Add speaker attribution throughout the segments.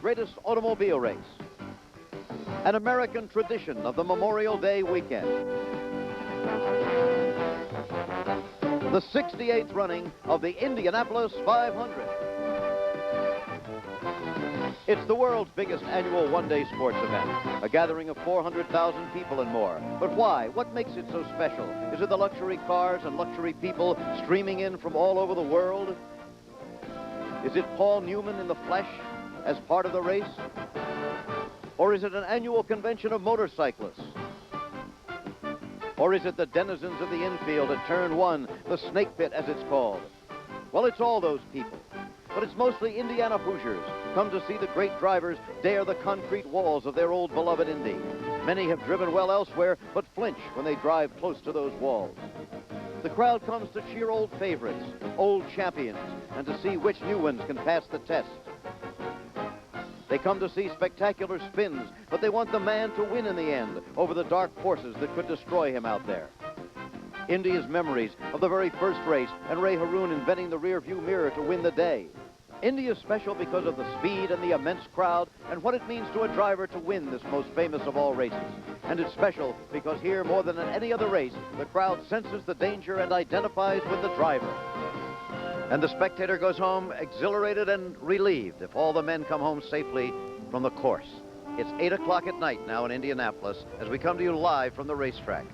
Speaker 1: greatest automobile race, an American tradition of the Memorial Day weekend. The 68th running of the Indianapolis 500. It's the world's biggest annual one-day sports event, a gathering of 400,000 people and more. But why? What makes it so special? Is it the luxury cars and luxury people streaming in from all over the world? Is it Paul Newman in the flesh as part of the race? Or is it an annual convention of motorcyclists? Or is it the denizens of the infield at Turn 1, the Snake Pit as it's called? Well, it's all those people. But it's mostly Indiana Hoosiers come to see the great drivers dare the concrete walls of their old beloved Indy. Many have driven well elsewhere, but flinch when they drive close to those walls. The crowd comes to cheer old favorites, old champions, and to see which new ones can pass the test. They come to see spectacular spins, but they want the man to win in the end over the dark forces that could destroy him out there. Indy's memories of the very first race and Ray Haroon inventing the rear view mirror to win the day. Indy is special because of the speed and the immense crowd and what it means to a driver to win this most famous of all races. And it's special because here, more than in any other race, the crowd senses the danger and identifies with the driver. And the spectator goes home exhilarated and relieved if all the men come home safely from the course. It's 8 o'clock at night now in Indianapolis as we come to you live from the racetrack.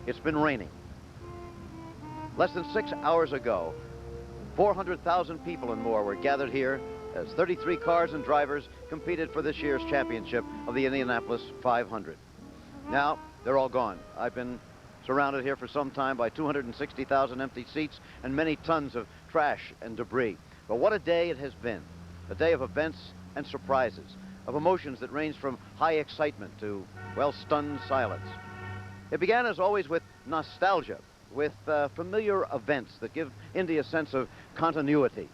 Speaker 1: It's been raining. Less than 6 hours ago, 400,000 people and more were gathered here as 33 cars and drivers competed for this year's championship of the Indianapolis 500. Now, they're all gone. I've been surrounded here for some time by 260,000 empty seats and many tons of trash and debris. But what a day it has been. A day of events and surprises, of emotions that range from high excitement to, well, stunned silence. It began, as always, with nostalgia, with familiar events that give Indy a sense of continuity,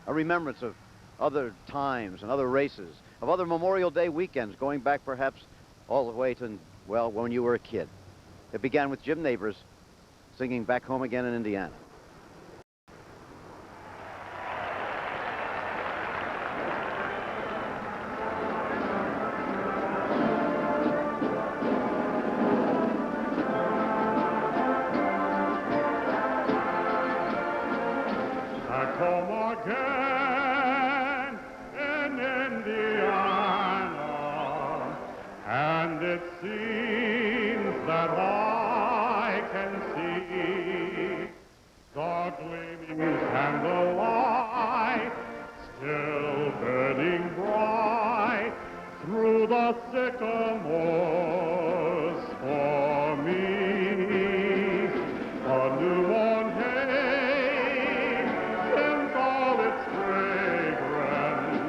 Speaker 1: a remembrance of other times and other races, of other Memorial Day weekends going back perhaps all the way to, well, when you were a kid. It began with Jim Nabors singing Back Home Again in Indiana.
Speaker 2: Back home again in Indiana, and it seems that I can see the gleaming candlelight still burning bright through the sycamores for me. A newborn day sends all its fragrance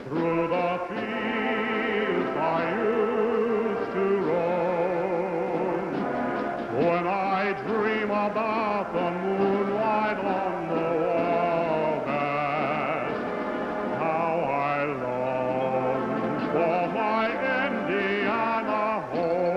Speaker 2: through the fields I used to roam. When I dream about the moonlight on the wall, how I long for my Indiana home.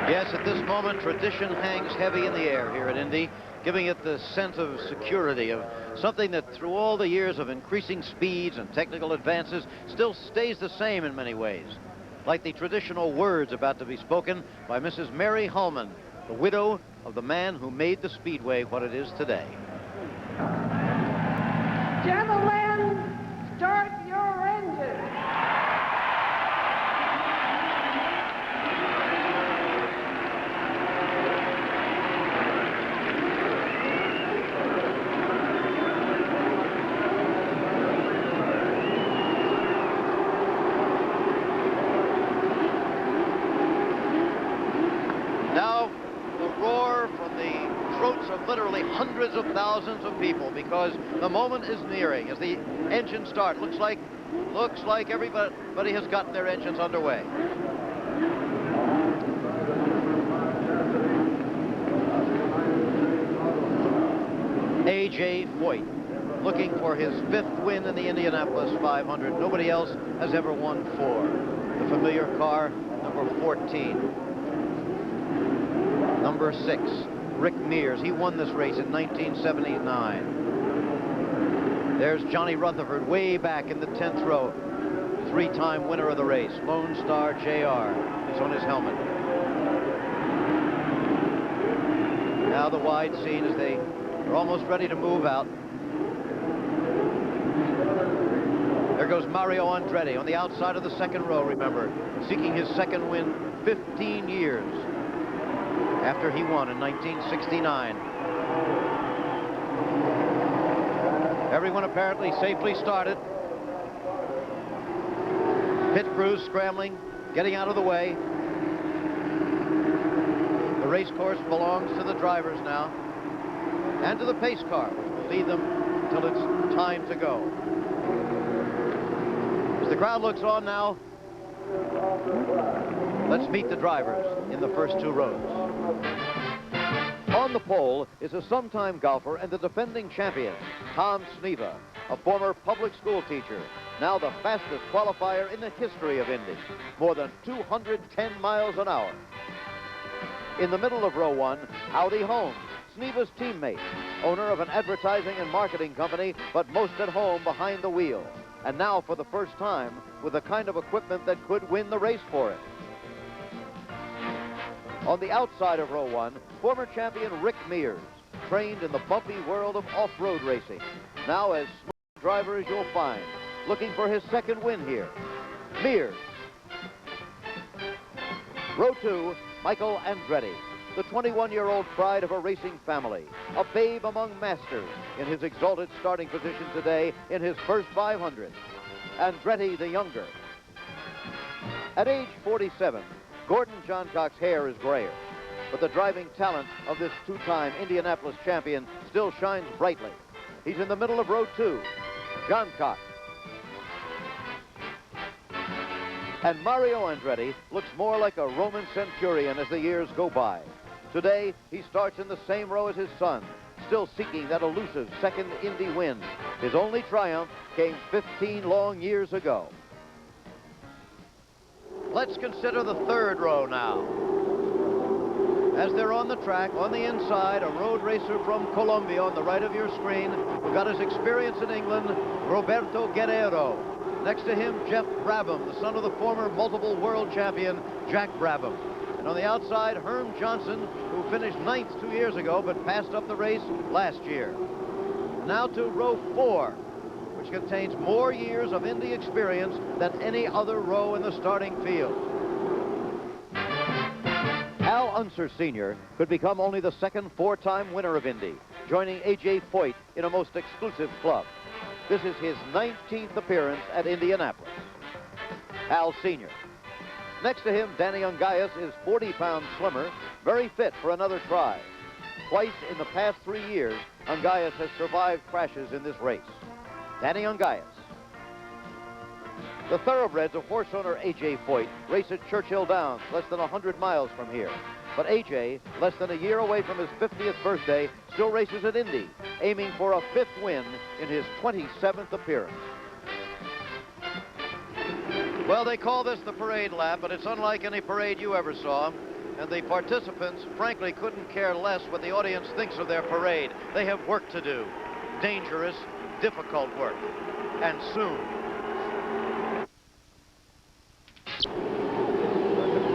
Speaker 1: Yes, at this moment, tradition hangs heavy in the air here at Indy, giving it the sense of security, of something that through all the years of increasing speeds and technical advances still stays the same in many ways. Like the traditional words about to be spoken by Mrs. Mary Hullman, the widow of the man who made the Speedway what it is today.
Speaker 3: Gentlemen, start your engines.
Speaker 1: Now, the roar from the throats of literally hundreds of thousands of people because the moment is nearing as the engines start. Looks like everybody has gotten their engines underway. A.J. Foyt looking for his 5th win in the Indianapolis 500. Nobody else has ever won 4. The familiar car, number 14. Number 6, Rick Mears. He won this race in 1979. There's Johnny Rutherford way back in the 10th row. 3-time winner of the race. Lone Star JR is on his helmet. Now the wide scene as they are almost ready to move out. There goes Mario Andretti on the outside of the 2nd row, remember, seeking his 2nd win 15 years after he won in 1969. Everyone apparently safely started. Pit crews scrambling, getting out of the way. The race course belongs to the drivers now and to the pace car, which will lead them until it's time to go. As the crowd looks on now, let's meet the drivers in the first 2 rows. On the pole is a sometime golfer and the defending champion, Tom Sneva, a former public school teacher, now the fastest qualifier in the history of Indy, more than 210 miles an hour. In the middle of row 1, Howdy Holmes, Sneva's teammate, owner of an advertising and marketing company, but most at home behind the wheel. And now, for the first time, with the kind of equipment that could win the race for it. On the outside of row 1, former champion Rick Mears, trained in the bumpy world of off-road racing. Now as smooth a driver as you'll find, looking for his 2nd win here. Mears. Row 2, Michael Andretti, the 21-year-old pride of a racing family, a babe among masters in his exalted starting position today in his first 500. Andretti the younger. At age 47, Gordon Johncock's hair is grayer, but the driving talent of this 2-time Indianapolis champion still shines brightly. He's in the middle of row 2, Johncock. And Mario Andretti looks more like a Roman centurion as the years go by. Today, he starts in the same row as his son, still seeking that elusive 2nd Indy win. His only triumph came 15 long years ago. Let's consider the 3rd row now. As they're on the track, on the inside, a road racer from Colombia on the right of your screen, who got his experience in England, Roberto Guerrero. Next to him, Jeff Brabham, the son of the former multiple world champion, Jack Brabham. And on the outside, Herm Johnson, who finished 9th 2 years ago, but passed up the race last year. Now to row 4, which contains more years of Indy experience than any other row in the starting field. Al Unser Sr. could become only the 2nd 4-time winner of Indy, joining A.J. Foyt in a most exclusive club. This is his 19th appearance at Indianapolis. Al Sr. Next to him, Danny Ungayas is 40 pounds slimmer, very fit for another try. Twice in the past 3 years, Ungayas has survived crashes in this race. Danny Ungayas. The thoroughbreds of horse owner A.J. Foyt race at Churchill Downs, less than 100 miles from here. But A.J., less than a year away from his 50th birthday, still races at Indy, aiming for a 5th win in his 27th appearance. Well, they call this the parade lap, but it's unlike any parade you ever saw. And the participants, frankly, couldn't care less what the audience thinks of their parade. They have work to do. Dangerous, difficult work. And soon.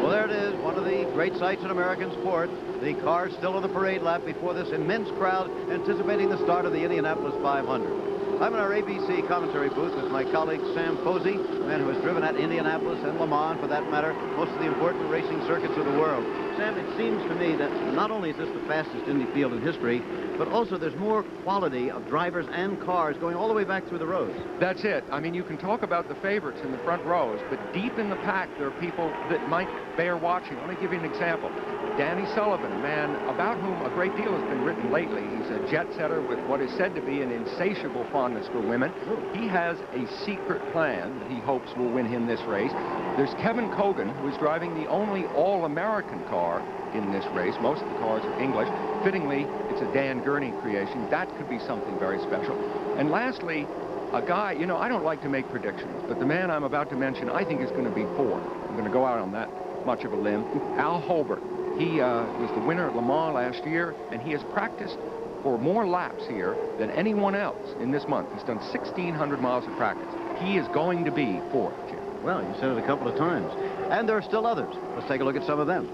Speaker 1: Well, there it is, one of the great sights in American sport. The car still on the parade lap before this immense crowd anticipating the start of the Indianapolis 500. I'm in our ABC commentary booth with my colleague Sam Posey, a man who has driven at Indianapolis and Le Mans, for that matter, most of the important racing circuits of the world. Sam, it seems to me that not only is this the fastest Indy field in history, but also there's more quality of drivers and cars going all the way back through the rows.
Speaker 4: That's it. I mean, you can talk about the favorites in the front rows, but deep in the pack, there are people that might bear watching. Let me give you an example. Danny Sullivan, a man about whom a great deal has been written lately. He's a jet setter with what is said to be an insatiable fondness for women. He has a secret plan that he hopes will win him this race. There's Kevin Cogan, who's driving the only all-American car in this race. Most of the cars are English. Fittingly, it's a Dan Gurney creation. That could be something very special. And lastly, a guy, you know, I don't like to make predictions, but the man I'm about to mention, I think is going to be fourth. I'm going to go out on that much of a limb. Al Holbert. He was the winner at Le Mans last year, and he has practiced for more laps here than anyone else in this month. He's done 1,600 miles of practice. He is going to be fourth, Jim.
Speaker 1: Well, you said it a couple of times. And there are still others. Let's take a look at some of them.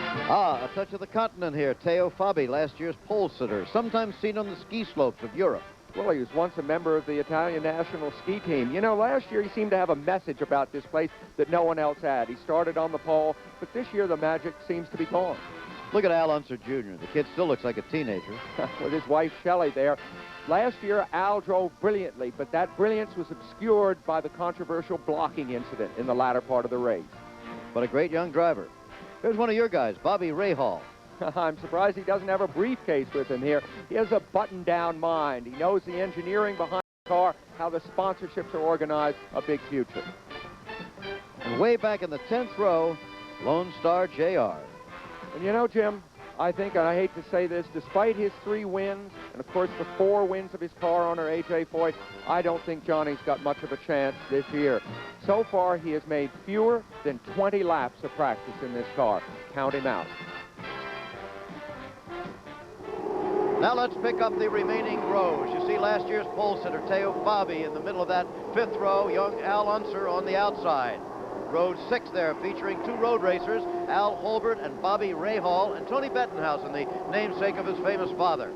Speaker 1: A touch of the continent here. Teo Fabi, last year's pole sitter, sometimes seen on the ski slopes of Europe.
Speaker 4: Well, he was once a member of the Italian national ski team. You know, last year he seemed to have a message about this place that no one else had. He started on the pole, but this year the magic seems to be gone.
Speaker 1: Look at Al Unser Jr. The kid still looks like a teenager.
Speaker 4: With his wife, Shelley, there. Last year, Al drove brilliantly, but that brilliance was obscured by the controversial blocking incident in the latter part of the race.
Speaker 1: But a great young driver. Here's one of your guys, Bobby Rahal.
Speaker 4: I'm surprised he doesn't have a briefcase with him here. He has a button-down mind. He knows the engineering behind the car, how the sponsorships are organized, a big future.
Speaker 1: And way back in the 10th row, Lone Star JR.
Speaker 4: And you know, Jim, I think, and I hate to say this, despite his 3 wins, and of course the 4 wins of his car owner, A.J. Foyt, I don't think Johnny's got much of a chance this year. So far, he has made fewer than 20 laps of practice in this car. Count him out.
Speaker 1: Now let's pick up the remaining rows. You see last year's pole sitter, Teo Fabi, in the middle of that 5th row, young Al Unser on the outside. Row 6 there, featuring 2 road racers, Al Holbert and Bobby Rahal, and Tony Bettenhausen, the namesake of his famous father.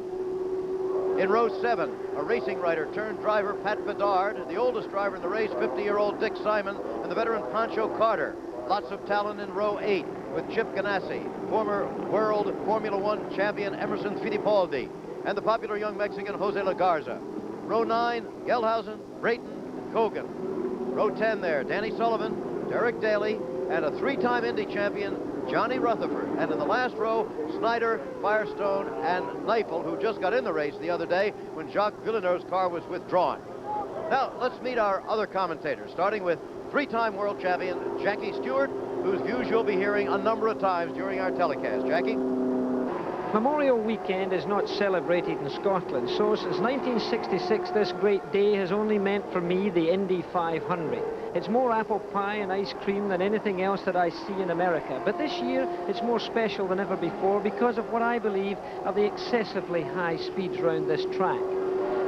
Speaker 1: In row 7, a racing writer turned driver, Pat Bedard, the oldest driver in the race, 50-year-old Dick Simon, and the veteran Pancho Carter. Lots of talent in row 8 with Chip Ganassi, former World Formula One champion Emerson Fittipaldi, and the popular young Mexican Jose Lagarza. Row 9, Gelhausen, Brayton, and Kogan. Row 10 there, Danny Sullivan, Derek Daly, and a 3-time Indy champion, Johnny Rutherford. And in the last row, Snyder, Firestone, and Neifel, who just got in the race the other day when Jacques Villeneuve's car was withdrawn. Now, let's meet our other commentators, starting with 3-time world champion Jackie Stewart, whose views you'll be hearing a number of times during our telecast. Jackie?
Speaker 3: Memorial Weekend is not celebrated in Scotland, so since 1966 this great day has only meant for me the Indy 500. It's more apple pie and ice cream than anything else that I see in America, but this year it's more special than ever before because of what I believe are the excessively high speeds around this track.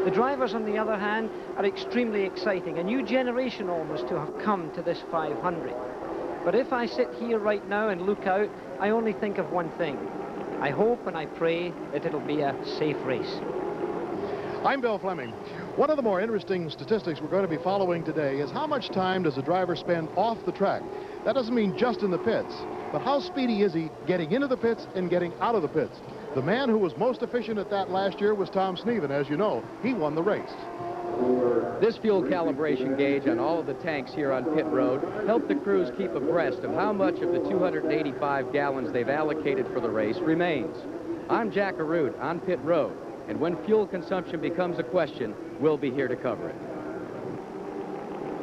Speaker 3: The drivers, on the other hand, are extremely exciting, a new generation almost to have come to this 500. But if I sit here right now and look out, I only think of one thing. I hope and I pray that it'll be a safe race.
Speaker 5: I'm Bill Fleming. One of the more interesting statistics we're going to be following today is how much time does a driver spend off the track. That doesn't mean just in the pits, but how speedy is he getting into the pits and getting out of the pits? The man who was most efficient at that last year was Tom Sneven. As you know, he won the race.
Speaker 6: This fuel calibration gauge on all of the tanks here on pit road helped the crews keep abreast of how much of the 285 gallons they've allocated for the race remains. I'm Jack Arute on pit road, and when fuel consumption becomes a question, we'll be here to cover it.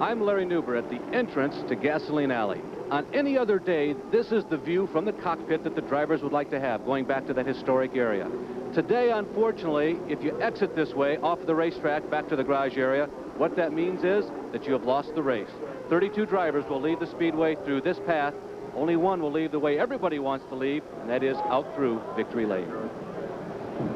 Speaker 7: I'm Larry Newber at the entrance to Gasoline Alley. On any other day, this is the view from the cockpit that the drivers would like to have, going back to that historic area. Today, unfortunately, if you exit this way off the racetrack back to the garage area, what that means is that you have lost the race. 32 drivers will leave the speedway through this path. Only one will leave the way everybody wants to leave, and that is out through Victory Lane.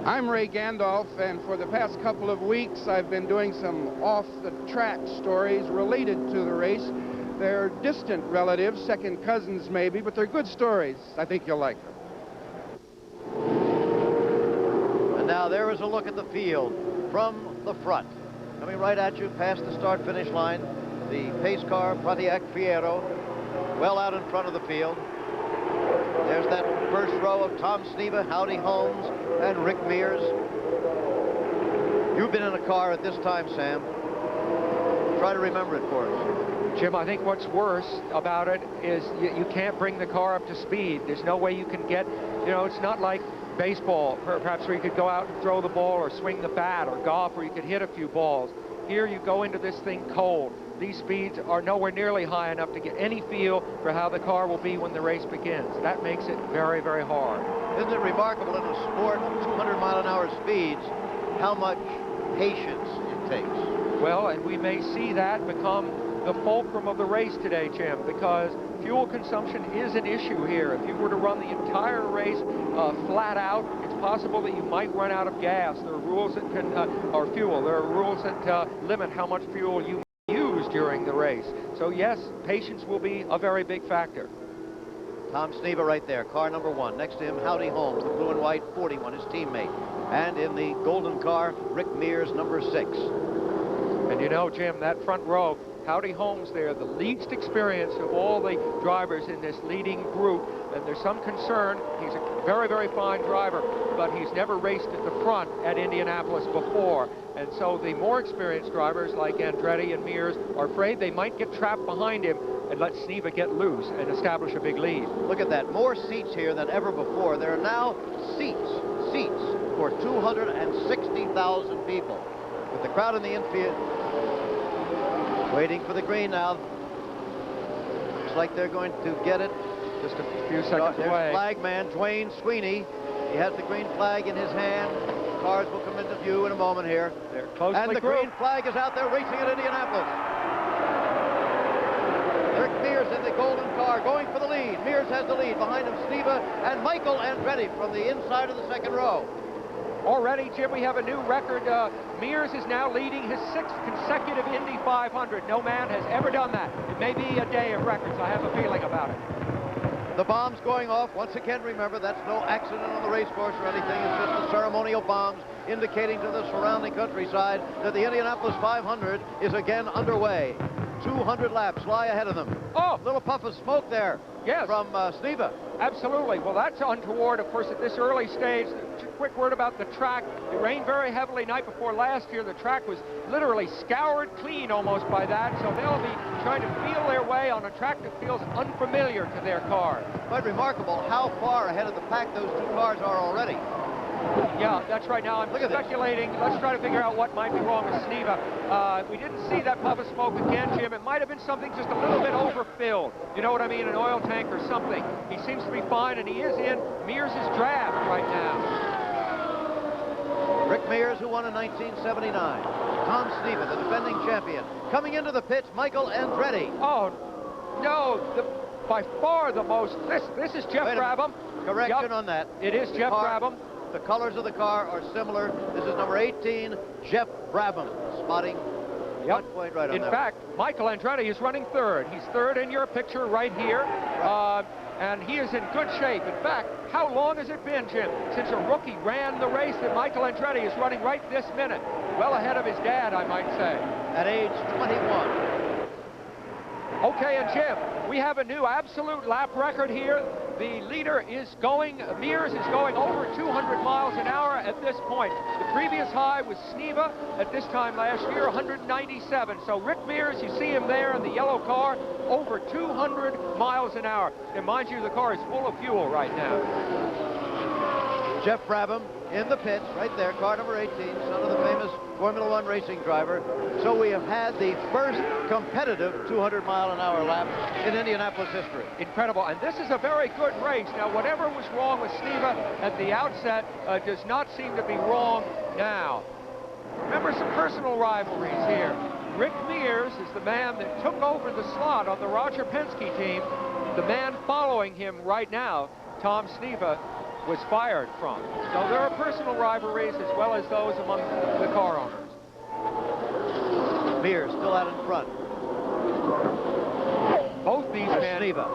Speaker 8: I'm Ray Gandolf, and for the past couple of weeks, I've been doing some off-the-track stories related to the race. They're distant relatives, second cousins maybe, but they're good stories. I think you'll like them.
Speaker 1: And now there is a look at the field from the front. Coming right at you past the start-finish line, the pace car Pontiac Fiero, well out in front of the field. There's that first row of Tom Sneva, Howdy Holmes, and Rick Mears. You've been in a car at this time, Sam. Try to remember it for us.
Speaker 4: Jim, I think what's worse about it is you can't bring the car up to speed. There's no way you can get, you know, it's not like baseball, perhaps where you could go out and throw the ball or swing the bat, or golf where you could hit a few balls. Here you go into this thing cold. these speeds are nowhere nearly high enough to get any feel for how the car will be when the race begins. That makes it very, very hard.
Speaker 1: Isn't it remarkable in a sport of 200-mile-an-hour speeds how much patience it takes?
Speaker 4: Well, and we may see that become the fulcrum of the race today, Jim, because fuel consumption is an issue here. If you were to run the entire race flat out, it's possible that you might run out of gas. There are rules that can, or fuel, there are rules that limit how much fuel you use during the race. So yes, patience will be a very big factor.
Speaker 1: Tom Sneva right there, car number 1. Next to him, Howdy Holmes, the blue and white 41, his teammate. And in the golden car, Rick Mears, number 6.
Speaker 4: And you know, Jim, that front row, Howdy Holmes there, the least experienced of all the drivers in this leading group, and there's some concern. He's a very, very fine driver, but he's never raced at the front at Indianapolis before. And so the more experienced drivers like Andretti and Mears are afraid they might get trapped behind him and let Sneva get loose and establish a big lead.
Speaker 1: Look at that, more seats here than ever before. There are now seats for 260,000 people. With the crowd in the infield waiting for the green now. Looks like they're going to get it.
Speaker 4: Just a few seconds
Speaker 1: There's
Speaker 4: away.
Speaker 1: flag man Dwayne Sweeney. He has the green flag in his hand. Cars will come into view in a moment here.
Speaker 4: They're closely
Speaker 1: And the
Speaker 4: grouped.
Speaker 1: green flag is out there racing at Indianapolis. Rick Mears in the golden car going for the lead. Mears has the lead. Behind him, Sneva and Michael Andretti from the inside of the second row.
Speaker 4: Already, Jim, we have a new record. Mears is now leading his 6th consecutive Indy 500. No man has ever done that. It may be a day of records. I have a feeling about it.
Speaker 1: The bombs going off. Once again, remember, that's no accident on the race course or anything. It's just the ceremonial bombs indicating to the surrounding countryside that the Indianapolis 500 is again underway. 200 laps lie ahead of them.
Speaker 4: Oh!
Speaker 1: Little puff of smoke there.
Speaker 4: Yes.
Speaker 1: From Sneva.
Speaker 4: Absolutely. Well, that's untoward, of course, at this early stage. Quick word about the track. It rained very heavily night before last year. The track was literally scoured clean almost by that, so they'll be trying to feel their way on a track that feels unfamiliar to their car.
Speaker 1: Quite remarkable how far ahead of the pack those two cars are already.
Speaker 4: Yeah, that's right. Now I'm speculating. Let's try to figure out what might be wrong with Sneva. We didn't see that puff of smoke again, Jim. It might have been something just a little bit overfilled. You know what I mean? An oil tank or something. He seems to be fine, and he is in Mears' draft right now.
Speaker 1: Rick Mears, who won in 1979. Tom Sneva, the defending champion. Coming into the pits, Michael Andretti.
Speaker 4: Oh, no. By far the most. This is Jeff Brabham.
Speaker 1: Correction on that.
Speaker 4: It is Jeff Brabham.
Speaker 1: The colors of the car are similar. This is number 18, Jeff Brabham, spotting point right on
Speaker 4: In
Speaker 1: that.
Speaker 4: fact, Michael Andretti is running 3rd. He's 3rd in your picture right here. And he is in good shape. In fact, how long has it been, Jim, since a rookie ran the race that Michael Andretti is running right this minute? Well ahead of his dad, I might say.
Speaker 1: At age 21.
Speaker 4: Okay, and Jim, we have a new absolute lap record here. The leader is going, Mears is going over 200 miles an hour at this point. The previous high was Sneva at this time last year, 197. So Rick Mears, you see him there in the yellow car, over 200 miles an hour. And mind you, the car is full of fuel right now.
Speaker 1: Jeff Brabham in the pits, right there, car number 18, son of the famous Formula One racing driver. So we have had the first competitive 200-mile-an-hour lap in Indianapolis history.
Speaker 4: Incredible, and this is a very good race. Now, whatever was wrong with Sneva at the outset does not seem to be wrong now. Remember some personal rivalries here. Rick Mears is the man that took over the slot on the Roger Penske team. The man following him right now, Tom Sneva, was fired from. So there are personal rivalries as well as those among the car owners.
Speaker 1: Mears still out in front.
Speaker 4: Both these men.
Speaker 1: Sneva,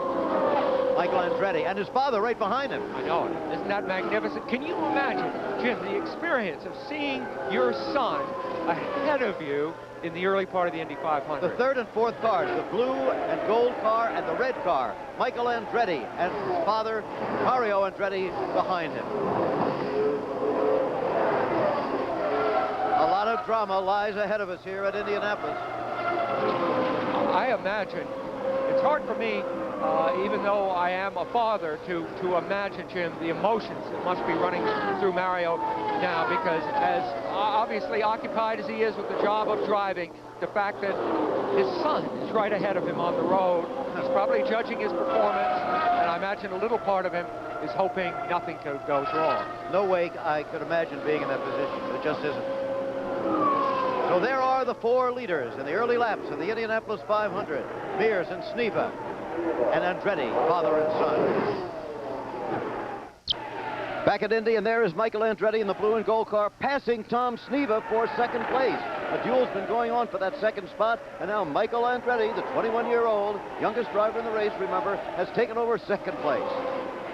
Speaker 1: Michael Andretti, and his father right behind him.
Speaker 4: I know. Isn't that magnificent? Can you imagine, Jim, the experience of seeing your son ahead of you in the early part of the Indy 500?
Speaker 1: The 3rd and 4th cars, the blue and gold car and the red car. Michael Andretti and his father, Mario Andretti, behind him. A lot of drama lies ahead of us here at Indianapolis.
Speaker 4: I imagine. It's hard for me. even though I am a father, to imagine, Jim, the emotions that must be running through Mario now, because as obviously occupied as he is with the job of driving, the fact that his son is right ahead of him on the road, he's probably judging his performance, and I imagine a little part of him is hoping nothing goes wrong.
Speaker 1: No way I could imagine being in that position. It just isn't. So there are the 4 leaders in the early laps of the Indianapolis 500. Mears and Sneva and Andretti, father and son. Back at Indy, and there is Michael Andretti in the blue and gold car, passing Tom Sneva for second place. A duel's been going on for that second spot, and now Michael Andretti, the 21-year-old, youngest driver in the race, remember, has taken over second place.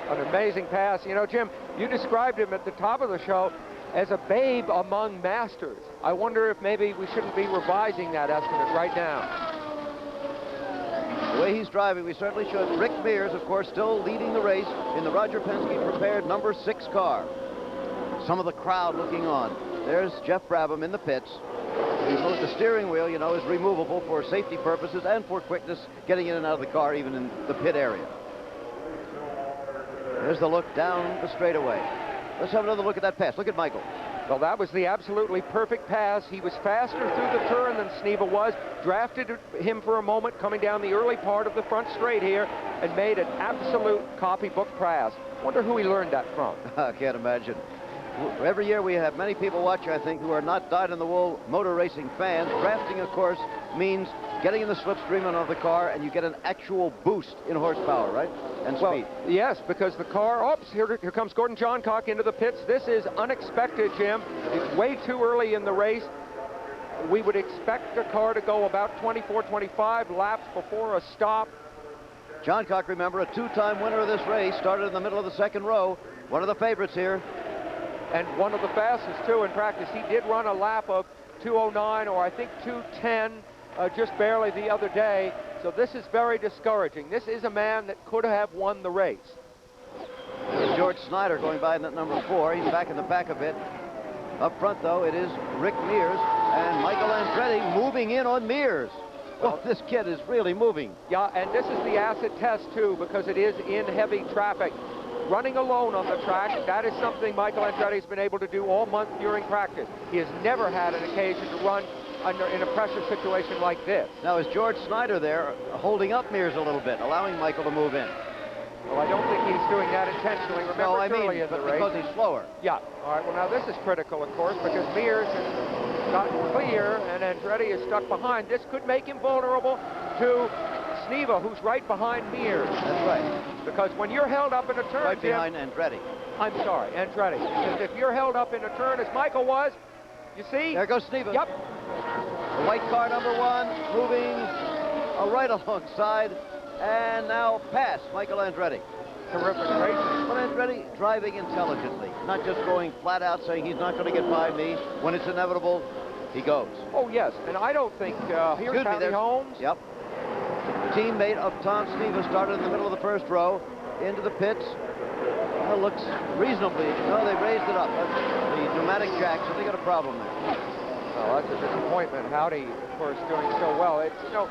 Speaker 4: An amazing pass. You know, Jim, you described him at the top of the show as a babe among masters. I wonder if maybe we shouldn't be revising that estimate right now.
Speaker 1: The way he's driving, we certainly should. Rick Mears, of course, still leading the race in the Roger Penske prepared number 6 car. Some of the crowd looking on. There's Jeff Brabham in the pits. The steering wheel, you know, is removable for safety purposes and for quickness, getting in and out of the car, even in the pit area. There's the look down the straightaway. Let's have another look at that pass. Look at Michael.
Speaker 4: Well, that was the absolutely perfect pass. He was faster through the turn than Sneva was, drafted him for a moment coming down the early part of the front straight here, and made an absolute copybook pass. Wonder who he learned that from.
Speaker 1: I can't imagine. Every year we have many people watch, I think, who are not dyed-in-the-wool motor racing fans. Drafting, of course, means getting in the slipstream of the car, and you get an actual boost in horsepower, right? And speed.
Speaker 4: Well, yes, because the car, oops, here comes Gordon Johncock into the pits. This is unexpected, Jim. It's way too early in the race. We would expect the car to go about 24, 25 laps before a stop.
Speaker 1: Johncock, remember, a 2-time winner of this race, started in the middle of the second row. One of the favorites here.
Speaker 4: And one of the fastest, too, in practice. He did run a lap of 2:09 or I think 2:10 just barely the other day. So this is very discouraging. This is a man that could have won the race.
Speaker 1: There's George Snyder going by in that number 4. He's back in the back a bit. Up front, though, it is Rick Mears and Michael Andretti moving in on Mears. Well, this kid is really moving.
Speaker 4: Yeah, and this is the acid test, too, because it is in heavy traffic. Running alone on the track, that is something Michael Andretti's been able to do all month during practice. He has never had an occasion to run in a pressure situation like this.
Speaker 1: Now, is George Snyder there holding up Mears a little bit, allowing Michael to move in?
Speaker 4: Well, I don't think he's doing that intentionally. Remember,
Speaker 1: no, I
Speaker 4: it's early
Speaker 1: mean,
Speaker 4: in the
Speaker 1: but
Speaker 4: race.
Speaker 1: because he's slower.
Speaker 4: Yeah. All right, well, now this is critical, of course, because Mears has gotten clear and Andretti is stuck behind. This could make him vulnerable to Sneva, who's right behind Mears.
Speaker 1: That's right.
Speaker 4: Because when you're held up in a turn,
Speaker 1: right
Speaker 4: Jim,
Speaker 1: behind Andretti.
Speaker 4: I'm sorry, Andretti. Because if you're held up in a turn, as Michael was, you see?
Speaker 1: There goes Sneva.
Speaker 4: Yep.
Speaker 1: The white car number 1 moving right alongside, and now past Michael Andretti.
Speaker 4: Terrific racing.
Speaker 1: But Andretti driving intelligently, not just going flat out saying he's not going to get by me. When it's inevitable, he goes.
Speaker 4: Oh, yes, and I don't think, here's Howie Holmes.
Speaker 1: Yep. Teammate of Tom Sneva started in the middle of the first row, into the pits. Well, looks reasonably, no, they raised it up. The pneumatic jack, so they got a problem there.
Speaker 4: Oh, that's a disappointment. Howdy, of course, doing so well. It's, you know,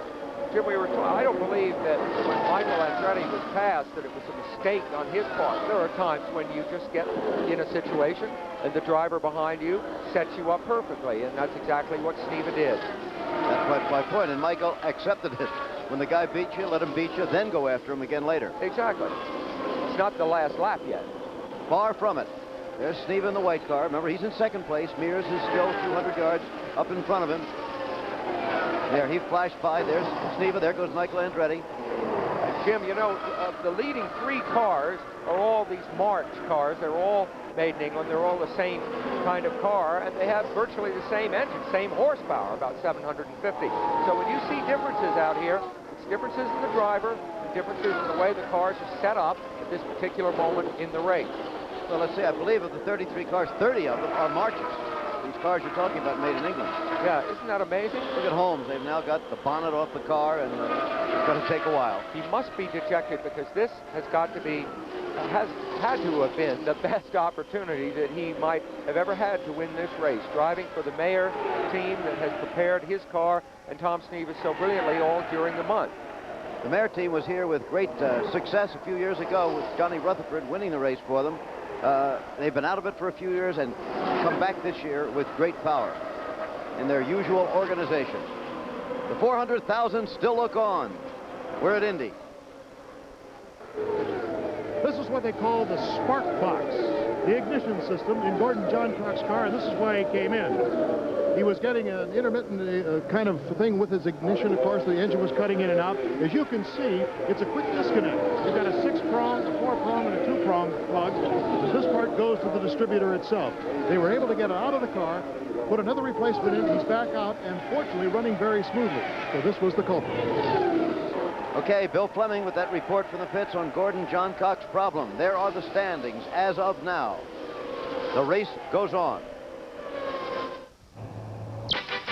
Speaker 4: Jim, I don't believe that when Michael Andretti was passed that it was a mistake on his part. There are times when you just get in a situation and the driver behind you sets you up perfectly, and that's exactly what Sneva did.
Speaker 1: That's my point, and Michael accepted it. When the guy beat you, let him beat you, then go after him again later.
Speaker 4: Exactly. It's not the last lap yet.
Speaker 1: Far from it. There's Sneva in the white car. Remember, he's in second place. Mears is still 200 yards up in front of him. There, he flashed by. There's Sneva. There goes Michael Andretti.
Speaker 4: And Jim, you know, the leading 3 cars are all these March cars. They're all made in England. They're all the same kind of car, and they have virtually the same engine, same horsepower, about 750. So when you see differences out here, it's differences in the driver, and differences in the way the cars are set up at this particular moment in the race.
Speaker 1: Well, let's see, I believe of the 33 cars, 30 of them are Marches. These cars you're talking about made in England.
Speaker 4: Yeah, isn't that amazing?
Speaker 1: Look at Holmes. They've now got the bonnet off the car, and it's going to take a while.
Speaker 4: He must be dejected because this has got to be, has had to have been the best opportunity that he might have ever had to win this race, driving for the Mayer team that has prepared his car and Tom Sneva so brilliantly all during the month.
Speaker 1: The Mare team was here with great success a few years ago with Johnny Rutherford winning the race for them. They've been out of it for a few years and come back this year with great power in their usual organization. The 400,000 still look on. We're at Indy.
Speaker 5: This is what they call the spark box, the ignition system in Gordon Johncock's car, and this is why he came in. He was getting an intermittent kind of thing with his ignition. Of course, the engine was cutting in and out. As you can see, it's a quick disconnect. You've got a 6-prong, a 4-prong, and a 2-prong plug. This part goes to the distributor itself. They were able to get it out of the car, put another replacement in. He's back out, and fortunately running very smoothly. So this was the culprit.
Speaker 1: Okay, Bill Fleming with that report from the pits on Gordon Johncock's problem. There are the standings as of now. The race goes on.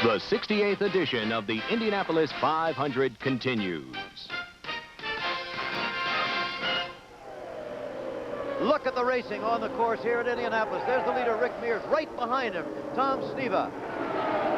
Speaker 9: The 68th edition of the Indianapolis 500 continues.
Speaker 1: Look at the racing on the course here at Indianapolis. There's the leader, Rick Mears, right behind him, Tom Sneva.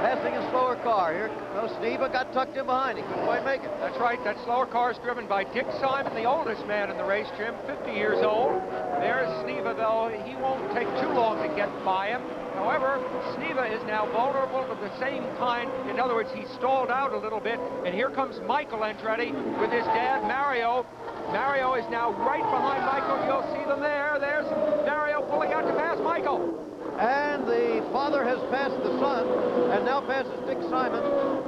Speaker 1: Passing a slower car here. No, Sneva got tucked in behind. He couldn't quite make it.
Speaker 4: That's right. That slower car is driven by Dick Simon, the oldest man in the race, Jim, 50 years old. There's Sneva, though. He won't take too long to get by him. However, Sneva is now vulnerable to the same kind. In other words, he stalled out a little bit. And here comes Michael Andretti with his dad, Mario. Mario is now right behind Michael. You'll see them there. There's Mario pulling out to pass Michael.
Speaker 1: And the father has passed the son and now passes Dick Simon,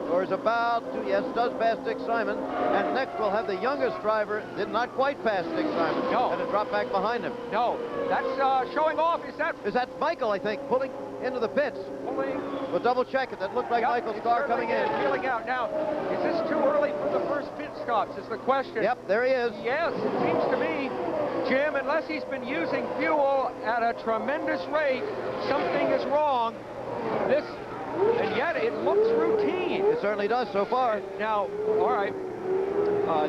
Speaker 1: or is about to, yes, does pass Dick Simon. And next we'll have the youngest driver, did not quite pass Dick Simon.
Speaker 4: No.
Speaker 1: And it dropped back behind him.
Speaker 4: No, that's showing off.
Speaker 1: Is that Michael, I think, pulling into the pits?
Speaker 4: Pulling?
Speaker 1: We'll double check it. That looked like Michael's car coming in.
Speaker 4: Peeling out. Now, is this too early for the first pit stops is the question.
Speaker 1: Yep, there he is.
Speaker 4: Yes, it seems to me, Jim, unless he's been using fuel at a tremendous rate, something is wrong. And yet it looks routine.
Speaker 1: It certainly does so far.
Speaker 4: Now, all right.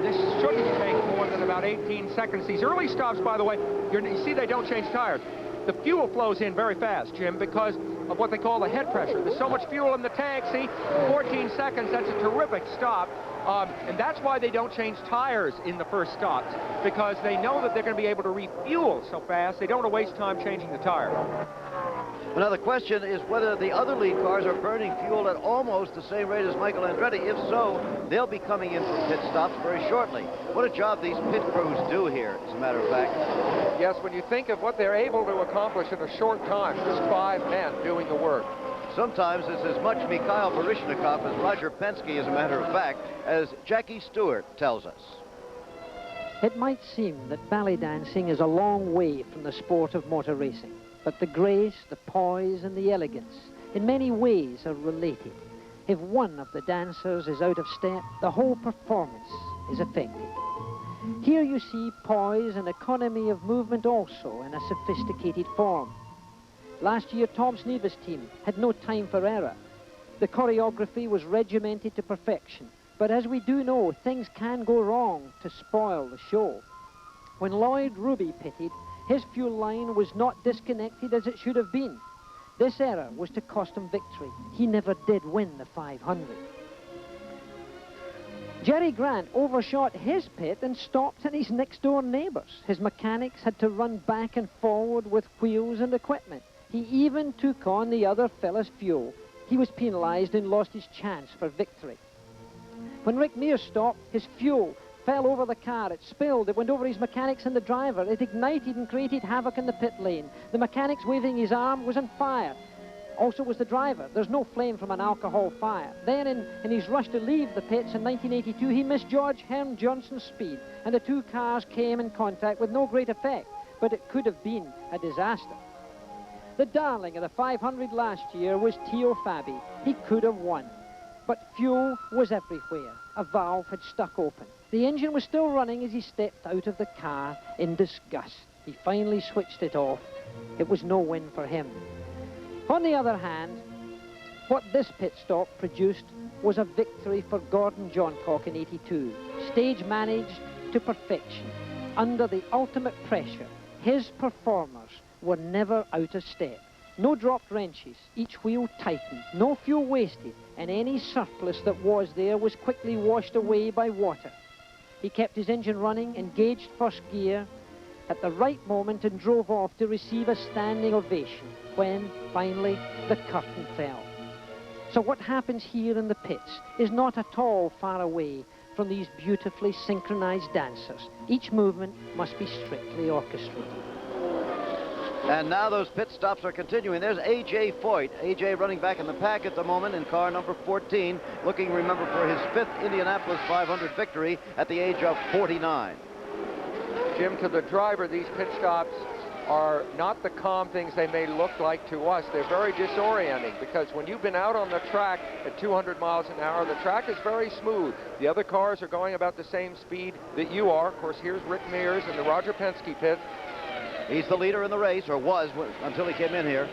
Speaker 4: This shouldn't take more than about 18 seconds. These early stops, by the way, you see they don't change tires. The fuel flows in very fast, Jim, because of what they call the head pressure. There's so much fuel in the tank. See, 14 seconds, that's a terrific stop. And that's why they don't change tires in the first stops, because they know that they're going to be able to refuel so fast, they don't want to waste time changing the tire.
Speaker 1: Now, the question is whether the other lead cars are burning fuel at almost the same rate as Michael Andretti. If so, they'll be coming in for pit stops very shortly. What a job these pit crews do here, as a matter of fact.
Speaker 4: Yes, when you think of what they're able to accomplish in a short time, just 5 men doing the work.
Speaker 1: Sometimes it's as much Mikhail Baryshnikov as Roger Penske, as a matter of fact, as Jackie Stewart tells us.
Speaker 3: It might seem that ballet dancing is a long way from the sport of motor racing, but the grace, the poise, and the elegance in many ways are related. If one of the dancers is out of step, the whole performance is affected. Here you see poise and economy of movement also in a sophisticated form. Last year, Tom Sneva's team had no time for error. The choreography was regimented to perfection. But as we do know, things can go wrong to spoil the show. When Lloyd Ruby pitted, his fuel line was not disconnected as it should have been. This error was to cost him victory. He never did win the 500. Jerry Grant overshot his pit and stopped at his next-door neighbors. His mechanics had to run back and forward with wheels and equipment. He even took on the other fella's fuel. He was penalized and lost his chance for victory. When Rick Mears stopped, his fuel fell over the car. It spilled. It went over his mechanics and the driver. It ignited and created havoc in the pit lane. The mechanics waving his arm was on fire. Also was the driver. There's no flame from an alcohol fire. Then in his rush to leave the pits in 1982, he missed George Hearn Johnson's speed, and the two cars came in contact with no great effect, but it could have been a disaster. The darling of the 500 last year was Teo Fabi. He could have won. But fuel was everywhere. A valve had stuck open. The engine was still running as he stepped out of the car in disgust. He finally switched it off. It was no win for him. On the other hand, what this pit stop produced was a victory for Gordon Johncock in '82. Stage managed to perfection. Under the ultimate pressure, his performers were never out of step. No dropped wrenches, each wheel tightened, no fuel wasted, and any surplus that was there was quickly washed away by water. He kept his engine running, engaged first gear at the right moment and drove off to receive a standing ovation when, finally, the curtain fell. So what happens here in the pits is not at all far away from these beautifully synchronized dancers. Each movement must be strictly orchestrated.
Speaker 1: And now those pit stops are continuing. There's A.J. Foyt. A.J. running back in the pack at the moment in car number 14, looking, remember, for his 5th Indianapolis 500 victory at the age of 49.
Speaker 4: Jim, to the driver, these pit stops are not the calm things they may look like to us. They're very disorienting, because when you've been out on the track at 200 miles an hour, the track is very smooth. The other cars are going about the same speed that you are. Of course, here's Rick Mears in the Roger Penske pit.
Speaker 1: He's the leader in the race, or was until he came in here.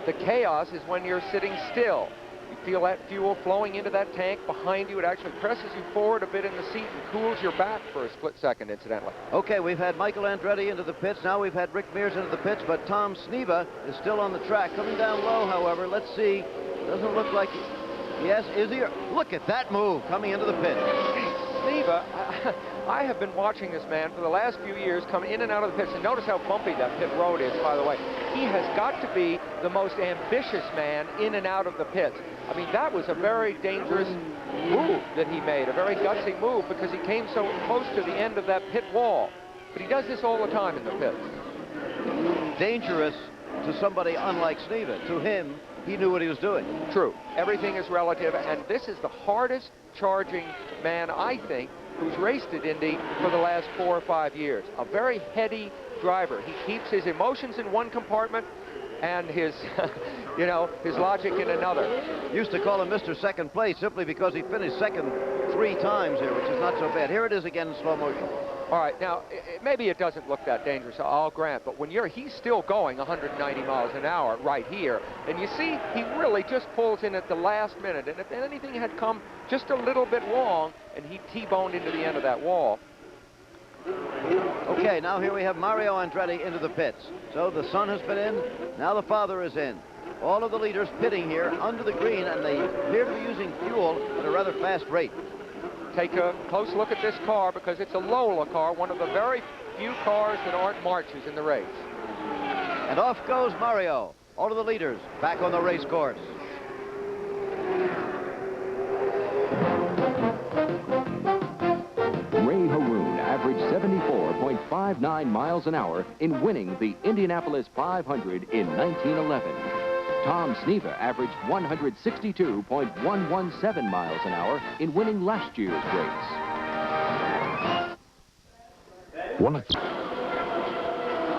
Speaker 4: The chaos is when you're sitting still. You feel that fuel flowing into that tank behind you. It actually presses you forward a bit in the seat and cools your back for a split second, incidentally.
Speaker 1: Okay, we've had Michael Andretti into the pits. Now we've had Rick Mears into the pits, but Tom Sneva is still on the track. Coming down low, however, let's see. Doesn't look like yes, is he? Look at that move coming into the pit.
Speaker 4: Sneva, I have been watching this man for the last few years come in and out of the pits, and notice how bumpy that pit road is, by the way. He has got to be the most ambitious man in and out of the pits. I mean, that was a very dangerous move that he made, a very gutsy move, because he came so close to the end of that pit wall. But he does this all the time in the pits.
Speaker 1: Dangerous to somebody unlike Sneva. To him, he knew what he was doing.
Speaker 4: True. Everything is relative, and this is the hardest charging man, I think, who's raced at Indy for the last 4 or 5 years. A very heady driver. He keeps his emotions in one compartment and his, you know, his logic in another.
Speaker 1: Used to call him Mr. Second Place simply because he finished second 3 times here, which is not so bad. Here it is again in slow motion.
Speaker 4: All right, now, maybe it doesn't look that dangerous, I'll grant, but when he's still going 190 miles an hour right here, and you see he really just pulls in at the last minute, and if anything had come just a little bit wrong, and he T-boned into the end of that wall.
Speaker 1: Okay, now here we have Mario Andretti into the pits. So the son has been in, now the father is in. All of the leaders pitting here under the green, and they appear to be using fuel at a rather fast rate.
Speaker 4: Take a close look at this car, because it's a Lola car, one of the very few cars that aren't marches in the race.
Speaker 1: And off goes Mario. All of the leaders back on the race course.
Speaker 6: Ray Haroon averaged 74.59 miles an hour in winning the Indianapolis 500 in 1911. Tom Sneva averaged 162.117 miles an hour in winning last year's race.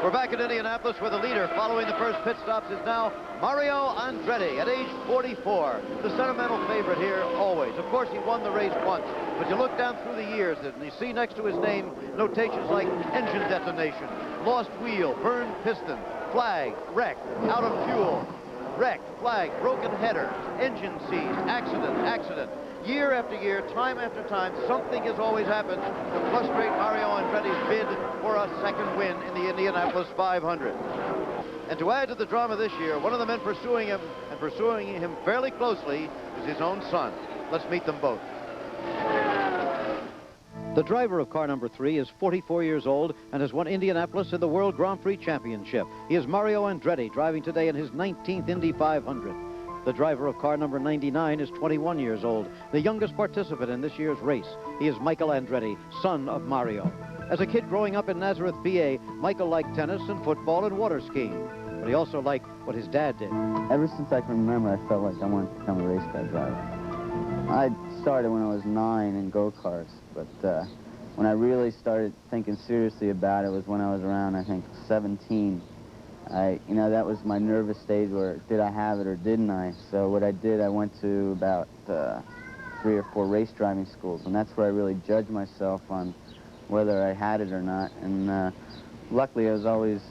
Speaker 1: We're back in Indianapolis, where the leader following the first pit stops is now Mario Andretti at age 44. The sentimental favorite here always. Of course, he won the race once, but you look down through the years and you see next to his name notations like engine detonation, lost wheel, burned piston, flag, wreck, out of fuel, wreck, flag, broken header, engine seized, accident. Year after year, time after time, something has always happened to frustrate Mario Andretti's bid for a second win in the Indianapolis 500. And to add to the drama this year, one of the men pursuing him, and pursuing him fairly closely, is his own son. Let's meet them both. The driver of car number 3 is 44 years old and has won Indianapolis in the World Grand Prix Championship. He is Mario Andretti, driving today in his 19th Indy 500. The driver of car number 99 is 21 years old, the youngest participant in this year's race. He is Michael Andretti, son of Mario. As a kid growing up in Nazareth, PA, Michael liked tennis and football and water skiing, but he also liked what his dad did.
Speaker 10: Ever since I can remember, I felt like I wanted to become a race car driver. I started when I was 9 in go-karts, but when I really started thinking seriously about it was when I was around, I think, 17. That was my nervous stage where did I have it or didn't I? So what I did, I went to about 3 or 4 race driving schools, and that's where I really judged myself on whether I had it or not. And luckily, I was always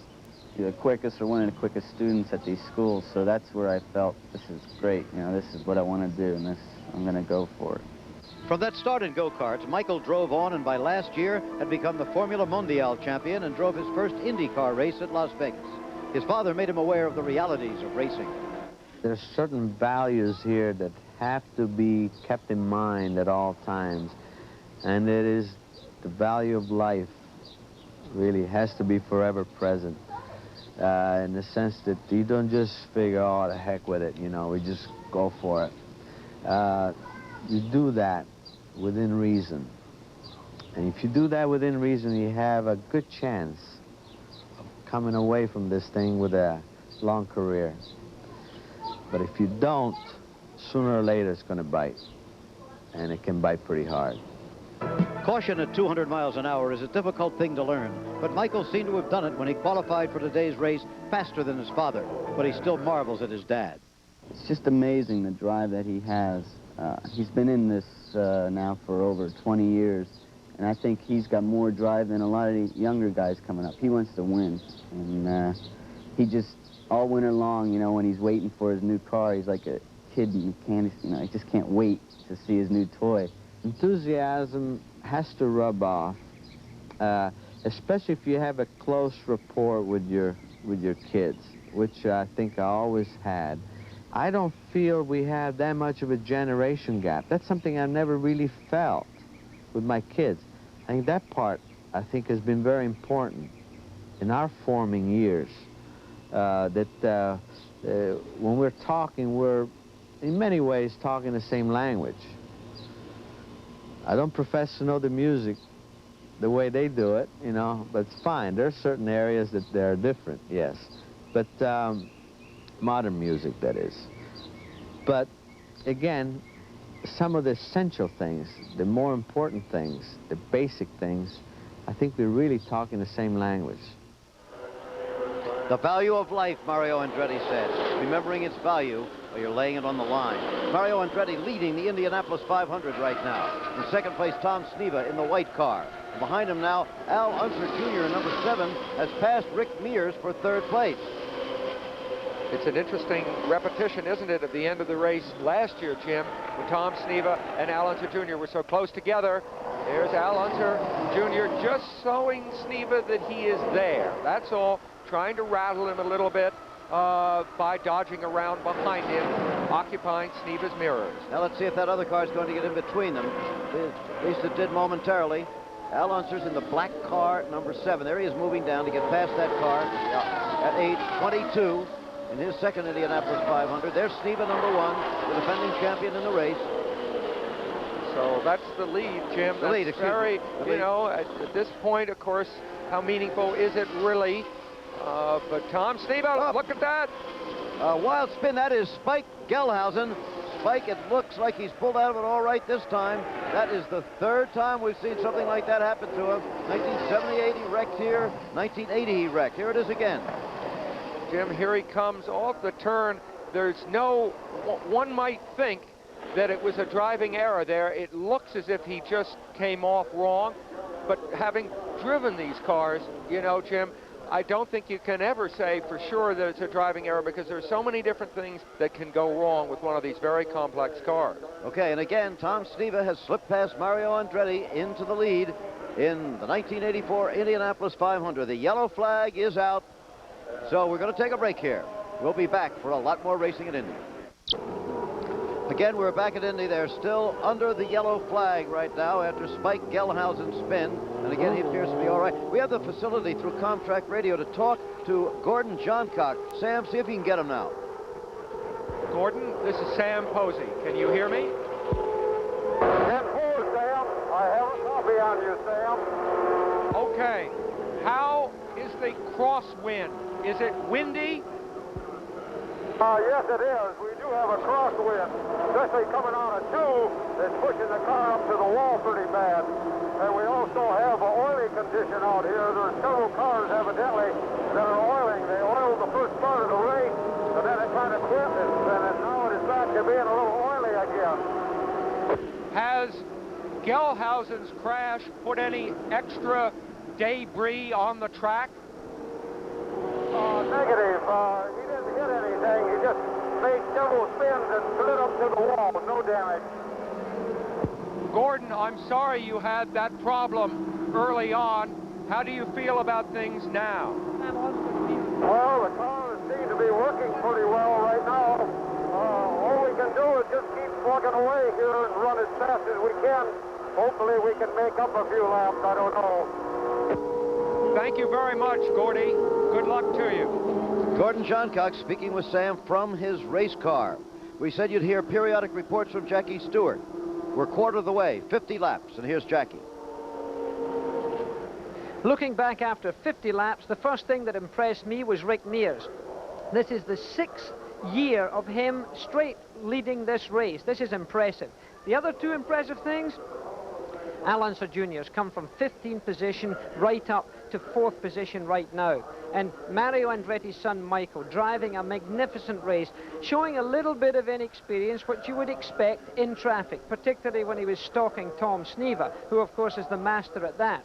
Speaker 10: the quickest or one of the quickest students at these schools, so that's where I felt this is great. This is what I want to do, and I'm going to go for it.
Speaker 1: From that start in go-karts, Michael drove on and by last year had become the Formula Mondial champion and drove his first IndyCar race at Las Vegas. His father made him aware of the realities of racing.
Speaker 10: There's certain values here that have to be kept in mind at all times, and it is the value of life really has to be forever present, in the sense that you don't just figure, oh, the heck with it, you know, we just go for it. You do that within reason. And if you do that within reason, you have a good chance of coming away from this thing with a long career. But if you don't, sooner or later it's going to bite. And it can bite pretty hard.
Speaker 1: Caution at 200 miles an hour is a difficult thing to learn, but Michael seemed to have done it when he qualified for today's race faster than his father, but he still marvels at his dad.
Speaker 10: It's just amazing the drive that he has. He's been in this now for over 20 years, and I think he's got more drive than a lot of these younger guys coming up. He wants to win, and he just, all winter long, you know, when he's waiting for his new car, he's like a kid in candy, you know, he just can't wait to see his new toy. Enthusiasm has to rub off, especially if you have a close rapport with your kids, which I think I always had. I don't feel we have that much of a generation gap. That's something I've never really felt with my kids. I think that part, I think, has been very important in our forming years. When we're talking, we're in many ways talking the same language. I don't profess to know the music the way they do it, you know, but it's fine. There are certain areas that they're different, yes. But modern music, that is. But again, some of the essential things, the more important things, the basic things, I think we're really talking the same language.
Speaker 1: The value of life, Mario Andretti said. Remembering its value, well, you're laying it on the line. Mario Andretti leading the Indianapolis 500 right now. In second place, Tom Sneva in the white car. And behind him now, Al Unser Jr., number 7, has passed Rick Mears for third place.
Speaker 4: It's an interesting repetition, isn't it, at the end of the race last year, Jim, when Tom Sneva and Al Unser Jr. were so close together. There's Al Unser Jr. just showing Sneva that he is there. That's all, trying to rattle him a little bit by dodging around behind him, occupying Sneva's mirrors.
Speaker 1: Now let's see if that other car is going to get in between them. At least it did momentarily. Al Unser's in the black car, number 7. There he is moving down to get past that car at age 22. In his second Indianapolis 500. There's Sneva, number 1, the defending champion in the race.
Speaker 4: So that's the lead, Jim.
Speaker 1: The lead,
Speaker 4: very, you know, at this point, of course, how meaningful is it really? But Tom Sneva, look at that.
Speaker 1: Wild spin, that is Spike Gelhausen. Spike, it looks like he's pulled out of it all right this time. That is the third time we've seen something like that happen to him. 1978 he wrecked here, 1980 he wrecked. Here it is again.
Speaker 4: Jim, here he comes off the turn. There's no, one might think that it was a driving error there. It looks as if he just came off wrong, but having driven these cars, you know, Jim, I don't think you can ever say for sure that it's a driving error because there's so many different things that can go wrong with one of these very complex cars.
Speaker 1: Okay, and again, Tom Sneva has slipped past Mario Andretti into the lead in the 1984 Indianapolis 500. The yellow flag is out. So we're going to take a break here. We'll be back for a lot more racing at Indy. Again, we're back at Indy. They're still under the yellow flag right now after Spike Gelhausen's spin. And again, he appears to be all right. We have the facility through Comtrack Radio to talk to Gordon Johncock. Sam, see if you can get him now.
Speaker 4: Gordon, this is Sam Posey. Can you hear me?
Speaker 11: 10-4, Sam. I have a copy on you, Sam.
Speaker 4: Okay. How is the crosswind? Is it windy?
Speaker 11: Yes, it is. We do have a crosswind, especially coming on a 2 that's pushing the car up to the wall pretty bad. And we also have an oily condition out here. There's several cars, evidently, that are oiling. They oiled the first part of the race, and then it kind of quit, and now it is back to being a little oily again.
Speaker 4: Has Gelhausen's crash put any extra debris on the track?
Speaker 11: Negative. He didn't hit anything. He just made several spins and slid up to the wall. No damage.
Speaker 4: Gordon, I'm sorry you had that problem early on. How do you feel about things now?
Speaker 11: Well, the cars seem to be working pretty well right now. All we can do is just keep plugging away here and run as fast as we can Hopefully we can make up a few laps. I don't know.
Speaker 4: Thank you very much, Gordy. Good luck to you.
Speaker 1: Gordon Johncock speaking with Sam from his race car. We said you'd hear periodic reports from Jackie Stewart. We're quarter of the way, 50 laps, and here's Jackie.
Speaker 3: Looking back after 50 laps, the first thing that impressed me was Rick Mears. This is the 6th year of him straight leading this race. This is impressive. The other two impressive things, Al Unser Jr. has come from 15th position right up to 4th position right now. And Mario Andretti's son Michael driving a magnificent race, showing a little bit of inexperience, which you would expect in traffic, particularly when he was stalking Tom Sneva, who of course is the master at that.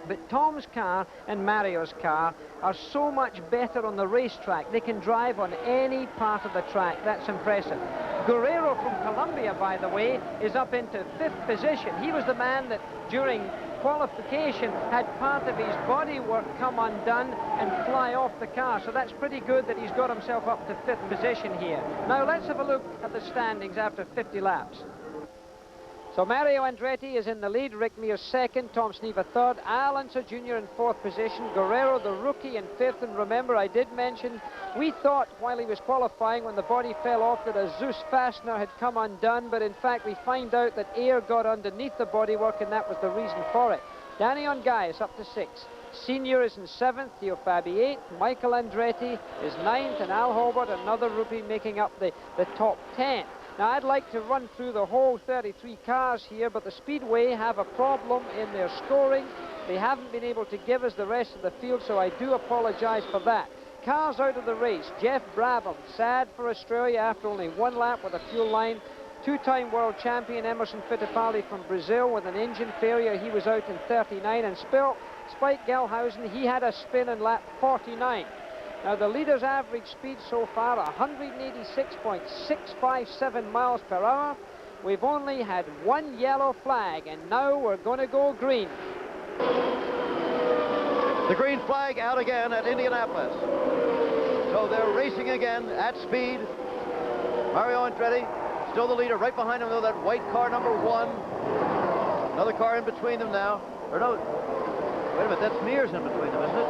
Speaker 3: But Tom's car and Mario's car are so much better on the racetrack. They can drive on any part of the track. That's impressive. Guerrero from Colombia, by the way, is up into 5th position. He was the man that during qualification had part of his bodywork come undone and fly off the car. So that's pretty good that he's got himself up to 5th position here. Now let's have a look at the standings after 50 laps. So Mario Andretti is in the lead, Rick Mears second, Tom Sneva third, Al Unser Jr. in 4th position, Guerrero the rookie in 5th, and remember I did mention we thought while he was qualifying when the body fell off that a Zeus fastener had come undone, but in fact we find out that air got underneath the bodywork and that was the reason for it. Danny Ongai is up to 6th. Senior is in 7th, Theo Fabi 8th, Michael Andretti is 9th, and Al Hobart, another rookie, making up the top 10. Now, I'd like to run through the whole 33 cars here, but the Speedway have a problem in their scoring. They haven't been able to give us the rest of the field, so I do apologize for that. Cars out of the race. Jeff Brabham, sad for Australia after only 1 lap with a fuel line. Two-time world champion Emerson Fittipaldi from Brazil with an engine failure. He was out in 39. And Spike Gelhausen, he had a spin in lap 49. Now, the leader's average speed so far, 186.657 miles per hour. We've only had 1 yellow flag, and now we're going to go green.
Speaker 1: The green flag out again at Indianapolis. So they're racing again at speed. Mario Andretti, still the leader, right behind him, though, that white car, number 1. Another car in between them now. Or no, wait a minute, that's Mears in between them, isn't it?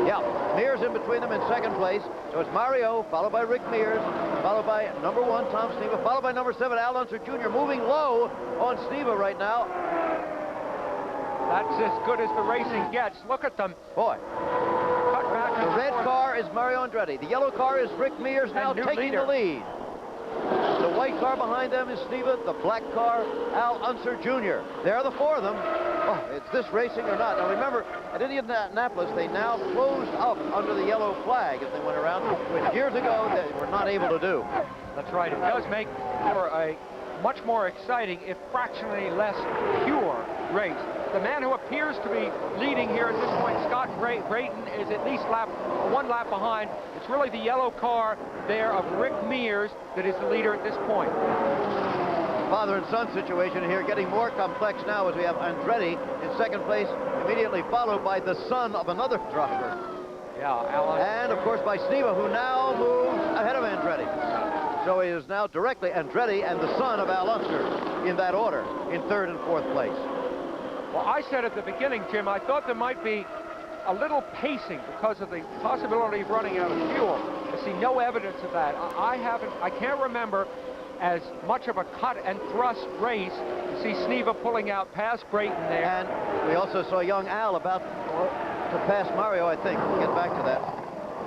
Speaker 1: Yeah, Mears in between them in 2nd place. So it's Mario, followed by Rick Mears, followed by number 1, Tom Sneva, followed by number 7, Al Unser Jr., moving low on Sneva right now.
Speaker 4: That's as good as the racing gets. Look at them.
Speaker 1: Boy.
Speaker 4: Cut back
Speaker 1: The red car is Mario Andretti. The yellow car is Rick Mears, now taking the lead. The white car behind them is Sneva. The black car, Al Unser Jr. There are the 4 of them. Oh, it's this racing or not. Now remember, at Indianapolis, they now closed up under the yellow flag as they went around, which years ago they were not able to do.
Speaker 4: That's right. It does make for a much more exciting, if fractionally less pure race. The man who appears to be leading here at this point, Scott Brayton, is at least 1 lap behind. It's really the yellow car there of Rick Mears that is the leader at this point.
Speaker 1: Father and son situation here getting more complex now as we have Andretti in 2nd place, immediately followed by the son of another driver.
Speaker 4: Yeah, Alan.
Speaker 1: And of course by Sneva, who now moves ahead of Andretti. So it is now directly Andretti and the son of Al Unser in that order in 3rd and 4th place.
Speaker 4: Well, I said at the beginning, Jim, I thought there might be a little pacing because of the possibility of running out of fuel. I see no evidence of that. I can't remember as much of a cut and thrust race. You see Sneva pulling out past Brayton there.
Speaker 1: And we also saw young Al about to pass Mario, I think. We'll get back to that.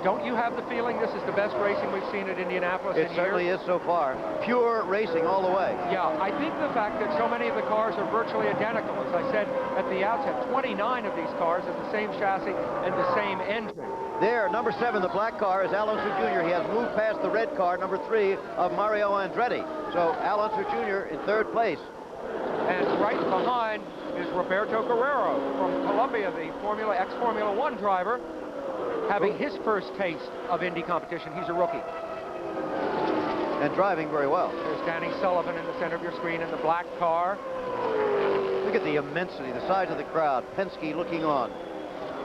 Speaker 4: Don't you have the feeling this is the best racing we've seen at Indianapolis in years?
Speaker 1: It certainly is so far. Pure racing all the way.
Speaker 4: Yeah, I think the fact that so many of the cars are virtually identical. As I said at the outset, 29 of these cars have the same chassis and the same engine.
Speaker 1: There, number 7, the black car, is Al Unser Jr. He has moved past the red car, number 3, of Mario Andretti. So Al Unser Jr. in 3rd place.
Speaker 4: And right behind is Roberto Guerrero from Colombia, the ex-Formula 1 driver, having his first taste of Indy competition. He's a rookie.
Speaker 1: And driving very well.
Speaker 4: There's Danny Sullivan in the center of your screen in the black car.
Speaker 1: Look at the immensity, the size of the crowd. Penske looking on.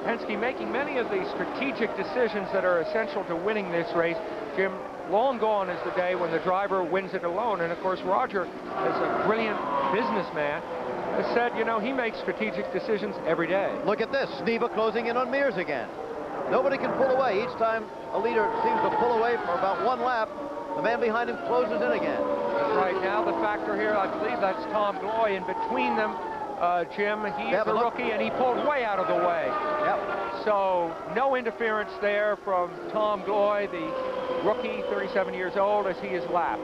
Speaker 4: Penske making many of the strategic decisions that are essential to winning this race. Jim, long gone is the day when the driver wins it alone. And of course, Roger, as a brilliant businessman, has said, you know, he makes strategic decisions every day.
Speaker 1: Look at this, Sneva closing in on Mears again. Nobody can pull away. Each time a leader seems to pull away for about one lap, the man behind him closes in again.
Speaker 4: Right now, the factor here, I believe that's Tom Gloy. In between them, Jim, he's a rookie, and he pulled way out of the way.
Speaker 1: Yep.
Speaker 4: So no interference there from Tom Gloy, the rookie, 37 years old, as he is lapped.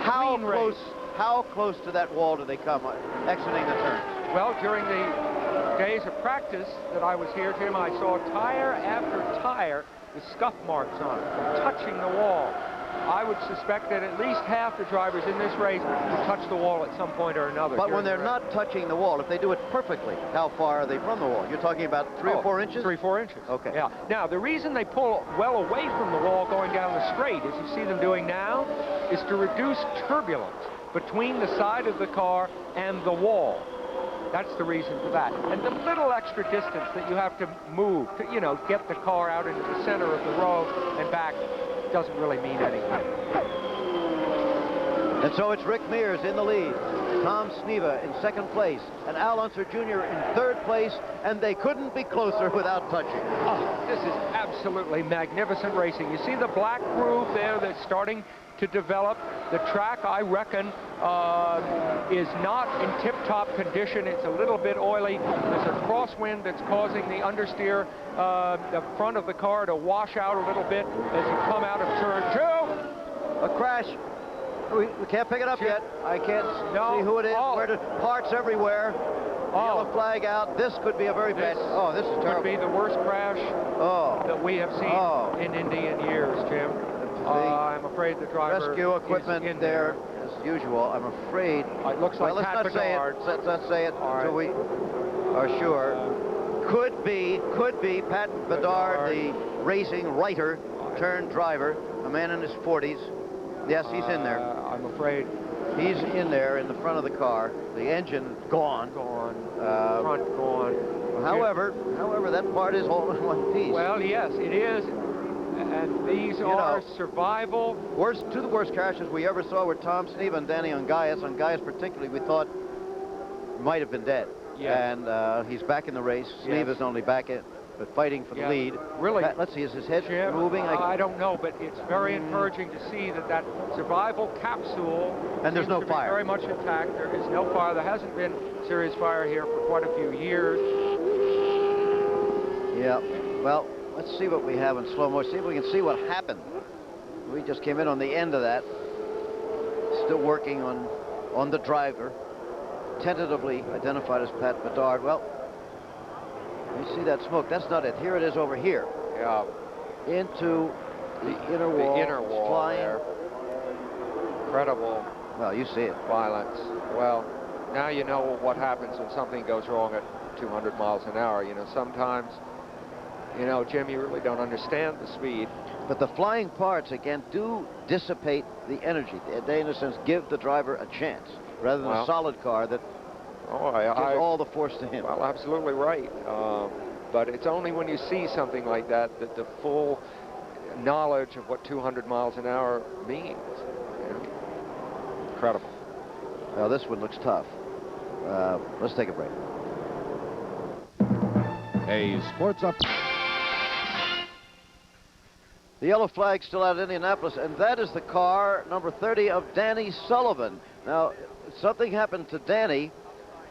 Speaker 1: How close to that wall do they come exiting the turn?
Speaker 4: Well, during the days of practice that I was here, Jim, I saw tire after tire with scuff marks on it, from touching the wall. I would suspect that at least half the drivers in this race will touch the wall at some point or another.
Speaker 1: But when they're not touching the wall, if they do it perfectly, how far are they from the wall? You're talking about 3 or 4 inches?
Speaker 4: 3 or 4 inches.
Speaker 1: Okay.
Speaker 4: Yeah. Now, the reason they pull well away from the wall going down the straight, as you see them doing now, is to reduce turbulence between the side of the car and the wall. That's the reason for that. And the little extra distance that you have to move to, you know, get the car out into the center of the row and back doesn't really mean anything.
Speaker 1: And so it's Rick Mears in the lead, Tom Sneva in second place, and Al Unser Jr. in third place, and they couldn't be closer without touching.
Speaker 4: Oh, this is absolutely magnificent racing. You see the black groove there that's starting to develop. The track, I reckon, is not in tip-top condition. It's a little bit oily. There's a crosswind that's causing the understeer, the front of the car, to wash out a little bit as you come out of turn 2.
Speaker 1: A crash. We can't pick it up yet. I can't see who it is. Where the parts everywhere. Yellow flag out. This could be a very bad. Oh, this is terrible.
Speaker 4: Could be the worst crash that we have seen in Indy in years, Jim. I'm afraid the driver
Speaker 1: rescue equipment
Speaker 4: is in
Speaker 1: there as usual. I'm afraid.
Speaker 4: It looks like
Speaker 1: let's
Speaker 4: Pat
Speaker 1: not say it. Let's not say it until we are sure. Could be Pat Bedard, the racing writer turned driver, a man in his 40s. Yes, he's in there.
Speaker 4: I'm afraid
Speaker 1: he's in there in the front of the car. The engine gone.
Speaker 4: Front gone.
Speaker 1: However, that part is all in one piece.
Speaker 4: Well, yes, it is. And these are survival.
Speaker 1: Two of the worst crashes we ever saw were Tom Sneva and Danny Ongais. Ongais particularly, we thought might have been dead.
Speaker 4: Yes.
Speaker 1: And he's back in the race. Sneva's only back in, but fighting for the lead.
Speaker 4: Really?
Speaker 1: Let's see, is his head
Speaker 4: Jim,
Speaker 1: moving?
Speaker 4: I don't know, but it's very encouraging to see that survival capsule
Speaker 1: and there's no
Speaker 4: seems to
Speaker 1: fire.
Speaker 4: Be very much intact. There is no fire. There hasn't been serious fire here for quite a few years.
Speaker 1: Yeah. Well, let's see what we have in slow motion. See if we can see what happened. We just came in on the end of that. Still working on the driver. Tentatively identified as Pat Bedard. Well, you see that smoke. That's not it. Here it is over here.
Speaker 4: Yeah.
Speaker 1: Into the inner wall.
Speaker 4: The inner wall
Speaker 1: flying.
Speaker 4: there. Incredible.
Speaker 1: Well, you see it.
Speaker 4: Violence. Well, now you know what happens when something goes wrong at 200 miles an hour. You know, sometimes, you know, Jim, you really don't understand the speed.
Speaker 1: But the flying parts, again, do dissipate the energy. They, in a sense, give the driver a chance, rather than a solid car that gives all the force to him.
Speaker 4: Well, absolutely right. But it's only when you see something like that that the full knowledge of what 200 miles an hour means. You know? Incredible.
Speaker 1: Well, this one looks tough. Let's take a break.
Speaker 9: A sports up.
Speaker 1: The yellow flag still out at Indianapolis, and that is the car number 30 of Danny Sullivan. Now, something happened to Danny,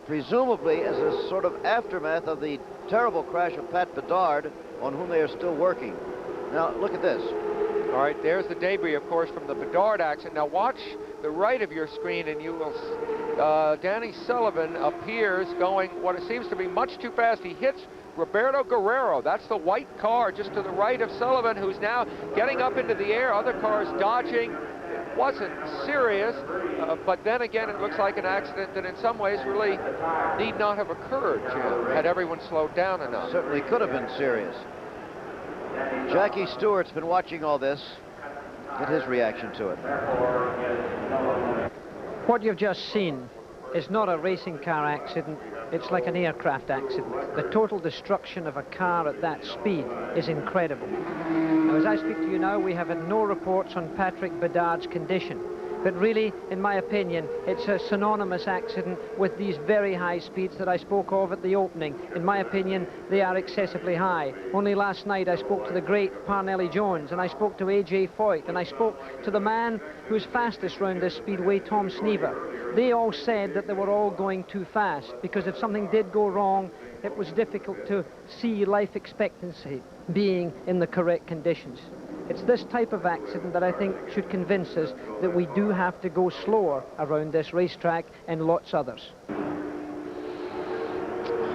Speaker 1: presumably as a sort of aftermath of the terrible crash of Pat Bedard, on whom they are still working. Now, look at this.
Speaker 4: All right, there's the debris, of course, from the Bedard accident. Now, watch the right of your screen, and you will Danny Sullivan appears going what it seems to be much too fast. He hits Roberto Guerrero. That's the white car just to the right of Sullivan, who's now getting up into the air. Other cars dodging. It wasn't serious, but then again, it looks like an accident that in some ways really need not have occurred, Jim, had everyone slowed down enough.
Speaker 1: Certainly could have been serious. Jackie Stewart's been watching all this. Get his reaction to it.
Speaker 3: What you've just seen is not a racing car accident. it's like an aircraft accident. The total destruction of a car at that speed is incredible. Now, as I speak to you now, we have had no reports on Patrick Bedard's condition. But really, in my opinion, it's a synonymous accident with these very high speeds that I spoke of at the opening. In my opinion, they are excessively high. Only last night I spoke to the great Parnelli Jones, and I spoke to A.J. Foyt, and I spoke to the man who's fastest round this speedway, Tom Snever. They all said that they were all going too fast, because if something did go wrong, it was difficult to see life expectancy being in the correct conditions. It's this type of accident that I think should convince us that we do have to go slower around this racetrack and lots others.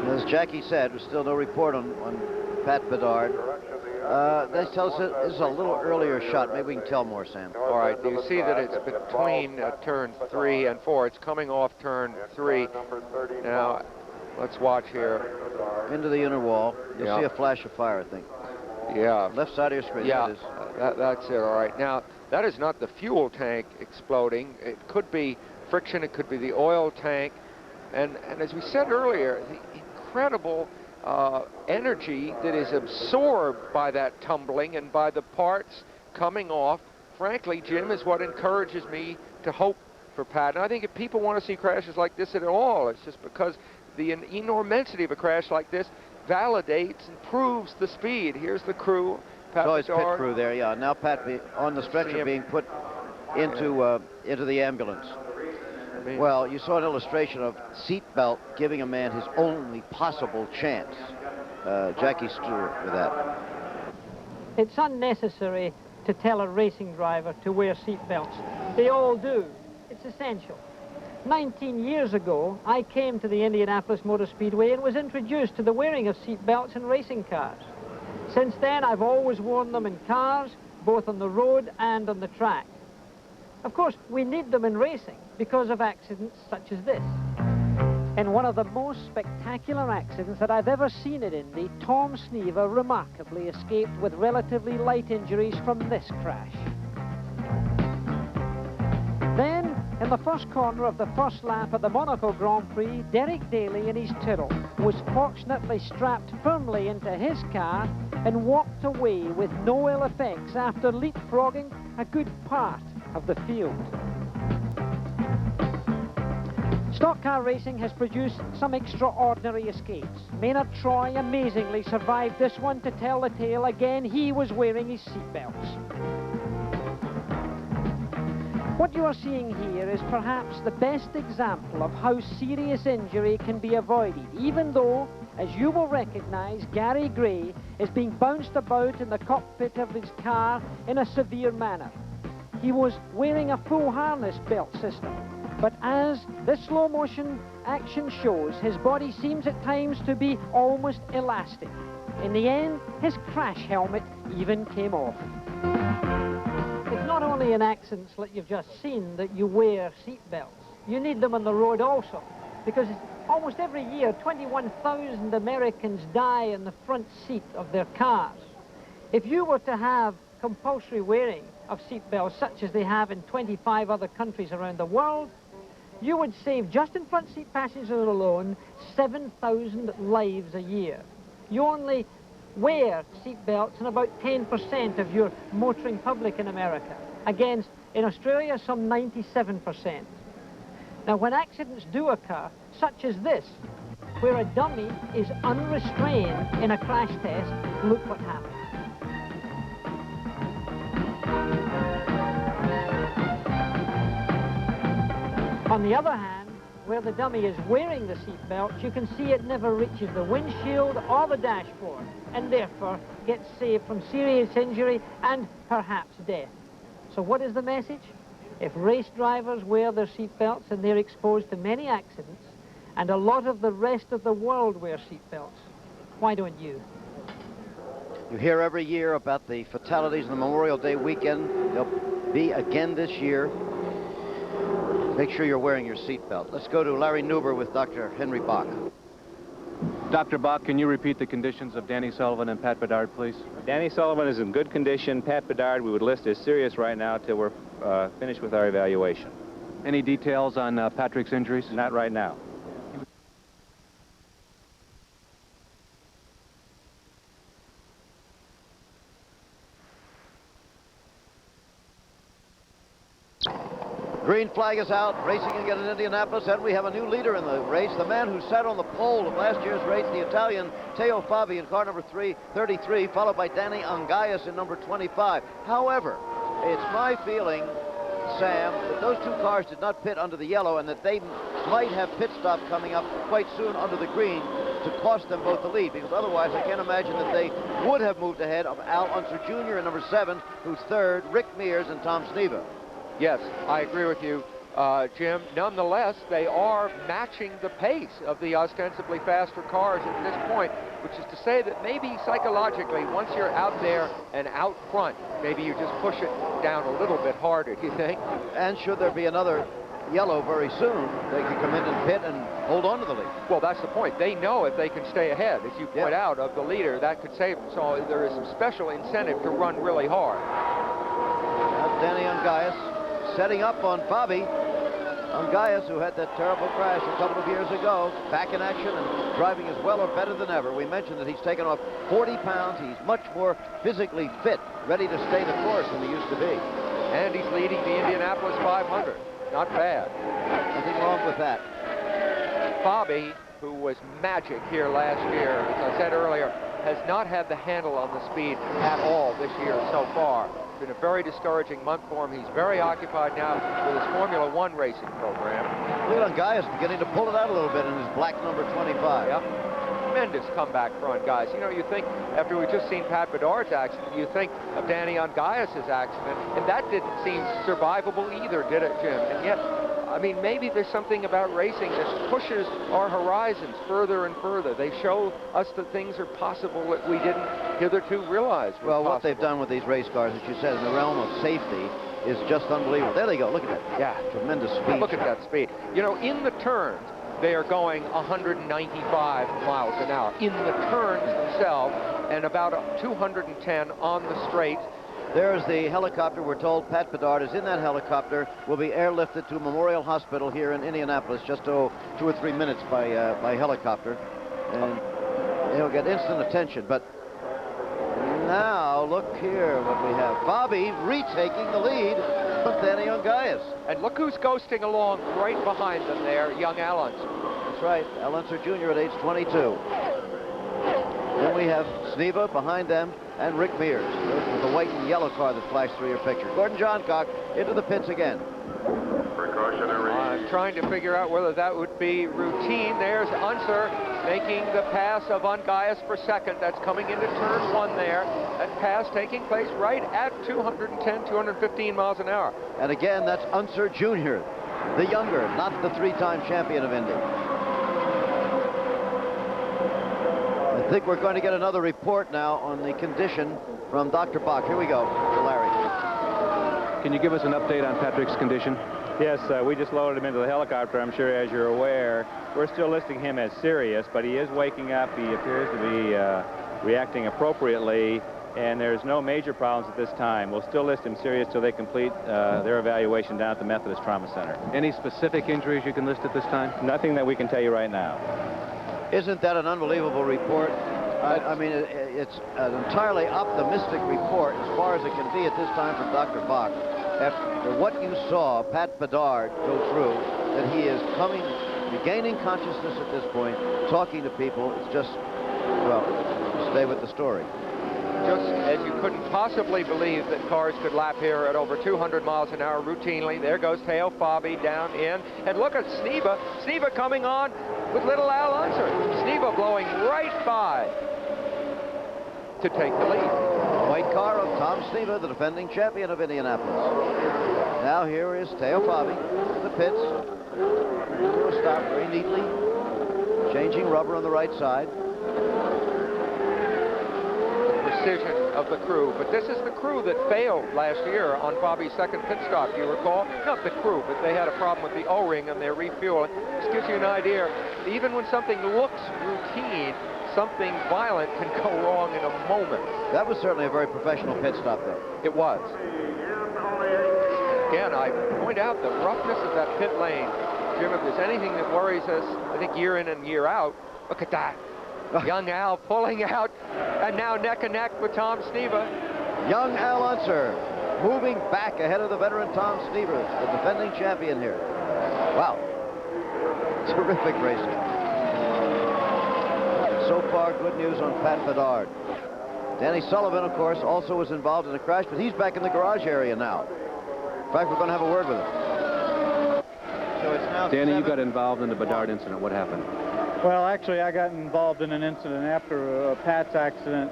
Speaker 1: As Jackie said, there's still no report on Pat Bedard. They tell us that this is a little earlier shot. Maybe we can tell more, Sam.
Speaker 4: All right, you see that it's between turn 3 and 4. It's coming off turn 3. Now, let's watch here.
Speaker 1: Into the inner wall. You'll
Speaker 4: Yeah.
Speaker 1: see a flash of fire, I think.
Speaker 4: Yeah.
Speaker 1: Left side of your screen.
Speaker 4: Yeah,
Speaker 1: That is.
Speaker 4: that's it. All right. Now, that is not the fuel tank exploding. It could be friction. It could be the oil tank. And as we said earlier, the incredible energy that is absorbed by that tumbling and by the parts coming off, frankly, Jim, is what encourages me to hope for Pat. And I think if people want to see crashes like this at all, it's just because the enormity of a crash like this validates and proves the speed. Here's the crew. Pat
Speaker 1: So his pit
Speaker 4: Bedard.
Speaker 1: crew there, yeah. Now Pat on the stretcher being put into the ambulance. Well, you saw an illustration of seatbelt giving a man his only possible chance. Jackie Stewart with that.
Speaker 3: It's unnecessary to tell a racing driver to wear seatbelts. They all do. It's essential. 19 years ago, I came to the Indianapolis Motor Speedway and was introduced to the wearing of seatbelts in racing cars. Since then, I've always worn them in cars, both on the road and on the track. Of course, we need them in racing because of accidents such as this. In one of the most spectacular accidents that I've ever seen at Indy, Tom Snever remarkably escaped with relatively light injuries from this crash. Then, in the first corner of the first lap of the Monaco Grand Prix, Derek Daly in his Tyrrell was fortunately strapped firmly into his car and walked away with no ill effects after leapfrogging a good part of the field. Stock car racing has produced some extraordinary escapes. Maynard Troy amazingly survived this one to tell the tale. Again, he was wearing his seatbelts. What you are seeing here is perhaps the best example of how serious injury can be avoided, even though, as you will recognize, Gary Gray is being bounced about in the cockpit of his car in a severe manner. He was wearing a full harness belt system, but as this slow motion action shows, his body seems at times to be almost elastic. In the end, his crash helmet even came off. It's not only in accidents like you've just seen that you wear seatbelts. You need them on the road also, because almost every year 21,000 Americans die in the front seat of their cars. If you were to have compulsory wearing of seatbelts such as they have in 25 other countries around the world, you would save, just in front seat passengers alone, 7,000 lives a year. You only wear seatbelts in about 10% of your motoring public in America, against, in Australia, some 97%. Now, when accidents do occur, such as this, where a dummy is unrestrained in a crash test, look what happens. On the other hand, where the dummy is wearing the seatbelt, you can see it never reaches the windshield or the dashboard, and therefore gets saved from serious injury and perhaps death. So what is the message? If race drivers wear their seatbelts and they're exposed to many accidents, and a lot of the rest of the world wear seatbelts, why don't you?
Speaker 1: You hear every year about the fatalities in the Memorial Day weekend. There'll be again this year. Make sure you're wearing your seatbelt. Let's go to Larry Nuber with Dr. Henry Bach.
Speaker 7: Dr. Bach, can you repeat the conditions of Danny Sullivan and Pat Bedard, please?
Speaker 12: Danny Sullivan is in good condition. Pat Bedard, we would list as serious right now till we're finished with our evaluation.
Speaker 7: Any details on Patrick's injuries?
Speaker 12: Not right now.
Speaker 1: green flag is out, racing again in Indianapolis, and we have a new leader in the race. The man who sat on the pole of last year's race, the Italian Teo Fabi in car number 33, followed by Danny Ongais in number 25. However, it's my feeling, Sam, that those two cars did not pit under the yellow and that they might have pit stop coming up quite soon under the green to cost them both the lead, because otherwise I can't imagine that they would have moved ahead of Al Unser Jr. in number 7, who's third, Rick Mears, and Tom Sneva.
Speaker 4: Yes, I agree with you, Jim. Nonetheless, they are matching the pace of the ostensibly faster cars at this point, which is to say that maybe psychologically, once you're out there and out front, maybe you just push it down a little bit harder, do you think?
Speaker 1: And should there be another yellow very soon, they can come in and pit and hold on to the lead.
Speaker 4: Well, that's the point. They know if they can stay ahead, as you point out, of the leader, that could save them. So there is some special incentive to run really hard.
Speaker 1: That's Danny Ongais setting up on Fabi. Ongais, who had that terrible crash a couple of years ago, back in action and driving as well or better than ever. We mentioned that he's taken off 40 pounds. He's much more physically fit, ready to stay the course than he used to be.
Speaker 4: And he's leading the Indianapolis 500. Not bad.
Speaker 1: Nothing wrong with that.
Speaker 4: Fabi, who was magic here last year, as I said earlier, has not had the handle on the speed at all this year so far. It's been a very discouraging month for him. He's very occupied now with his Formula One racing program.
Speaker 1: Look at Ongais beginning to pull it out a little bit in his black number 25.
Speaker 4: Yep. Tremendous comeback for Ongais. You know, you think, after we've just seen Pat Bedard's accident, you think of Danny Ongais' accident, and that didn't seem survivable either, did it, Jim? And yet, I mean, maybe there's something about racing that pushes our horizons further and further. They show us that things are possible that we didn't hitherto realize were
Speaker 1: Well, what
Speaker 4: possible.
Speaker 1: they've done with these race cars, as you said, in the realm of safety, is just unbelievable. There they go. Look at that.
Speaker 4: Yeah.
Speaker 1: Tremendous speed.
Speaker 4: Look at that speed. You know, in the turns, they are going 195 miles an hour in the turns themselves, and about 210 on the straight.
Speaker 1: There's the helicopter. We're told Pat Bedard is in that helicopter, will be airlifted to Memorial Hospital here in Indianapolis, just 2 or 3 minutes by helicopter, and he'll get instant attention. But now, look here what we have. Fabi retaking the lead of Danny Ongais.
Speaker 4: And look who's ghosting along right behind them there, young Al Unser.
Speaker 1: That's right, Al Unser Jr. at age 22. Then we have Sneva behind them and Rick Mears. There's the white and yellow car that flashed through your picture. Gordon Johncock into the pits again.
Speaker 11: Precautionary.
Speaker 4: I'm trying to figure out whether that would be routine. There's Unser making the pass of Ongais for second. That's coming into turn 1 there. That pass taking place right at 210, 215 miles an hour.
Speaker 1: And again, that's Unser Jr., the younger, not the 3-time champion of Indy. I think we're going to get another report now on the condition from Dr. Bach. Here we go, Larry.
Speaker 7: Can you give us an update on Patrick's condition?
Speaker 12: Yes, we just loaded him into the helicopter, I'm sure, as you're aware. We're still listing him as serious, but he is waking up. He appears to be reacting appropriately, and there's no major problems at this time. We'll still list him serious till they complete their evaluation down at the Methodist Trauma Center.
Speaker 7: Any specific injuries you can list at this time?
Speaker 12: Nothing that we can tell you right now.
Speaker 1: Isn't that an unbelievable report? I mean, it's an entirely optimistic report as far as it can be at this time from Dr. Bach. After what you saw Pat Bedard go through, that he is regaining consciousness at this point, talking to people, it's just, well, stay with the story.
Speaker 4: Just as you couldn't possibly believe that cars could lap here at over 200 miles an hour routinely. There goes Teo Fabi down in. And look at Sneva. Sneva coming on with little Al Unser. Sneva blowing right by to take the lead.
Speaker 1: White car of Tom Sneva, the defending champion of Indianapolis. Now here is Teo Fabi in the pits. He'll stop very neatly, changing rubber on the right side.
Speaker 4: Precision of the crew, but this is the crew that failed last year on Fabi's second pit stop, you recall? Not the crew, but they had a problem with the O-ring and their refueling. This gives you an idea. Even when something looks routine, something violent can go wrong in a moment.
Speaker 1: That was certainly a very professional pit stop, though.
Speaker 4: It was. Again, I point out the roughness of that pit lane. Jim, if there's anything that worries us, I think year in and year out, look at that. Young Al pulling out, and now neck and neck with Tom Sneva.
Speaker 1: Young Al Unser moving back ahead of the veteran Tom Snevers, the defending champion here. Wow. Terrific racing. So far, good news on Pat Bedard. Danny Sullivan, of course, also was involved in the crash, but he's back in the garage area now. In fact, we're going to have a word with him. So it's now
Speaker 7: Danny, you got involved in the Bedard incident. What happened?
Speaker 13: Well, actually, I got involved in an incident after Pat's accident.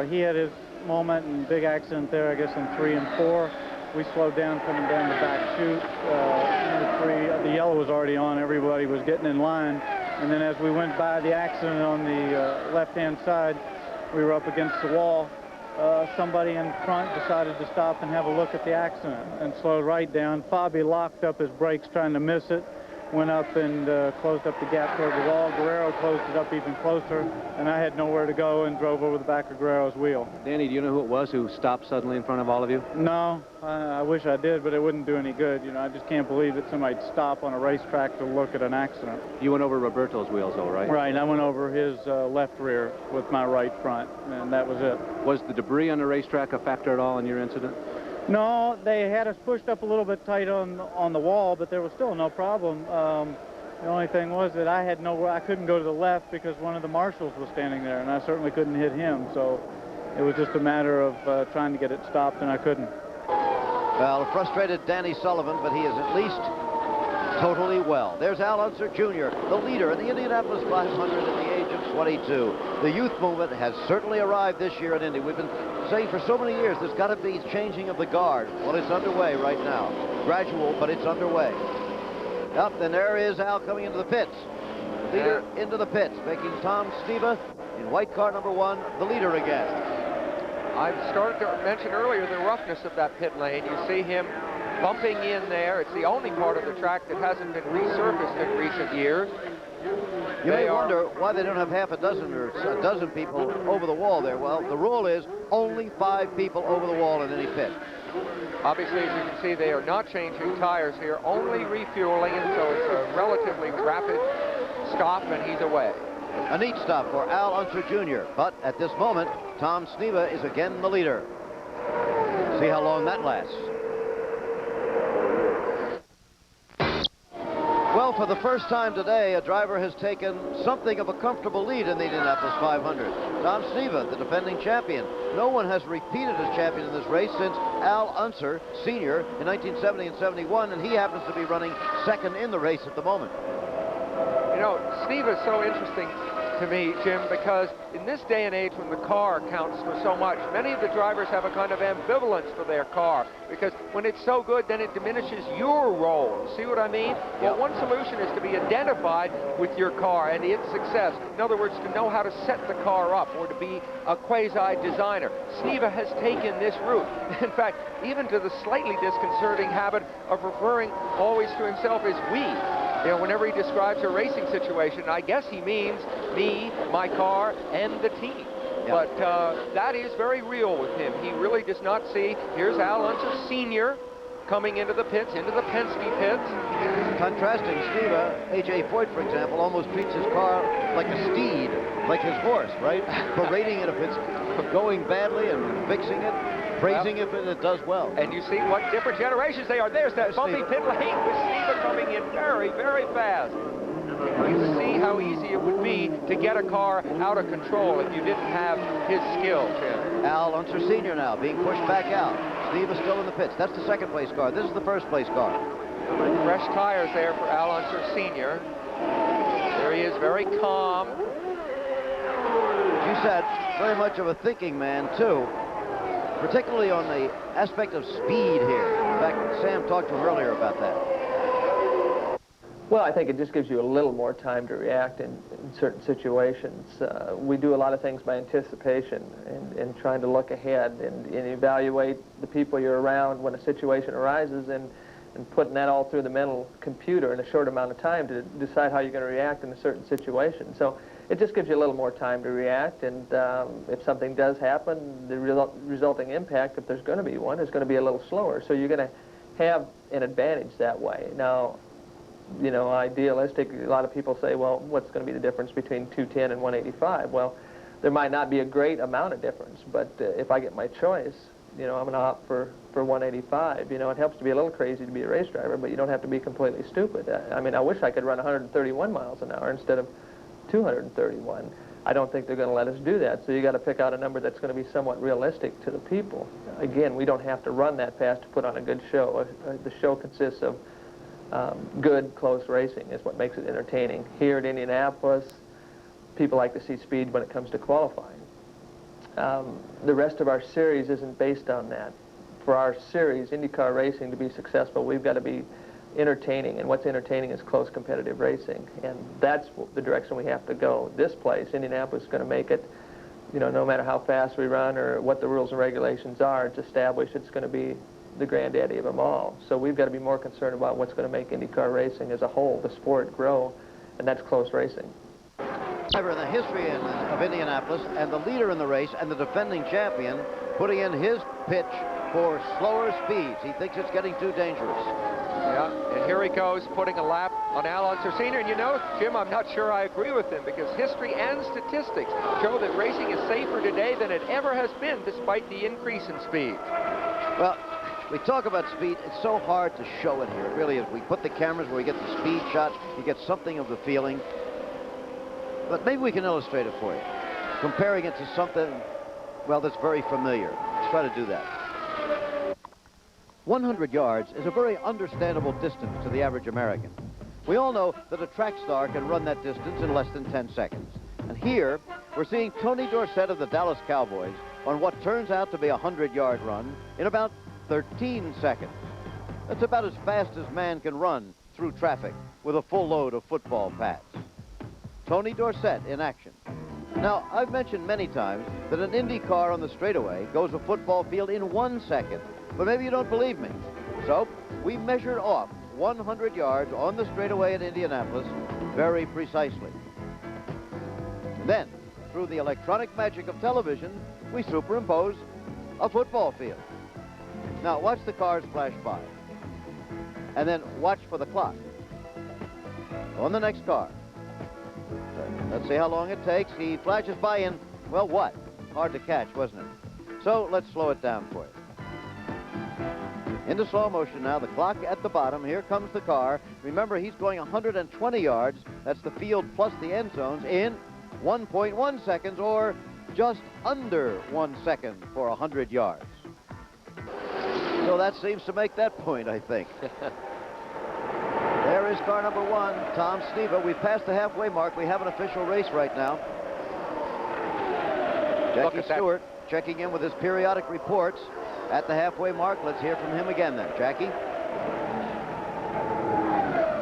Speaker 13: He had his moment and big accident there, I guess, in 3 and 4. We slowed down coming down the back chute. Number 3, the yellow was already on. Everybody was getting in line. And then as we went by the accident on the left-hand side, we were up against the wall. Somebody in front decided to stop and have a look at the accident and slowed right down. Fabi locked up his brakes trying to miss it, went up and closed up the gap toward the wall. Guerrero closed it up even closer, and I had nowhere to go and drove over the back of Guerrero's wheel.
Speaker 7: Danny, do you know who it was who stopped suddenly in front of all of you?
Speaker 13: No, I wish I did, but it wouldn't do any good. You know, I just can't believe that somebody'd stop on a racetrack to look at an accident.
Speaker 7: You went over Roberto's wheels, though, right?
Speaker 13: Right, I went over his left rear with my right front, and that was it.
Speaker 7: Was the debris on the racetrack a factor at all in your incident?
Speaker 13: No, they had us pushed up a little bit tight on the wall, but there was still no problem. The only thing was that I couldn't go to the left because one of the marshals was standing there, and I certainly couldn't hit him. So it was just a matter of trying to get it stopped, and I couldn't.
Speaker 1: Well, a frustrated Danny Sullivan, but he is at least totally well. There's Al Unser Jr., the leader in the Indianapolis 500 at the age of 22. The youth movement has certainly arrived this year in Indy. We've been saying for so many years there's got to be changing of the guard. Well, it's underway right now. Gradual, but it's underway. Up, and there is Al coming into the pits. Leader into the pits, making Tom Sneva in white car number 1 the leader again.
Speaker 4: I started to mention earlier the roughness of that pit lane. You see him bumping in there. It's the only part of the track that hasn't been resurfaced in recent years.
Speaker 1: You may wonder why they don't have half a dozen or a dozen people over the wall there. Well, the rule is only 5 people over the wall in any pit.
Speaker 4: Obviously, as you can see, they are not changing tires here, only refueling, and so it's a relatively rapid stop, and he's away.
Speaker 1: A neat stop for Al Unser Jr., but at this moment, Tom Sneva is again the leader. See how long that lasts. Well, for the first time today, a driver has taken something of a comfortable lead in the Indianapolis 500. Tom Sneva, the defending champion. No one has repeated as champion in this race since Al Unser, senior, in 1970 and 71, and he happens to be running second in the race at the moment.
Speaker 4: You know, Sneva is so interesting to me, Jim, because in this day and age when the car counts for so much, many of the drivers have a kind of ambivalence for their car, because when it's so good, then it diminishes your role. See what I mean? Well, one solution is to be identified with your car and its success. In other words, to know how to set the car up or to be a quasi-designer. Sneva has taken this route. In fact, even to the slightly disconcerting habit of referring always to himself as we. You know, whenever he describes a racing situation, I guess he means me, my car, and the team. Yep. But that is very real with him. He really does not see. Here's Al Unser Sr. coming into the pits, into the Penske pits.
Speaker 1: Contrasting Sneva, A.J. Foyt, for example, almost treats his car like a steed, like his horse, right? Parading it if it's going badly and fixing it, praising it if it does well.
Speaker 4: And you see what different generations they are. There's that bumpy pit lane with Sneva coming in very, very fast. You see how easy it would be to get a car out of control if you didn't have his skill, Jim.
Speaker 1: Al Unser Sr. now being pushed back out. Sneva still in the pits. That's the second place car. This is the first place car.
Speaker 4: Fresh tires there for Al Unser Sr. There he is, very calm.
Speaker 1: As you said, very much of a thinking man, too. Particularly on the aspect of speed here. In fact, Sam talked to him earlier about that.
Speaker 14: Well, I think it just gives you a little more time to react in certain situations. We do a lot of things by anticipation and trying to look ahead and evaluate the people you're around when a situation arises and putting that all through the mental computer in a short amount of time to decide how you're going to react in a certain situation. So it just gives you a little more time to react, and if something does happen, the resulting impact, if there's going to be one, is going to be a little slower. So you're going to have an advantage that way. Now, you know, idealistic, a lot of people say, well, what's going to be the difference between 210 and 185? Well, There might not be a great amount of difference, but if I get my choice, you know, I'm going to opt for 185. You know, it helps to be a little crazy to be a race driver, but you don't have to be completely stupid. I mean, I wish I could run 131 miles an hour instead of 231. I don't think they're going to let us do that, so you got to pick out a number that's going to be somewhat realistic to the people. Again, we don't have to run that fast to put on a good show. The show consists of good, close racing is what makes it entertaining. Here at Indianapolis, people like to see speed when it comes to qualifying. The rest of our series isn't based on that. For our series, IndyCar racing, to be successful, we've got to be entertaining, and what's entertaining is close competitive racing, and that's the direction we have to go. This place, Indianapolis, is going to make it, you know, no matter how fast we run or what the rules and regulations are, it's established it's going to be the granddaddy of them all. So we've got to be more concerned about what's going to make IndyCar racing as a whole, the sport, grow, and that's close racing.
Speaker 1: Driver in the history of Indianapolis, and the leader in the race, and the defending champion, putting in his pitch for slower speeds. He thinks it's getting too dangerous.
Speaker 4: Yeah, and here he goes, putting a lap on Al Unser Sr. And you know, Jim, I'm not sure I agree with him, because history and statistics show that racing is safer today than it ever has been, despite the increase in speed.
Speaker 1: Well, we talk about speed. It's so hard to show it here. It really is. We put the cameras where we get the speed shot. You get something of the feeling. But maybe we can illustrate it for you, comparing it to something, well, that's very familiar. Let's try to do that. 100 yards is a very understandable distance to the average American. We all know that a track star can run that distance in less than 10 seconds. And here, we're seeing Tony Dorsett of the Dallas Cowboys on what turns out to be a 100-yard run in about 13 seconds. That's about as fast as man can run through traffic with a full load of football pads. Tony Dorsett in action. Now, I've mentioned many times that an Indy car on the straightaway goes a football field in 1 second, but maybe you don't believe me. So, we measured off 100 yards on the straightaway in Indianapolis very precisely. Then, through the electronic magic of television, we superimpose a football field. Now, watch the cars flash by. And then watch for the clock on the next car. Let's see how long it takes. He flashes by in, well, what? Hard to catch, wasn't it? So let's slow it down for you. Into slow motion now, the clock at the bottom. Here comes the car. Remember, he's going 120 yards. That's the field plus the end zones in 1.1 seconds, or just under 1 second for 100 yards. So that seems to make that point, I think. There is car number 1, Tom Sneva. We've passed the halfway mark. We have an official race right now. Jackie Stewart checking in with his periodic reports at the halfway mark. Let's hear from him again then. Jackie?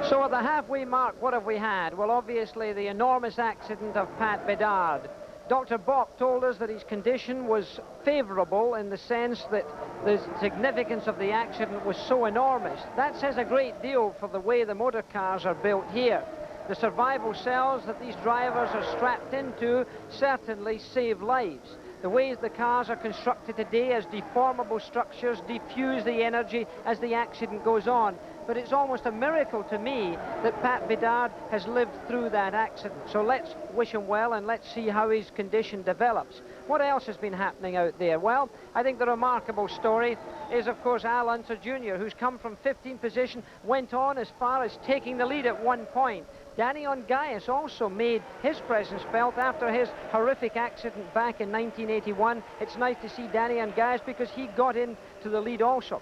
Speaker 3: So at the halfway mark, what have we had? Well, obviously the enormous accident of Pat Bedard. Dr. Bock told us that his condition was favorable in the sense that the significance of the accident was so enormous. That says a great deal for the way the motor cars are built here. The survival cells that these drivers are strapped into certainly save lives. The ways the cars are constructed today as deformable structures diffuse the energy as the accident goes on. But it's almost a miracle to me that Pat Bedard has lived through that accident. So let's wish him well, and let's see how his condition develops. What else has been happening out there? Well, I think the remarkable story is, of course, Al Unser Jr., who's come from 15th position, went on as far as taking the lead at one point. Danny Ongais also made his presence felt after his horrific accident back in 1981. It's nice to see Danny Ongais because he got into the lead also.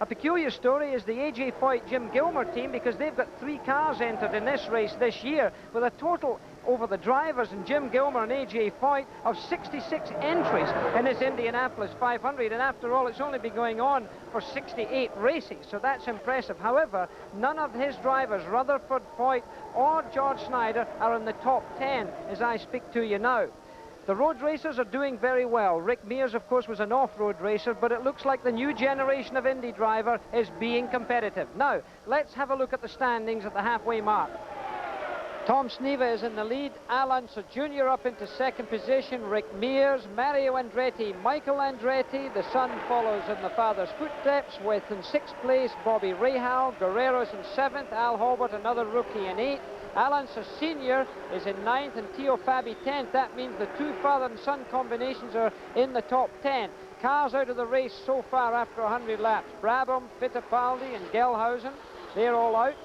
Speaker 3: A peculiar story is the A.J. Foyt Jim Gilmer team, because they've got 3 cars entered in this race this year, with a total over the drivers and Jim Gilmer and A.J. Foyt of 66 entries in this Indianapolis 500, and after all, it's only been going on for 68 races, so that's impressive. However, none of his drivers, Rutherford, Foyt or George Snyder, are in the top 10 as I speak to you now. The road racers are doing very well. Rick Mears, of course, was an off-road racer, but it looks like the new generation of Indy driver is being competitive. Now, let's have a look at the standings at the halfway mark. Tom Sneva is in the lead. Al Unser Jr. up into second position. Rick Mears, Mario Andretti, Michael Andretti. The son follows in the father's footsteps with in sixth place Bobby Rahal. Guerrero's in seventh. Al Halbert, another rookie, in eighth. Al Unser Sr. is in ninth and Teo Fabi 10th. That means the two father and son combinations are in the top 10. Cars out of the race so far after 100 laps. Brabham, Fittipaldi and Gelhausen, they're all out.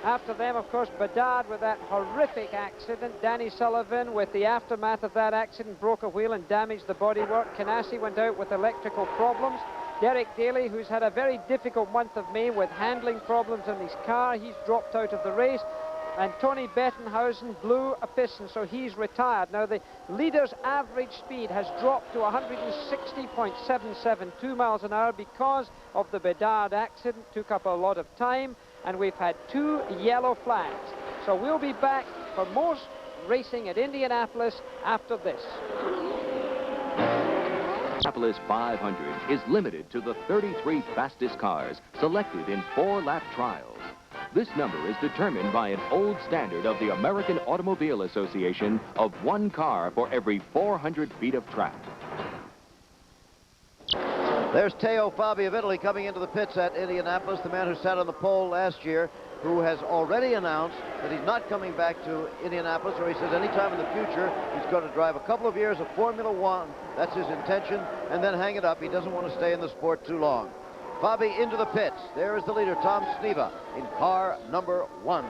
Speaker 3: After them, of course, Bedard with that horrific accident. Danny Sullivan with the aftermath of that accident, broke a wheel and damaged the bodywork. Canassi went out with electrical problems. Derek Daly, who's had a very difficult month of May with handling problems in his car, he's dropped out of the race. And Tony Bettenhausen blew a piston, so he's retired. Now, the leader's average speed has dropped to 160.772 miles an hour because of the Bedard accident. Took up a lot of time, and we've had 2 yellow flags. So we'll be back for more racing at Indianapolis after this.
Speaker 9: Indianapolis 500 is limited to the 33 fastest cars selected in 4-lap trials. This number is determined by an old standard of the American Automobile Association of 1 car for every 400 feet of track.
Speaker 1: There's Teo Fabi of Italy coming into the pits at Indianapolis, the man who sat on the pole last year, who has already announced that he's not coming back to Indianapolis, or he says anytime in the future he's going to drive a couple of years of Formula One. That's his intention, and then hang it up. He doesn't want to stay in the sport too long. Fabi into the pits. There is the leader, Tom Sneva, in car number 1.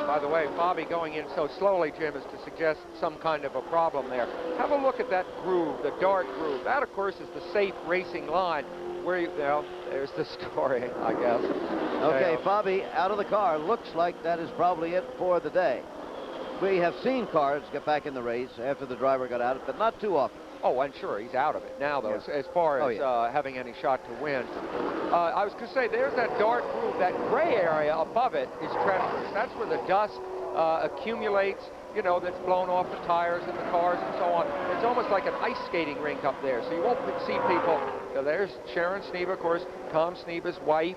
Speaker 4: By the way, Fabi going in so slowly, Jim, is to suggest some kind of a problem there. Have a look at that groove, the dark groove. That, of course, is the safe racing line where you, well, there's the story, I guess.
Speaker 1: Okay, Fabi out of the car. Looks like that is probably it for the day. We have seen cars get back in the race after the driver got out, but not too often.
Speaker 4: Oh, I'm sure he's out of it now, though, as far as having any shot to win. I was going to say, there's that dark groove, that gray area above it is treacherous. That's where the dust accumulates, you know, that's blown off the tires and the cars and so on. It's almost like an ice skating rink up there, so you won't see people. There's Sharon Sneva, of course, Tom Sneva's wife.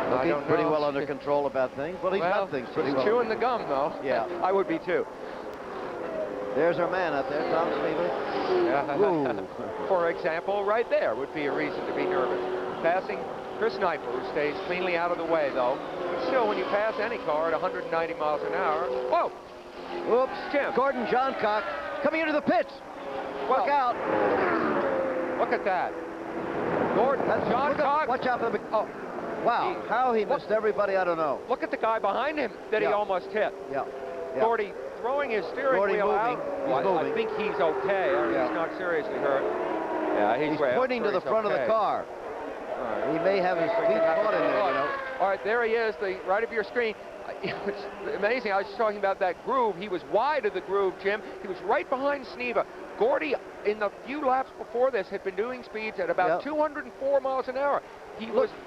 Speaker 1: Looking pretty well under control about things. Well, he's got things pretty well.
Speaker 4: He's chewing the gum, though.
Speaker 1: Yeah.
Speaker 4: I would be, too.
Speaker 1: There's our man out there, Tom Sneva.
Speaker 4: For example, right there would be a reason to be nervous. Passing Chris Neifer, who stays cleanly out of the way, though. But still, when you pass any car at 190 miles an hour, whoa!
Speaker 1: Whoops, Jim. Gordon Johncock coming into the pits. Look out.
Speaker 4: Look at that. Gordon Johncock.
Speaker 1: Watch out for the... Oh, wow. How he missed everybody, I don't know.
Speaker 4: Look at the guy behind him that he almost hit.
Speaker 1: Yeah.
Speaker 4: Gordy throwing his steering wheel out. I think he's okay. He's not seriously hurt. Yeah, he's
Speaker 1: pointing to the front of the car. He may have his feet caught in there, you know.
Speaker 4: All right, there he is, the right of your screen. It's amazing. I was talking about that groove. He was wide of the groove, Jim. He was right behind Sneva. Gordy, in the few laps before this, had been doing speeds at about 204 miles an hour.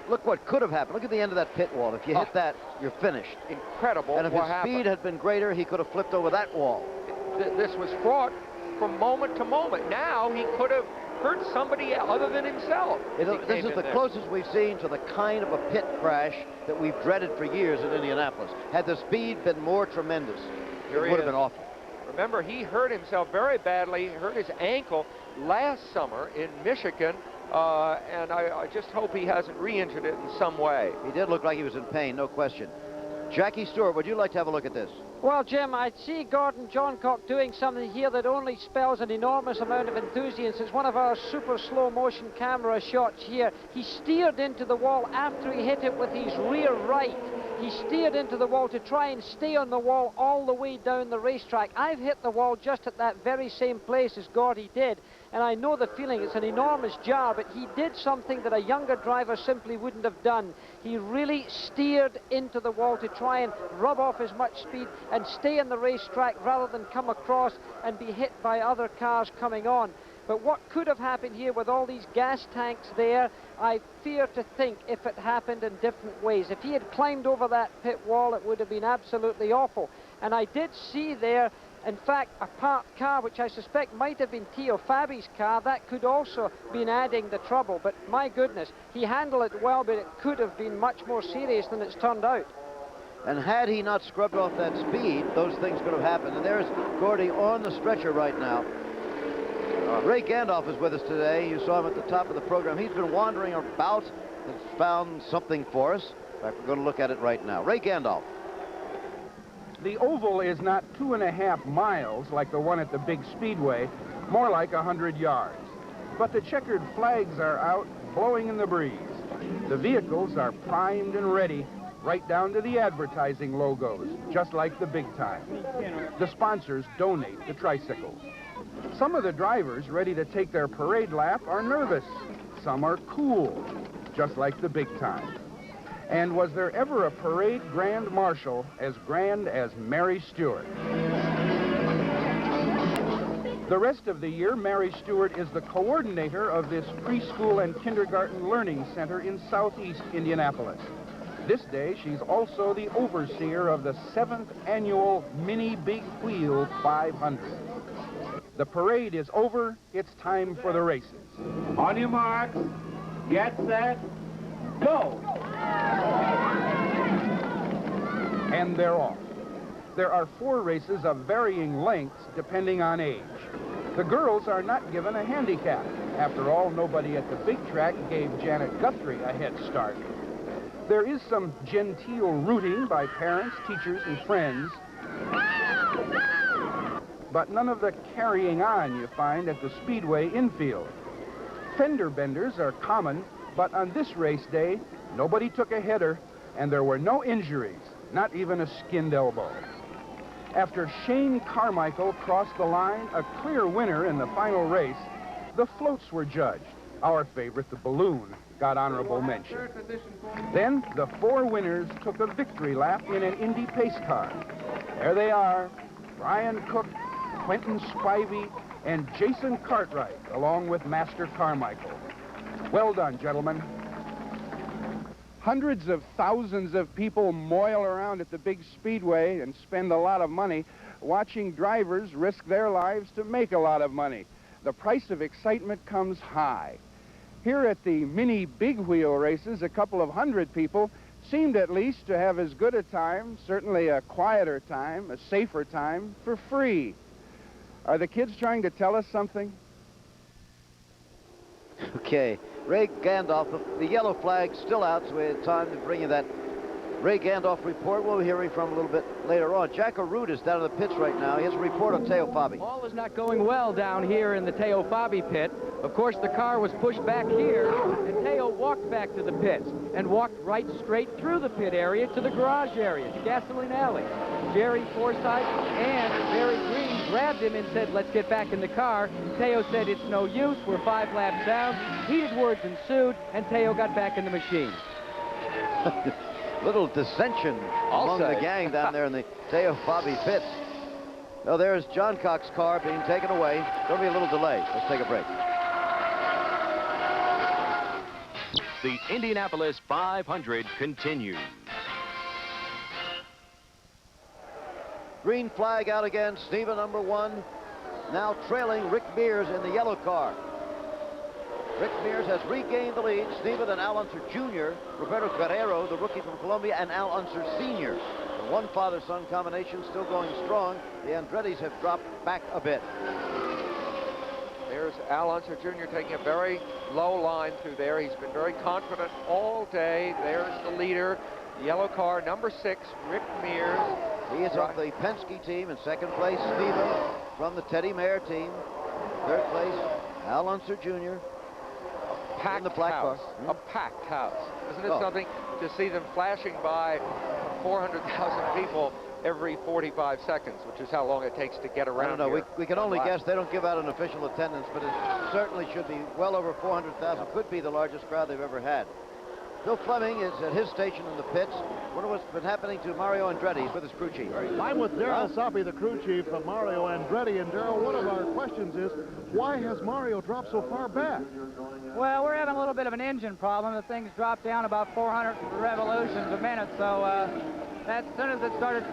Speaker 1: Look what could have happened. Look at the end of that pit wall. If you hit that, you're finished.
Speaker 4: Incredible.
Speaker 1: And if his speed had been greater, he could have flipped over that wall.
Speaker 4: This was fraught from moment to moment. Now he could have hurt somebody other than himself.
Speaker 1: This is the closest we've seen to the kind of a pit crash that we've dreaded for years in Indianapolis. Had the speed been more tremendous, it would have been awful.
Speaker 4: Remember, he hurt himself very badly, hurt his ankle last summer in Michigan. And I just hope he hasn't re-injured it in some way.
Speaker 1: He did look like he was in pain, no question. Jackie Stewart, would you like to have a look at this?
Speaker 3: Well, Jim, I see Gordon Johncock doing something here that only spells an enormous amount of enthusiasm. It's one of our super slow motion camera shots here. He steered into the wall after he hit it with his rear right. He steered into the wall to try and stay on the wall all the way down the racetrack. I've hit the wall just at that very same place as Gordy did, and I know the feeling. It's an enormous jar, but he did something that a younger driver simply wouldn't have done. He really steered into the wall to try and rub off as much speed and stay on the racetrack rather than come across and be hit by other cars coming on. But what could have happened here with all these gas tanks there, I fear to think if it happened in different ways. If he had climbed over that pit wall, it would have been absolutely awful. And I did see there, in fact, a parked car, which I suspect might have been Teo Fabi's car. That could also have been adding the trouble. But my goodness, he handled it well, but it could have been much more serious than it's turned out.
Speaker 1: And had he not scrubbed off that speed, those things could have happened. And there's Gordy on the stretcher right now. Ray Gandolf is with us today. You saw him at the top of the program. He's been wandering about and found something for us. In fact, we're going to look at it right now. Ray Gandolf.
Speaker 8: The oval is not 2.5 miles like the one at the big speedway, more like 100 yards. But the checkered flags are out, blowing in the breeze. The vehicles are primed and ready, right down to the advertising logos, just like the big time. The sponsors donate the tricycles. Some of the drivers ready to take their parade lap are nervous. Some are cool, just like the big time. And was there ever a parade grand marshal as grand as Mary Stewart? The rest of the year, Mary Stewart is the coordinator of this preschool and kindergarten learning center in southeast Indianapolis. This day, she's also the overseer of the 7th annual Mini Big Wheel 500. The parade is over. It's time for the races.
Speaker 2: On your marks, get set, go!
Speaker 8: And they're off. There are 4 races of varying lengths depending on age. The girls are not given a handicap. After all, nobody at the big track gave Janet Guthrie a head start. There is some genteel rooting by parents, teachers, and friends, but none of the carrying on you find at the Speedway infield. Fender benders are common, but on this race day, nobody took a header, and there were no injuries, not even a skinned elbow. After Shane Carmichael crossed the line, a clear winner in the final race, the floats were judged. Our favorite, the balloon, got honorable mention. Then the 4 winners took a victory lap in an Indy pace car. There they are, Brian Cook, Quentin Spivey, and Jason Cartwright, along with Master Carmichael. Well done, gentlemen. Hundreds of thousands of people moil around at the big speedway and spend a lot of money watching drivers risk their lives to make a lot of money. The price of excitement comes high. Here at the Mini Big Wheel races, a couple of hundred people seemed at least to have as good a time, certainly a quieter time, a safer time, for free. Are the kids trying to tell us something?
Speaker 1: Okay, Ray Gandolf, the yellow flag's still out, so we had time to bring you that Ray Gandolf report. We'll be hearing from a little bit later on. Jack Arute is down in the pits right now. He has a report on Teo Fabi.
Speaker 6: All is not going well down here in the Teo Fabi pit. Of course, the car was pushed back here, and Teo walked back to the pits and walked right straight through the pit area to the garage area, to Gasoline Alley. Jerry Forsythe and Barry Green grabbed him and said, let's get back in the car. Teo said, it's no use. We're 5 laps down. Heated words ensued, and Teo got back in the machine.
Speaker 1: Little dissension among the gang down there in the Teo Fabi pits. Now there's John Cox's car being taken away. There'll be a little delay. Let's take a break.
Speaker 9: The Indianapolis 500 continues.
Speaker 1: Green flag out again. Stephen, number 1, now trailing Rick Mears in the yellow car. Rick Mears has regained the lead. Stephen and Al Unser Jr., Roberto Guerrero, the rookie from Colombia, and Al Unser Sr. The one father-son combination still going strong. The Andrettis have dropped back a bit.
Speaker 4: There's Al Unser Jr. taking a very low line through there. He's been very confident all day. There's the leader, yellow car, number 6, Rick Mears.
Speaker 1: He is on the Penske team. In second place, Stephen from the Teddy Mayer team. Third place, Al Unser Jr.
Speaker 4: Packed
Speaker 1: in the black
Speaker 4: house.
Speaker 1: car.
Speaker 4: A packed house. Isn't it something to see them flashing by 400,000 people every 45 seconds, which is how long it takes to get around.
Speaker 1: I don't know.
Speaker 4: Here.
Speaker 1: We can only guess. They don't give out an official attendance, but it certainly should be well over 400,000. Could be the largest crowd they've ever had. Bill Fleming is at his station in the pits. Wonder what's been happening to Mario Andretti. He's with his crew chief.
Speaker 5: I'm with Darrell Soppy, the crew chief of Mario Andretti. And Darrell, one of our questions is, why has Mario dropped so far back?
Speaker 15: Well, we're having a little bit of an engine problem. The thing's dropped down about 400 revolutions a minute, so As soon as it started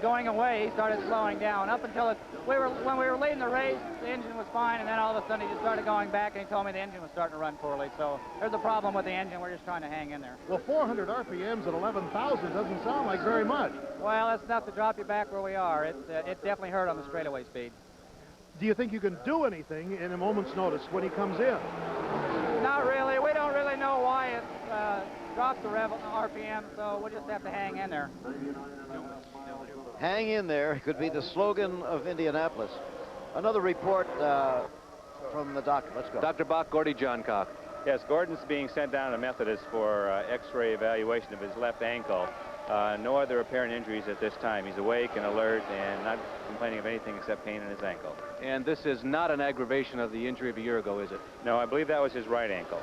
Speaker 15: going away, he started slowing down. Up until when we were leading the race, the engine was fine, and then all of a sudden he just started going back, and he told me the engine was starting to run poorly. So there's a problem with the engine. We're just trying to hang in there.
Speaker 5: Well, 400 RPMs at 11,000 doesn't sound like very much.
Speaker 15: Well, that's enough to drop you back where we are. It definitely hurt on the straightaway speed.
Speaker 5: Do you think you can do anything in a moment's notice when he comes in?
Speaker 15: Not really. We don't really know why it dropped the RPM, so we'll just have to hang in there.
Speaker 1: Hang in there could be the slogan of Indianapolis. Another report from the doctor. Let's go.
Speaker 7: Dr. Bach, Gordy Johncock.
Speaker 12: Yes, Gordon's being sent down to Methodist for X-ray evaluation of his left ankle. No other apparent injuries at this time. He's awake and alert and not complaining of anything except pain in his ankle.
Speaker 7: And this is not an aggravation of the injury of a year ago, is it?
Speaker 12: No, I believe that was his right ankle.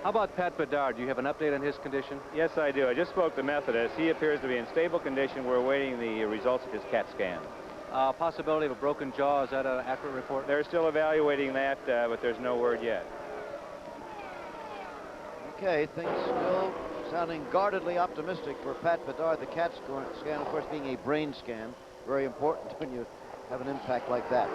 Speaker 7: How about Pat Bedard? Do you have an update on his condition?
Speaker 12: Yes, I do. I just spoke to Methodist. He appears to be in stable condition. We're awaiting the results of his CAT scan.
Speaker 7: Possibility of a broken jaw, is that an accurate report?
Speaker 12: They're still evaluating that, but there's no word yet.
Speaker 1: Okay, things still sounding guardedly optimistic for Pat Bedard. The CAT scan, of course, being a brain scan. Very important when you have an impact like that.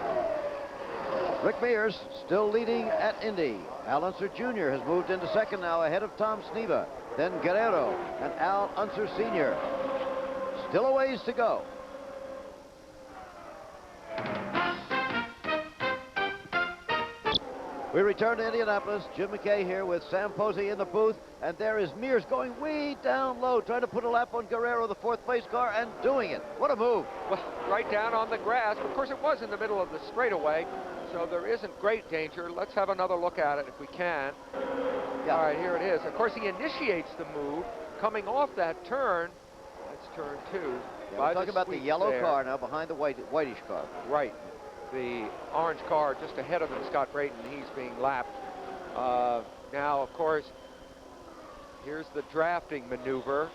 Speaker 1: Rick Mears still leading at Indy. Al Unser Jr. has moved into second now ahead of Tom Sneva. Then Guerrero and Al Unser Sr. Still a ways to go. We return to Indianapolis. Jim McKay here with Sam Posey in the booth. And there is Mears going way down low, trying to put a lap on Guerrero, the fourth place car, and doing it. What a move.
Speaker 6: Well, right down on the grass. Of course, it was in the middle of the straightaway, so there isn't great danger. Let's have another look at it if we can. Yeah. All right, here it is. Of course, he initiates the move coming off that turn. That's turn 2.
Speaker 1: Yeah, we're talking about the yellow car now behind the whitish car.
Speaker 6: Right. The orange car just ahead of him, Scott Brayton. He's being lapped. Now, of course, here's the drafting maneuver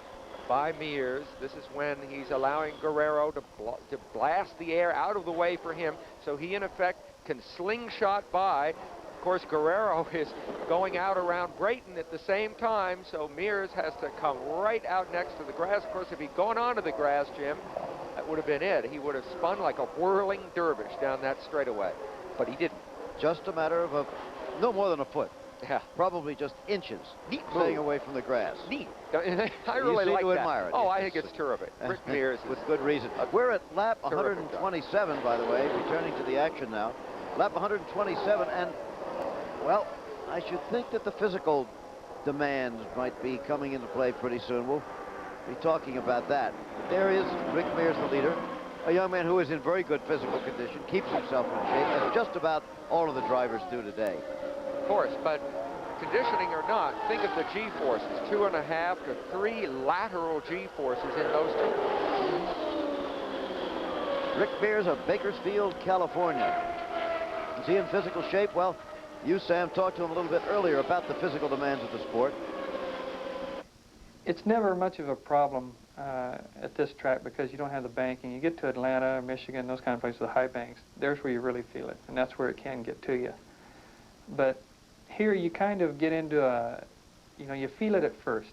Speaker 6: by Mears. This is when he's allowing Guerrero to blast the air out of the way for him, so he, in effect, can slingshot by. Of course, Guerrero is going out around Brayton at the same time, so Mears has to come right out next to the grass. Of course, if he'd gone onto the grass, Jim, that would have been it. He would have spun like a whirling dervish down that straightaway, but he didn't.
Speaker 1: Just a matter of no more than a foot.
Speaker 6: Yeah.
Speaker 1: Probably just inches.
Speaker 6: Neat
Speaker 1: staying
Speaker 6: move.
Speaker 1: away from the grass.
Speaker 6: Neat. I really
Speaker 1: you
Speaker 6: like
Speaker 1: to
Speaker 6: that.
Speaker 1: Admire it.
Speaker 6: Oh, I think it's terrific. Rick Mears.
Speaker 1: With good reason. We're at lap 127, by the way, returning to the action now. Lap 127, and, well, I should think that the physical demands might be coming into play pretty soon. We'll be talking about that. There is Rick Mears, the leader, a young man who is in very good physical condition, keeps himself in shape, as just about all of the drivers do today.
Speaker 6: Of course, but conditioning or not, think of the G-forces, 2.5 to 3 lateral G-forces in those two.
Speaker 1: Rick Mears of Bakersfield, California. Is he in physical shape? Well, you, Sam, talked to him a little bit earlier about the physical demands of the sport.
Speaker 16: It's never much of a problem at this track because you don't have the banking. You get to Atlanta, Michigan, those kind of places, the high banks, there's where you really feel it, and that's where it can get to you. But here you kind of get into you feel it at first.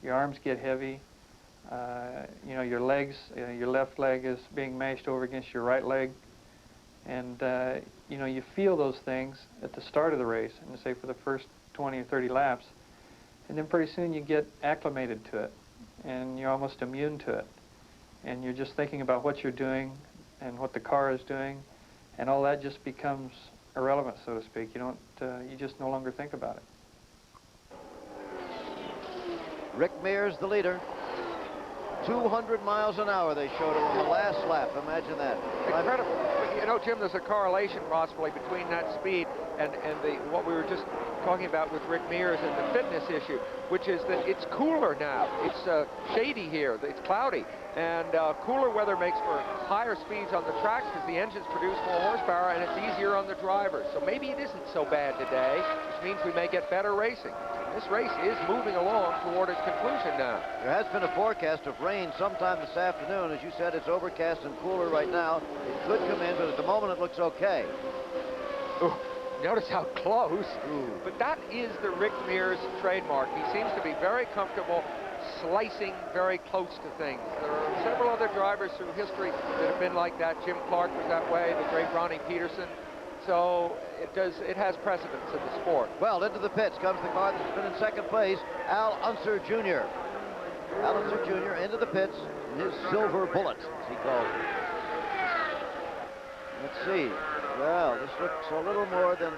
Speaker 16: Your arms get heavy. Your legs, your left leg is being mashed over against your right leg. And, you feel those things at the start of the race, and say for the first 20 or 30 laps. And then pretty soon you get acclimated to it, and you're almost immune to it. And you're just thinking about what you're doing and what the car is doing, and all that just becomes irrelevant, so to speak. You just no longer think about it.
Speaker 1: Rick Mears, the leader. 200 miles an hour they showed him on the last lap. Imagine that.
Speaker 6: Incredible. Jim, there's a correlation possibly between that speed and what we were just talking about with Rick Mears and the fitness issue, which is that it's cooler now. It's shady here. It's cloudy. And cooler weather makes for higher speeds on the tracks because the engines produce more horsepower and it's easier on the drivers. So maybe it isn't so bad today, which means we may get better racing. This race is moving along toward its conclusion now.
Speaker 1: There has been a forecast of rain sometime this afternoon. As you said, it's overcast and cooler right now. It could come in, but at the moment it looks okay.
Speaker 6: Ooh, notice how close. Ooh. But that is the Rick Mears trademark. He seems to be very comfortable
Speaker 4: slicing very close to things. There are several other drivers through history that have been like that. Jim Clark was that way, the great Ronnie Peterson. So it has precedence in the sport.
Speaker 1: Well, into the pits comes the car that's been in second place, Al Unser Jr. Al Unser Jr. into the pits in his silver bullet, as he calls it. Let's see. Well, this looks a little more than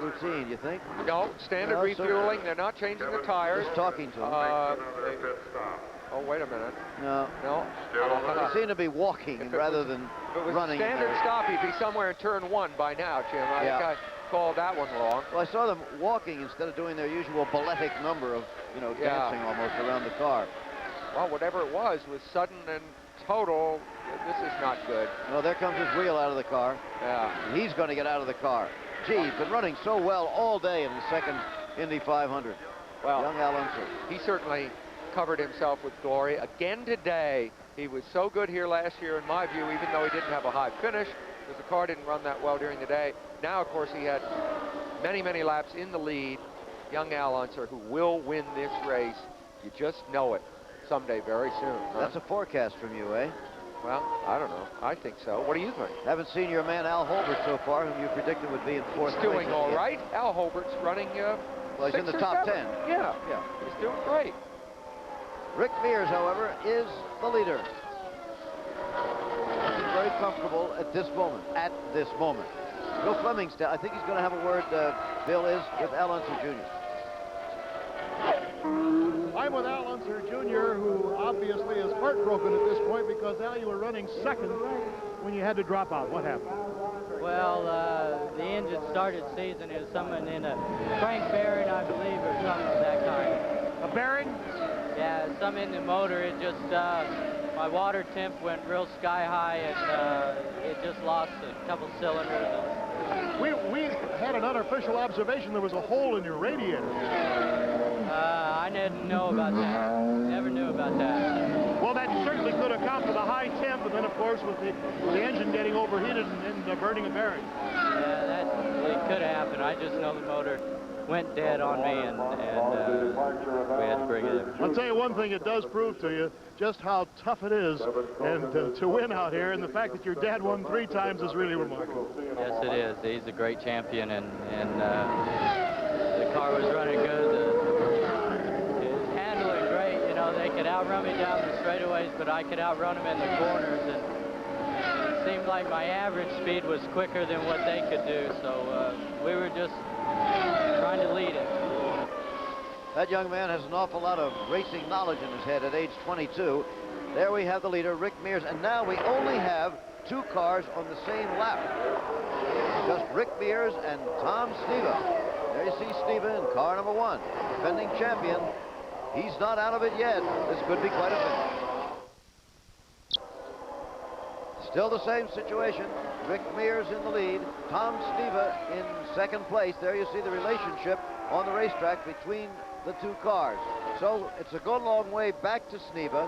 Speaker 1: routine, you think?
Speaker 4: No, standard
Speaker 1: No,
Speaker 4: refueling. They're not changing the tires.
Speaker 1: Just talking to him.
Speaker 4: Oh, wait a minute.
Speaker 1: No.
Speaker 4: No.
Speaker 1: They seem to be walking rather than
Speaker 4: If it was
Speaker 1: running.
Speaker 4: a standard stop, he'd be somewhere in turn 1 by now, Jim. I think I called that one wrong.
Speaker 1: Well, I saw them walking instead of doing their usual balletic number of, dancing almost around the car.
Speaker 4: Well, whatever it was sudden and total. This is not good.
Speaker 1: Well, there comes his wheel out of the car.
Speaker 4: Yeah.
Speaker 1: And he's going to get out of the car. Gee, he's been running so well all day in the second Indy 500.
Speaker 4: Well,
Speaker 1: young Al Unser.
Speaker 4: He certainly covered himself with glory. Again today, he was so good here last year, in my view, even though he didn't have a high finish, because the car didn't run that well during the day. Now, of course, he had many, many laps in the lead. Young Al Unser, who will win this race. You just know it someday very soon. Huh?
Speaker 1: That's a forecast from you, eh?
Speaker 4: Well, I don't know. I think so. What do you think?
Speaker 1: Haven't seen your man Al Holbert so far, whom you predicted would be in fourth place.
Speaker 4: He's doing all right. Al Holbert's running
Speaker 1: well, he's in the top 10.
Speaker 4: Yeah. He's doing great.
Speaker 1: Rick Mears, however, is the leader. He's very comfortable at this moment. Bill Fleming, I think he's going to have a word, Bill, is with Al Unser Jr.
Speaker 5: I'm with Al Unser Jr., who obviously is heartbroken at this point because, Al, you were running second when you had to drop out. What happened?
Speaker 17: Well, the engine started seizing. It was something in a crank bearing, I believe, or something of that kind.
Speaker 5: A bearing?
Speaker 17: Yeah, something in the motor. It just, my water temp went real sky high, and it just lost a couple cylinders.
Speaker 5: We had an unofficial observation there was a hole in your radiator.
Speaker 17: I didn't know about that. Never knew about that.
Speaker 5: Well, that certainly could account for the high temp, and then, of course, with the engine getting overheated and burning a bearing.
Speaker 17: Yeah, it could have happened. I just know the motor went dead on me, and we had to bring it in.
Speaker 5: I'll tell you one thing, it does prove to you just how tough it is and to win out here, and the fact that your dad won 3 times is really remarkable.
Speaker 17: Yes, it is. He's a great champion, and the car was running good. It was handling great. They could outrun me down the straightaways, but I could outrun them in the corners, and it seemed like my average speed was quicker than what they could do, so we were just trying to lead it.
Speaker 1: That young man has an awful lot of racing knowledge in his head at age 22. There we have the leader, Rick Mears, and now we only have 2 cars on the same lap. Just Rick Mears and Tom Sneva. There you see Sneva in car number 1, defending champion. He's not out of it yet. This could be quite a finish. Still the same situation. Rick Mears in the lead. Tom Sneva in second place. There you see the relationship on the racetrack between the 2 cars. So it's a good long way back to Sneva,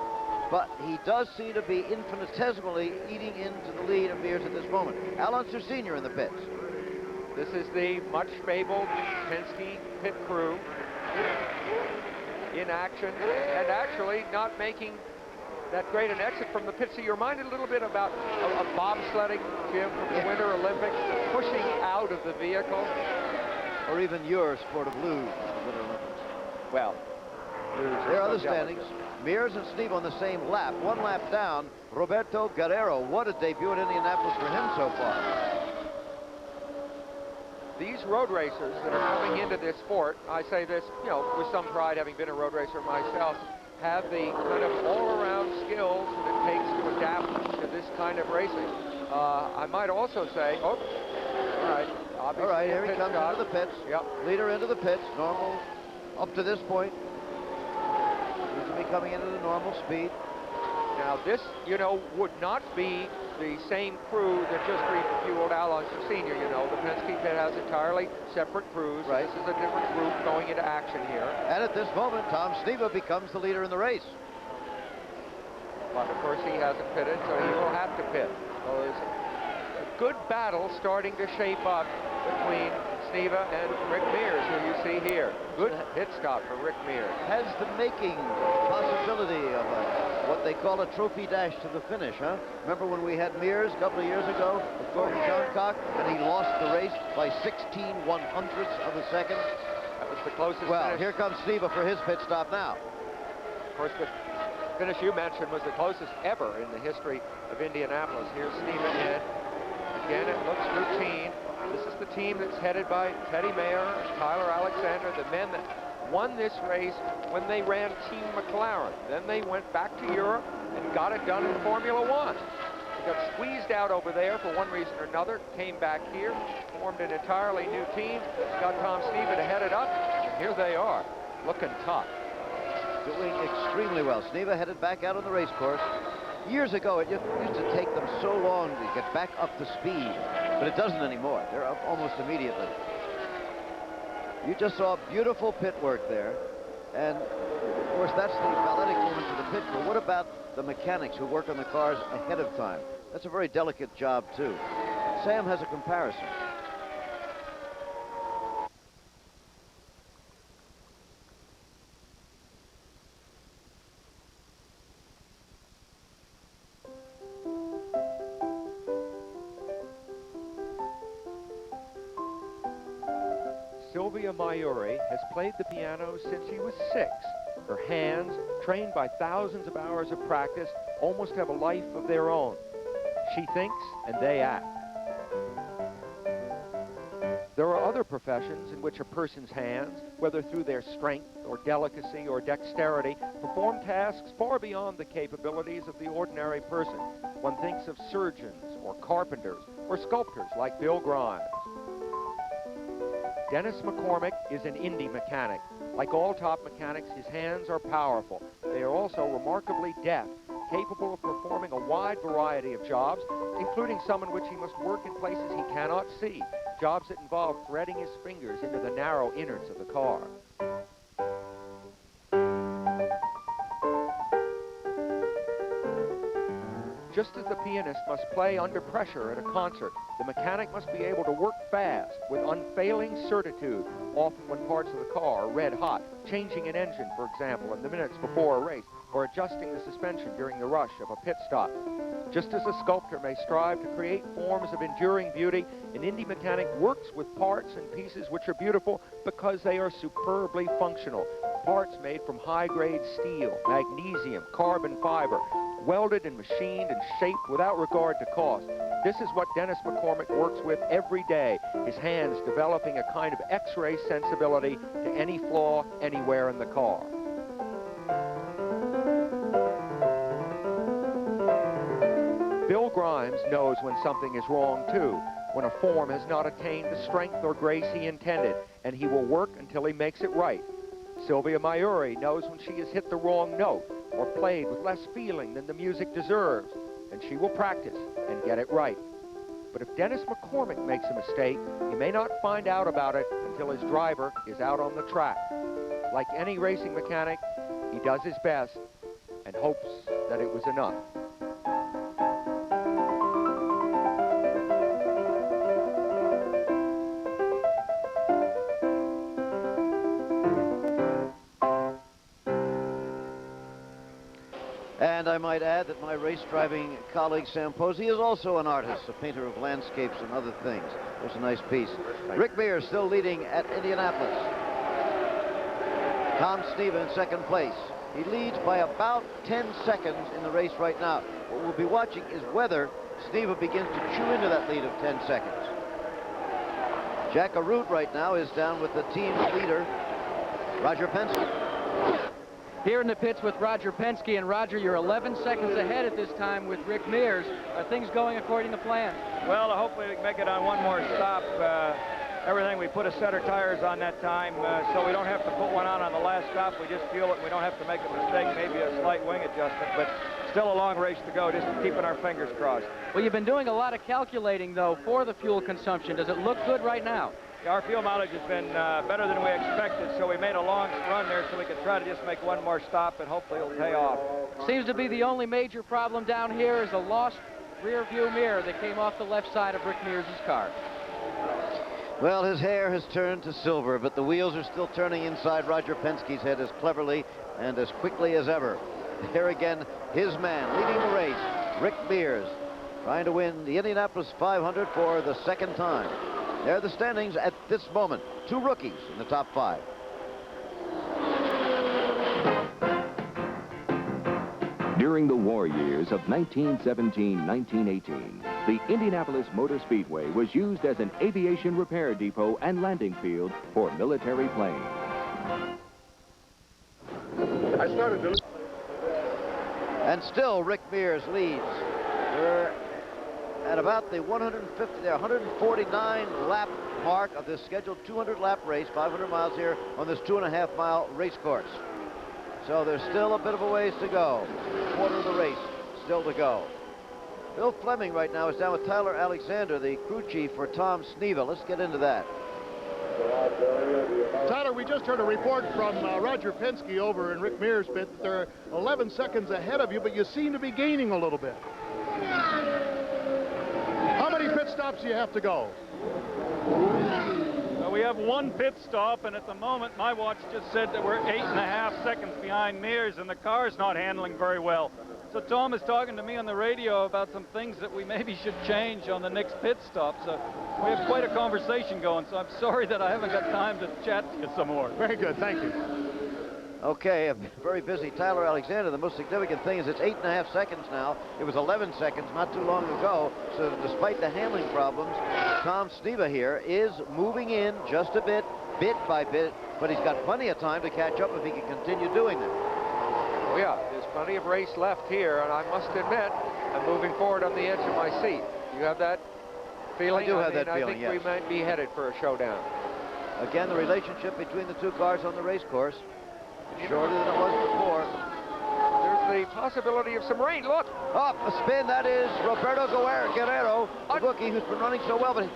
Speaker 1: but he does seem to be infinitesimally eating into the lead of Mears at this moment. Al Unser Sr. in the pits.
Speaker 4: This is the much fabled Penske pit crew in action, and actually not making that great an exit from the pit. So you're reminded a little bit about a bobsledding, Jim, from the Winter Olympics, pushing out of the vehicle.
Speaker 1: Or even your sport of luge, the Winter Olympics.
Speaker 4: Well,
Speaker 1: there are the standings. Mears and Sneva on the same lap. 1 lap down, Roberto Guerrero. What a debut in Indianapolis for him so far.
Speaker 4: These road racers that are coming into this sport, I say this, with some pride, having been a road racer myself, have the kind of all-around skills that it takes to adapt to this kind of racing. I might also say, all right.
Speaker 1: All right, here he comes into the pits.
Speaker 4: Yep.
Speaker 1: Leader into the pits, normal up to this point. Seems to be coming into the normal speed.
Speaker 4: Now this, would not be the same crew that just refueled Al Unser Sr. The Penske pit has entirely separate crews.
Speaker 1: Right.
Speaker 4: This is a different group going into action here.
Speaker 1: And at this moment, Tom Sneva becomes the leader in the race.
Speaker 4: But of course he hasn't pitted, so he will have to pit. So there's a good battle starting to shape up between Sneva and Rick Mears, who you see here. Good pit stop for Rick Mears.
Speaker 1: Has the making possibility of what they call a trophy dash to the finish, huh? Remember when we had Mears a couple of years ago with Gordon Johncock, and he lost the race by 16/100ths of a second?
Speaker 4: That was the closest
Speaker 1: Well,
Speaker 4: finish.
Speaker 1: here comes Sneva for his pit stop now.
Speaker 4: Of course, the finish you mentioned was the closest ever in the history of Indianapolis. Here's Sneva in. Again, it looks routine. This is the team that's headed by Teddy Mayer, Tyler Alexander, the men that won this race when they ran Team McLaren. Then they went back to Europe and got it done in Formula One. They got squeezed out over there for one reason or another, came back here, formed an entirely new team, got Tom Sneva to head it up, and here they are, looking tough.
Speaker 1: Doing extremely well. Sneva headed back out on the race course. Years ago, it used to take them so long to get back up to speed, but it doesn't anymore. They're up almost immediately. You just saw beautiful pit work there, and of course that's the balletic movement to the pit crew. What about the mechanics who work on the cars ahead of time? That's a very delicate job too. Sam has a comparison.
Speaker 4: Sylvia Mayuri has played the piano since she was 6. Her hands, trained by thousands of hours of practice, almost have a life of their own. She thinks and they act. There are other professions in which a person's hands, whether through their strength or delicacy or dexterity, perform tasks far beyond the capabilities of the ordinary person. One thinks of surgeons or carpenters or sculptors like Bill Grimes. Dennis McCormick is an Indy mechanic. Like all top mechanics, his hands are powerful. They are also remarkably deft, capable of performing a wide variety of jobs, including some in which he must work in places he cannot see, jobs that involve threading his fingers into the narrow innards of the car. Just as the pianist must play under pressure at a concert, the mechanic must be able to work fast with unfailing certitude, often when parts of the car are red hot, changing an engine, for example, in the minutes before a race, or adjusting the suspension during the rush of a pit stop. Just as a sculptor may strive to create forms of enduring beauty, an Indy mechanic works with parts and pieces which are beautiful because they are superbly functional. Parts made from high-grade steel, magnesium, carbon fiber, welded and machined and shaped without regard to cost. This is what Dennis McCormick works with every day, his hands developing a kind of X-ray sensibility to any flaw anywhere in the car. Bill Grimes knows when something is wrong too, when a form has not attained the strength or grace he intended, and he will work until he makes it right. Sylvia Mayuri knows when she has hit the wrong note or played with less feeling than the music deserves, and she will practice and get it right. But if Dennis McCormick makes a mistake, he may not find out about it until his driver is out on the track. Like any racing mechanic, he does his best and hopes that it was enough.
Speaker 1: And I might add that my race-driving colleague Sam Posey is also an artist, a painter of landscapes and other things. There's a nice piece. Rick Mears still leading at Indianapolis. Tom Sneva in second place. He leads by about 10 seconds in the race right now. What we'll be watching is whether Sneva begins to chew into that lead of 10 seconds. Jack Arute right now is down with the team leader, Roger Penske.
Speaker 6: Here in the pits with Roger Penske, and Roger, you're 11 seconds ahead at this time with Rick Mears. Are things going according to plan?
Speaker 12: Well, hopefully we can make it on one more stop. Everything, we put a set of tires on that time, so we don't have to put one on the last stop. We just fuel it. We don't have to make a mistake, maybe a slight wing adjustment, but still a long race to go, just keeping our fingers crossed.
Speaker 6: Well, you've been doing a lot of calculating, though, for the fuel consumption. Does it look good right now?
Speaker 12: Our fuel mileage has been better than we expected, so we made a long run there so we could try to just make one more stop, and hopefully it'll pay off.
Speaker 6: Seems to be the only major problem down here is a lost rear view mirror that came off the left side of Rick Mears' car.
Speaker 1: Well, his hair has turned to silver, but the wheels are still turning inside Roger Penske's head as cleverly and as quickly as ever. Here again, his man leading the race, Rick Mears, trying to win the Indianapolis 500 for the second time. There are the standings at this moment. 2 rookies in the top 5.
Speaker 9: During the war years of 1917-1918, the Indianapolis Motor Speedway was used as an aviation repair depot and landing field for military planes.
Speaker 11: I started to...
Speaker 1: And still Rick Mears leads. We're at about the 149 lap mark of this scheduled 200 lap race, 500 miles here on this 2.5 mile race course. So there's still a bit of a ways to go. Quarter of the race still to go. Bill Fleming right now is down with Tyler Alexander, the crew chief for Tom Sneva. Let's get into that.
Speaker 5: Tyler, we just heard a report from Roger Penske over in Rick Mears' pit that they're 11 seconds ahead of you, but you seem to be gaining a little bit. How many pit stops do you have to go?
Speaker 13: We have 1 pit stop, and at the moment, my watch just said that we're 8.5 seconds behind Mears, and the car's not handling very well. So Tom is talking to me on the radio about some things that we maybe should change on the next pit stop. So we have quite a conversation going, so I'm sorry that I haven't got time to chat to you some more.
Speaker 5: Very good, thank you.
Speaker 1: Okay, a very busy Tyler Alexander. The most significant thing is it's 8.5 seconds now. It was 11 seconds not too long ago. So despite the handling problems, Tom Sneva here is moving in just a bit by bit, but he's got plenty of time to catch up if he can continue doing that.
Speaker 4: Oh, yeah, there's plenty of race left here, and I must admit, I'm moving forward on the edge of my seat. You have that feeling?
Speaker 1: I do have that
Speaker 4: I
Speaker 1: feeling,
Speaker 4: think we might be headed for a showdown.
Speaker 1: Again, the relationship between the 2 cars on the race course, shorter than it was before.
Speaker 4: There's the possibility of some rain. Look!
Speaker 1: Up a spin. That is Roberto Guerrero, the rookie who's been running so well, but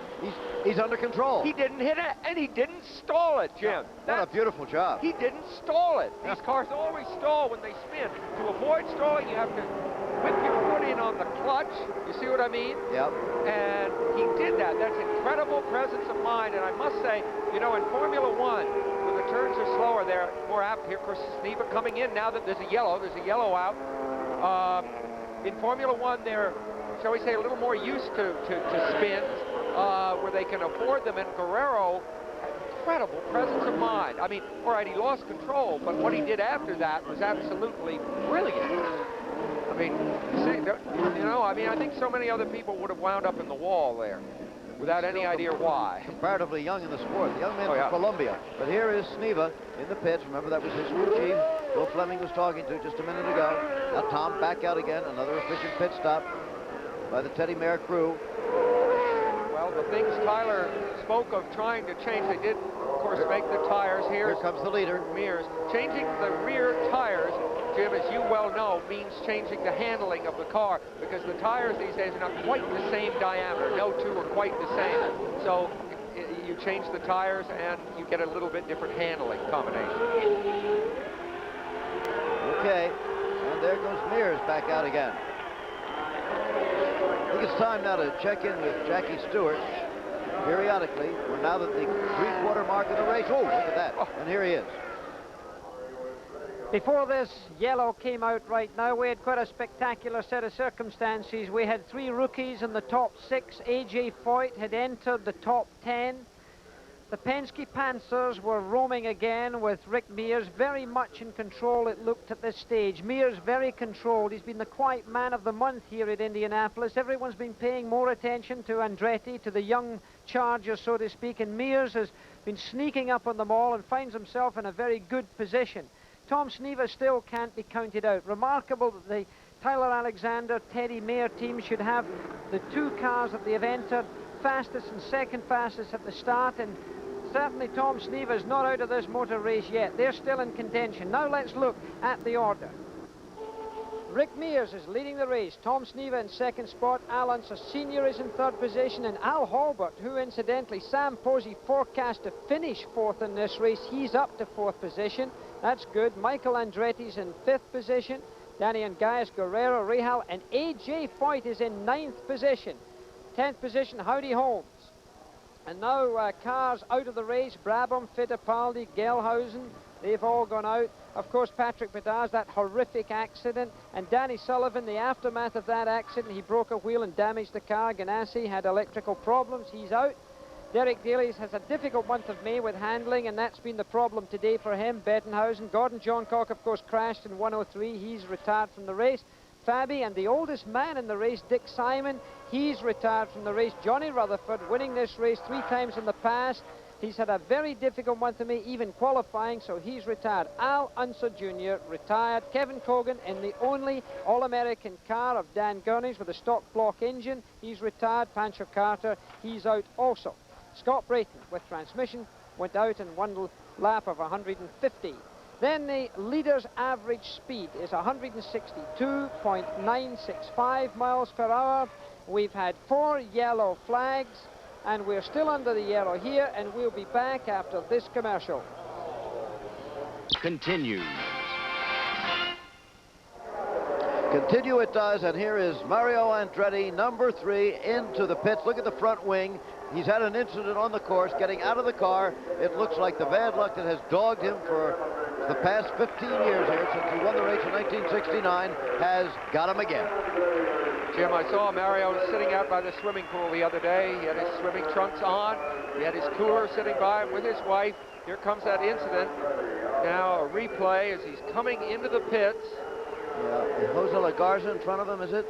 Speaker 1: he's under control.
Speaker 4: He didn't hit it, and he didn't stall it, Jim.
Speaker 1: What a beautiful job.
Speaker 4: He didn't stall it. These cars always stall when they spin. To avoid stalling, you have to whip your foot in on the clutch. You see what I mean?
Speaker 1: Yep.
Speaker 4: And he did that. That's incredible presence of mind. And I must say, you know, in Formula One, when the turns are slower, they're more apt. Here, of course, Sneva coming in now that there's a yellow out. In Formula One, they're, shall we say, a little more used to spins where they can afford them. And Guerrero, incredible presence of mind. I mean, all right, he lost control, but what he did after that was absolutely brilliant. I mean, you know, I think so many other people would have wound up in the wall there without any idea why.
Speaker 1: Comparatively young in the sport, the young man from Colombia. But here is Sneva in the pits. Remember, that was his crew chief, Bill Fleming was talking to just a minute ago. Now Tom back out again, another efficient pit stop by the Teddy Mayer crew.
Speaker 4: Well, the things Tyler spoke of trying to change, they did, of course, make the tires here.
Speaker 1: Here comes the leader.
Speaker 4: Mears. Changing the rear tires, Jim, as you well know, means changing the handling of the car, because the tires these days are not quite the same diameter. No two are quite the same. So you change the tires and you get a little bit different handling combination.
Speaker 1: Okay, and there goes Mears back out again. I think it's time now to check in with Jackie Stewart periodically. We're now at the 3/4 mark of the race. Oh, look at that. And here he is.
Speaker 3: Before this yellow came out right now, we had quite a spectacular set of circumstances. We had 3 rookies in the top 6. A.J. Foyt had entered the top 10. The Penske Panthers were roaming again with Rick Mears very much in control, it looked at this stage. Mears very controlled. He's been the quiet man of the month here at Indianapolis. Everyone's been paying more attention to Andretti, to the young Charger, so to speak, and Mears has been sneaking up on them all and finds himself in a very good position. Tom Sneva still can't be counted out. Remarkable that the Tyler Alexander, Teddy Mayer team should have the 2 cars that they have entered, fastest and second fastest at the start, and certainly Tom Sneva is not out of this motor race yet. They're still in contention. Now let's look at the order. Rick Mears is leading the race. Tom Sneva in second spot. Al Unser Sr. is in third position. And Al Halbert, who incidentally Sam Posey forecast to finish 4th in this race, he's up to 4th position. That's good. Michael Andretti's in 5th position. Danny Ungayas, Guerrero, Rahal, and A.J. Foyt is in 9th position. 10th position, Howdy Holmes. And now cars out of the race. Brabham, Fittipaldi, Gelhausen, they've all gone out. Of course, Patrick Bedard, that horrific accident. And Danny Sullivan, the aftermath of that accident, he broke a wheel and damaged the car. Ganassi had electrical problems. He's out. Derek Daly has a difficult month of May with handling, and that's been the problem today for him. Bettenhausen. Gordon Johncock, of course, crashed in 103. He's retired from the race. Fabi, and the oldest man in the race, Dick Simon, he's retired from the race. Johnny Rutherford, winning this race 3 times in the past. He's had a very difficult month of May, even qualifying, so he's retired. Al Unser Jr. retired. Kevin Cogan in the only All-American car of Dan Gurney's with a stock block engine. He's retired. Pancho Carter, he's out also. Scott Brayton, with transmission, went out in 1 lap of 150. Then the leader's average speed is 162.965 miles per hour. We've had 4 yellow flags, and we're still under the yellow here, and we'll be back after this commercial.
Speaker 9: Continues.
Speaker 1: Continue it does, and here is Mario Andretti, number 3, into the pits. Look at the front wing. He's had an incident on the course, getting out of the car. It looks like the bad luck that has dogged him for the past 15 years here, since he won the race in 1969, has got him again.
Speaker 4: Jim, I saw Mario sitting out by the swimming pool the other day. He had his swimming trunks on. He had his cooler sitting by him with his wife. Here comes that incident. Now a replay as he's coming into the pits.
Speaker 1: Yeah, Jose La Garza in front of him, is it?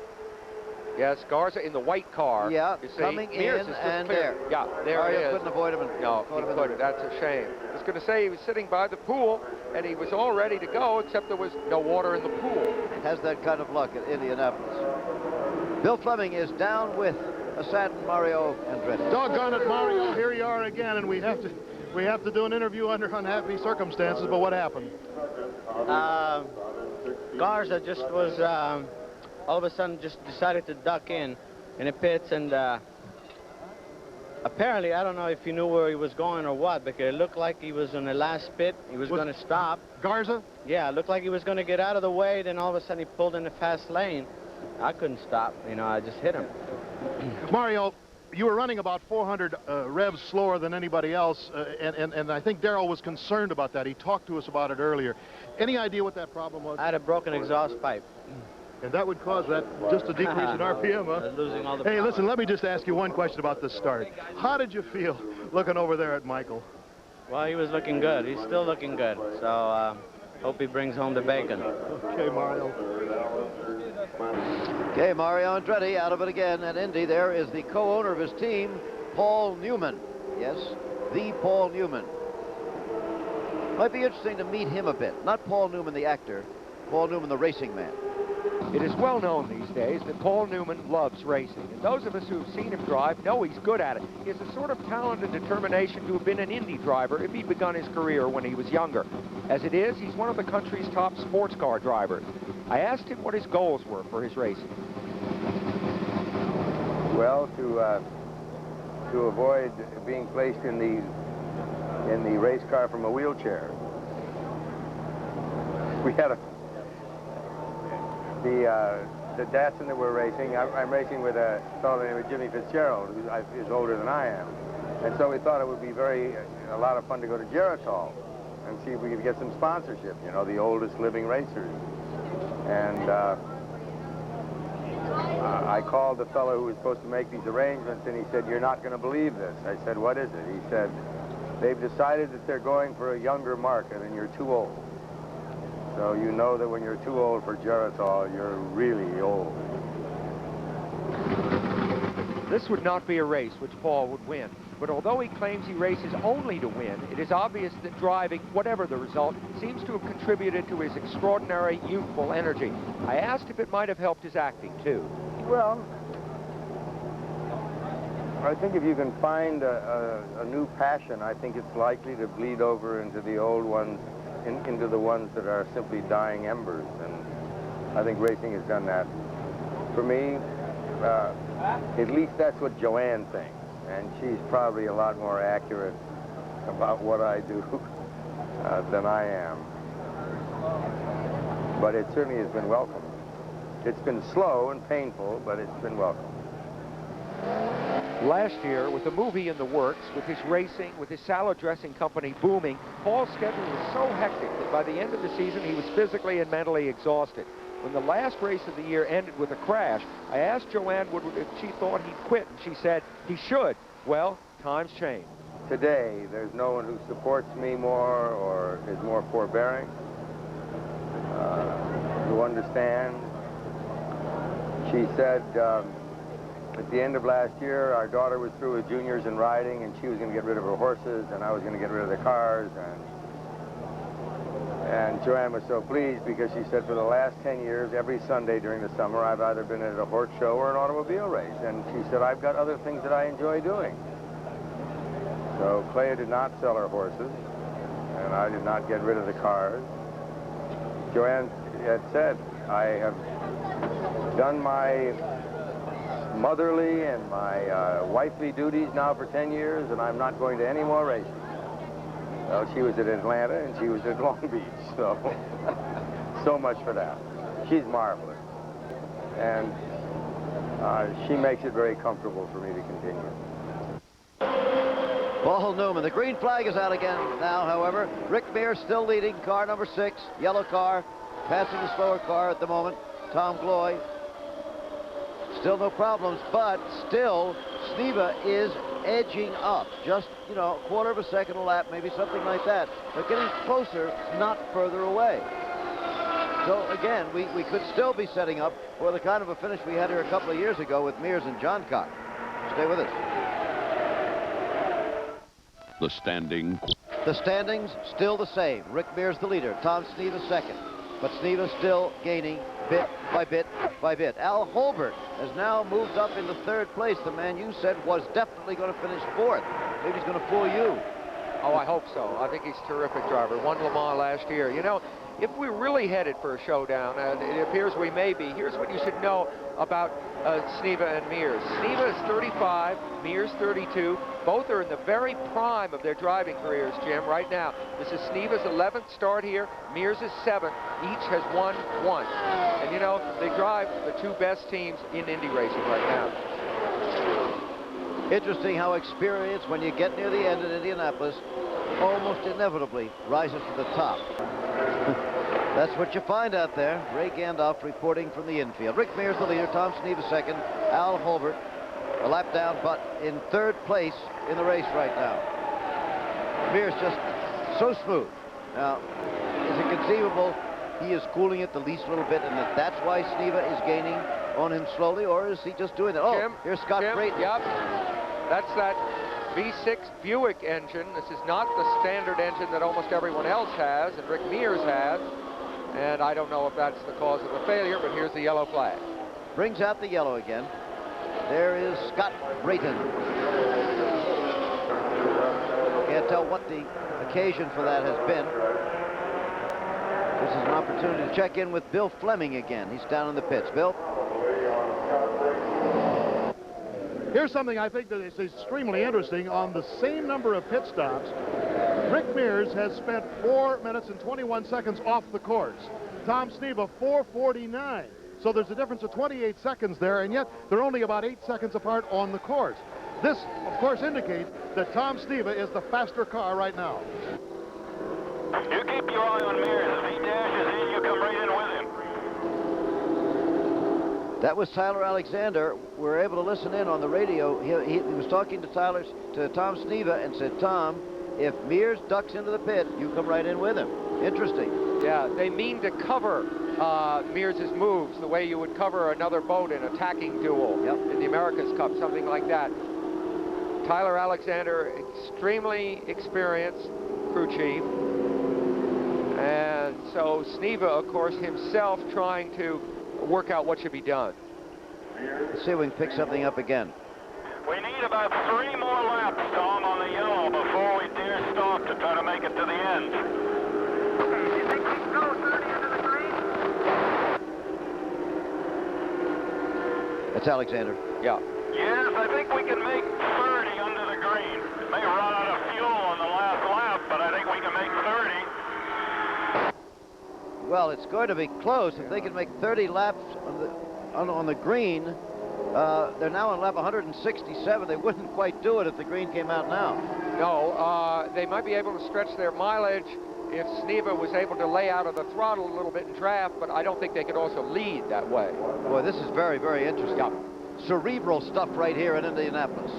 Speaker 4: Yes, Garza in the white car.
Speaker 1: Yeah,
Speaker 4: you see,
Speaker 1: coming
Speaker 4: Mears
Speaker 1: in
Speaker 4: is
Speaker 1: and
Speaker 4: clear.
Speaker 1: there.
Speaker 4: Yeah, there
Speaker 1: Mario
Speaker 4: he is.
Speaker 1: couldn't avoid him.
Speaker 4: No, he couldn't. That's a shame. I was going to say he was sitting by the pool, and he was all ready to go, except there was no water in the pool.
Speaker 1: Has that kind of luck at Indianapolis. Bill Fleming is down with a saddened Mario Andretti.
Speaker 5: Doggone it, Mario, here you are again, and we have to do an interview under unhappy circumstances, but what happened?
Speaker 18: Garza just was all of a sudden just decided to duck in the pits, and apparently, I don't know if he knew where he was going or what, because it looked like he was in the last pit. He was going to stop.
Speaker 5: Garza?
Speaker 18: Yeah, it looked like he was going to get out of the way, then all of a sudden he pulled in the fast lane. I couldn't stop, you know, I just hit him.
Speaker 5: Mario, you were running about 400 revs slower than anybody else, and I think Darrell was concerned about that. He talked to us about it earlier. Any idea what that problem was?
Speaker 18: I had a broken exhaust pipe.
Speaker 5: And that would cause that, just a decrease in RPM, huh?
Speaker 18: Losing all the
Speaker 5: Hey,
Speaker 18: power.
Speaker 5: listen, let me just ask you one question about the start. How did you feel looking over there at Michael?
Speaker 18: Well, he was looking good. He's still looking good. So, hope he brings home the bacon.
Speaker 5: Okay, Mario.
Speaker 1: Okay, Mario Andretti out of it again at Indy. There is the co-owner of his team, Paul Newman. Yes, the Paul Newman. Might be interesting to meet him a bit. Not Paul Newman, the actor. Paul Newman, the racing man.
Speaker 4: It is well known these days that Paul Newman loves racing. And those of us who have seen him drive know he's good at it. He has a sort of talent and determination to have been an Indy driver if he'd begun his career when he was younger. As it is, he's one of the country's top sports car drivers. I asked him what his goals were for his racing.
Speaker 19: Well, to avoid being placed in the race car from a wheelchair. We had the Datsun that we're racing. I'm racing with a fellow named Jimmy Fitzgerald, who is older than I am, and so we thought it would be a lot of fun to go to Geritol and see if we could get some sponsorship. You know, the oldest living racers. And I called the fellow who was supposed to make these arrangements, and he said, "You're not going to believe this." I said, "What is it?" He said, "They've decided that they're going for a younger market, and you're too old. So you know that when you're too old for Geritol, you're really old."
Speaker 4: This would not be a race which Paul would win. But although he claims he races only to win, it is obvious that driving, whatever the result, seems to have contributed to his extraordinary youthful energy. I asked if it might have helped his acting, too.
Speaker 19: Well, I think if you can find a new passion, I think it's likely to bleed over into the old ones, into the ones that are simply dying embers. And I think racing has done that. For me, at least that's what Joanne thinks. And she's probably a lot more accurate about what I do than I am. But it certainly has been welcome. It's been slow and painful, but it's been welcome.
Speaker 4: Last year, with the movie in the works, with his racing, with his salad dressing company booming, Paul's schedule was so hectic that by the end of the season, he was physically and mentally exhausted. When the last race of the year ended with a crash, I asked Joanne Woodward if she thought he'd quit, and she said he should. Well, times change.
Speaker 19: Today, there's no one who supports me more or is more forbearing, who understands. She said at the end of last year, our daughter was through with juniors in riding, and she was going to get rid of her horses, and I was going to get rid of the cars. And Joanne was so pleased because she said for the last 10 years, every Sunday during the summer, I've either been at a horse show or an automobile race. And she said, I've got other things that I enjoy doing. So Clea did not sell her horses, and I did not get rid of the cars. Joanne had said, I have done my motherly and my wifely duties now for 10 years, and I'm not going to any more races. Well, she was at Atlanta, and she was at Long Beach, so so much for that. She's marvelous, and she makes it very comfortable for me to continue.
Speaker 1: Paul Newman, the green flag is out again now, however. Rick Mears still leading, car number 6, yellow car, passing the slower car at the moment, Tom Gloy. Still no problems, but still Sneva is edging up. Just, you know, a quarter of a second a lap, maybe something like that. But getting closer, not further away. So again, we could still be setting up for the kind of a finish we had here a couple of years ago with Mears and Johncock. Stay with us.
Speaker 20: The standing.
Speaker 1: The standings still the same. Rick Mears the leader, Tom Sneva second. But Sneva still gaining bit by bit by bit. Al Holbert has now moved up into 3rd place. The man you said was definitely going to finish 4th. Maybe he's going to fool you.
Speaker 4: Oh, I hope so. I think he's a terrific driver. Won Le Mans last year. You know, if we're really headed for a showdown, and it appears we may be, here's what you should know about Sneva and Mears. Sneva is 35, Mears 32. Both are in the very prime of their driving careers, Jim, right now. This is Sneva's 11th start here. Mears is 7th. Each has won once. And, you know, they drive the 2 best teams in Indy racing right now.
Speaker 1: Interesting how experience, when you get near the end in Indianapolis, almost inevitably rises to the top. That's what you find out there. Ray Gandolf reporting from the infield. Rick Mears the leader, Tom Sneva second, Al Holbert a lap down, but in 3rd place in the race right now. Mears just so smooth. Now, is it conceivable he is cooling it the least little bit, and that's why Sneva is gaining on him slowly, or is he just doing it? Oh,
Speaker 4: Jim,
Speaker 1: here's Scott Brayton.
Speaker 4: Yep, that's that V6 Buick engine. This is not the standard engine that almost everyone else has, and Rick Mears has. And I don't know if that's the cause of the failure, but here's the yellow flag.
Speaker 1: Brings out the yellow again. There is Scott Brayton. Can't tell what the occasion for that has been. This is an opportunity to check in with Bill Fleming again. He's down in the pits. Bill?
Speaker 5: Here's something I think that is extremely interesting. On the same number of pit stops, Rick Mears has spent 4 minutes and 21 seconds off the course. Tom Sneva, 4:49. So there's a difference of 28 seconds there, and yet they're only about 8 seconds apart on the course. This, of course, indicates that Tom Sneva is the faster car right now.
Speaker 11: You keep your eye on Mears. If he dashes in, you come right in with him.
Speaker 1: That was Tyler Alexander. We were able to listen in on the radio. He was talking to Tom Sneva and said, Tom, if Mears ducks into the pit, you come right in with him. Interesting.
Speaker 4: Yeah, they mean to cover Mears' moves the way you would cover another boat in a tacking duel in the America's Cup, something like that. Tyler Alexander, extremely experienced crew chief. And so Sneva, of course, himself trying to work out what should be done.
Speaker 1: Let's see if we can pick something up again.
Speaker 11: We need about 3 more laps, Tom, on the yellow before we dare stop to try to make it to the end. You think we can go 30 under the green?
Speaker 1: That's Alexander.
Speaker 4: Yeah.
Speaker 11: Yes, I think we can make 30 under the green. May run out of fuel on the last lap, but I think we can make 30.
Speaker 1: Well, it's going to be close. If they can make 30 laps on the green, They're now on lap 167. They wouldn't quite do it if the green came out now.
Speaker 4: No, they might be able to stretch their mileage if Sneva was able to lay out of the throttle a little bit in draft, but I don't think they could also lead that way.
Speaker 1: Boy, this is very, very interesting.
Speaker 4: Yeah.
Speaker 1: Cerebral stuff right here in Indianapolis.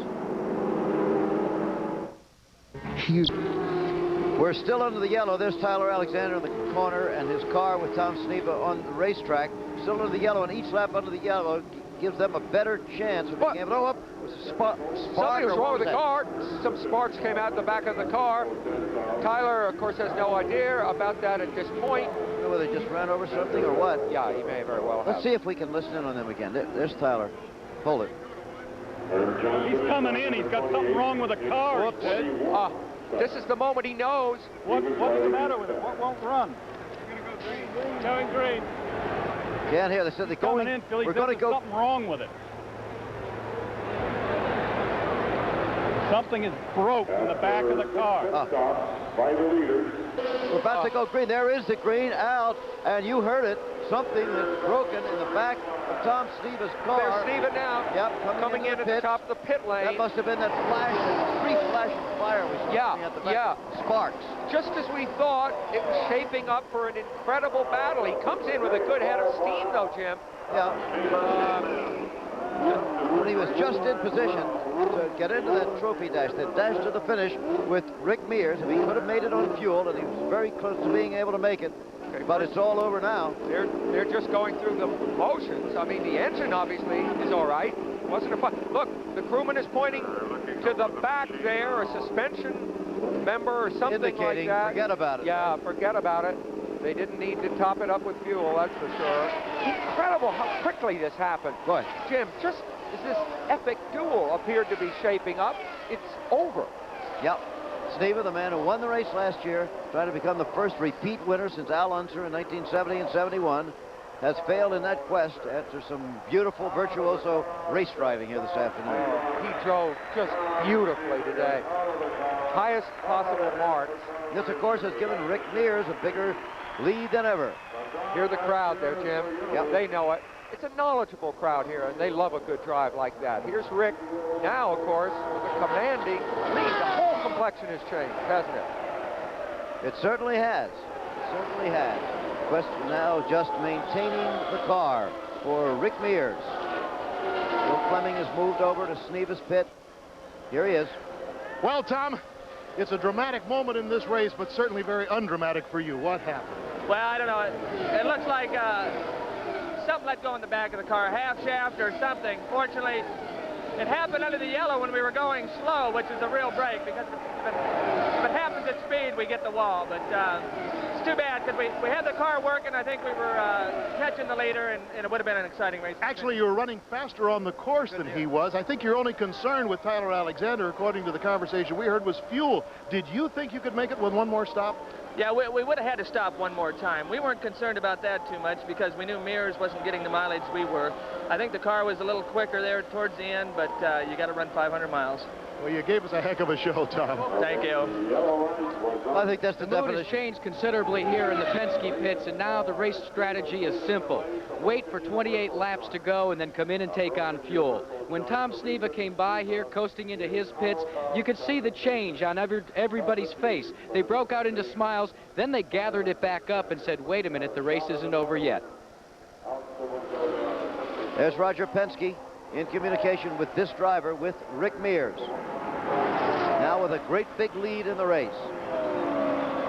Speaker 1: We're still under the yellow. There's Tyler Alexander in the corner and his car with Tom Sneva on the racetrack. Still under the yellow, and each lap under the yellow gives them a better chance of being able to... Oh, up.
Speaker 4: Something was wrong with the car. Some sparks came out the back of the car. Tyler, of course, has no idea about that at this point.
Speaker 1: I don't know whether they just ran over something or what.
Speaker 4: Yeah, he may very well have.
Speaker 1: Let's see if we can listen in on them again. There's Tyler. Hold it.
Speaker 13: He's coming in. He's got something wrong with the car.
Speaker 4: Whoops. This is the moment he knows.
Speaker 13: What's the matter with it? What won't run? Going green.
Speaker 1: Can't hear. They said they're going
Speaker 13: in, Philly.
Speaker 1: We're going to go.
Speaker 13: Something wrong with it. Something is broke in the back of the car.
Speaker 11: By the leader.
Speaker 1: We're about to go green. There is the green out, and you heard it. Something that's broken in the back of Tom Sneva's car.
Speaker 4: There's Sneva now.
Speaker 1: Yep,
Speaker 4: coming in at the top of the pit lane.
Speaker 1: That must have been that flash, brief flash of fire we saw coming at the back. Sparks.
Speaker 4: Just as we thought, it was shaping up for an incredible battle. He comes in with a good head of steam, though, Jim.
Speaker 1: Yeah. When he was just in position to get into that trophy dash, that dash to the finish with Rick Mears, if he could have made it on fuel, and he was very close to being able to make it. Okay, but it's all over now.
Speaker 4: They're just going through the motions. I mean, the engine obviously is all right. Wasn't a fun. Look, the crewman is pointing to the back there, a suspension member or something
Speaker 1: indicating,
Speaker 4: like that.
Speaker 1: Forget about it.
Speaker 4: Yeah, forget about it. They didn't need to top it up with fuel, that's for sure. Incredible how quickly this happened.
Speaker 1: Boy.
Speaker 4: Jim, just as this epic duel appeared to be shaping up, it's over.
Speaker 1: Yep. Sneva, the man who won the race last year, trying to become the first repeat winner since Al Unser in 1970 and 71, has failed in that quest after some beautiful virtuoso race driving here this afternoon.
Speaker 4: He drove just beautifully today. Highest possible marks.
Speaker 1: This, of course, has given Rick Mears a bigger lead than ever.
Speaker 4: Hear the crowd there, Jim. Yep. They know it. It's a knowledgeable crowd here, and they love a good drive like that. Here's Rick. Now, of course, with a commanding lead. The whole complexion has changed, hasn't it?
Speaker 1: It certainly has. It certainly has. Question now just maintaining the car for Rick Mears. Bill Fleming has moved over to Sneva's pit. Here he is.
Speaker 5: Well, Tom, it's a dramatic moment in this race, but certainly very undramatic for you. What happened?
Speaker 14: Well, I don't know. It looks like something let go in the back of the car, half shaft or something. Fortunately, it happened under the yellow when we were going slow, which is a real break, because if it happens at speed, we get the wall. But it's too bad, because we had the car working. I think we were catching the leader, and it would have been an exciting race.
Speaker 5: Actually, you were running faster on the course than he was. I think your only concern with Tyler Alexander, according to the conversation we heard, was fuel. Did you think you could make it with one more stop?
Speaker 14: Yeah, we would have had to stop one more time. We weren't concerned about that too much because we knew Mears wasn't getting the mileage we were. I think the car was a little quicker there towards the end, but you got to run 500 miles.
Speaker 5: Well, you gave us a heck of a show, Tom.
Speaker 14: Thank you.
Speaker 1: I think that's the
Speaker 6: mood
Speaker 1: definition.
Speaker 6: has changed considerably here in the Penske pits, and now the race strategy is simple. Wait for 28 laps to go and then come in and take on fuel. When Tom Sneva came by here, coasting into his pits, you could see the change on everybody's face. They broke out into smiles, then they gathered it back up and said, wait a minute, the race isn't over yet.
Speaker 1: There's Roger Penske in communication with this driver, with Rick Mears. Now with a great big lead in the race.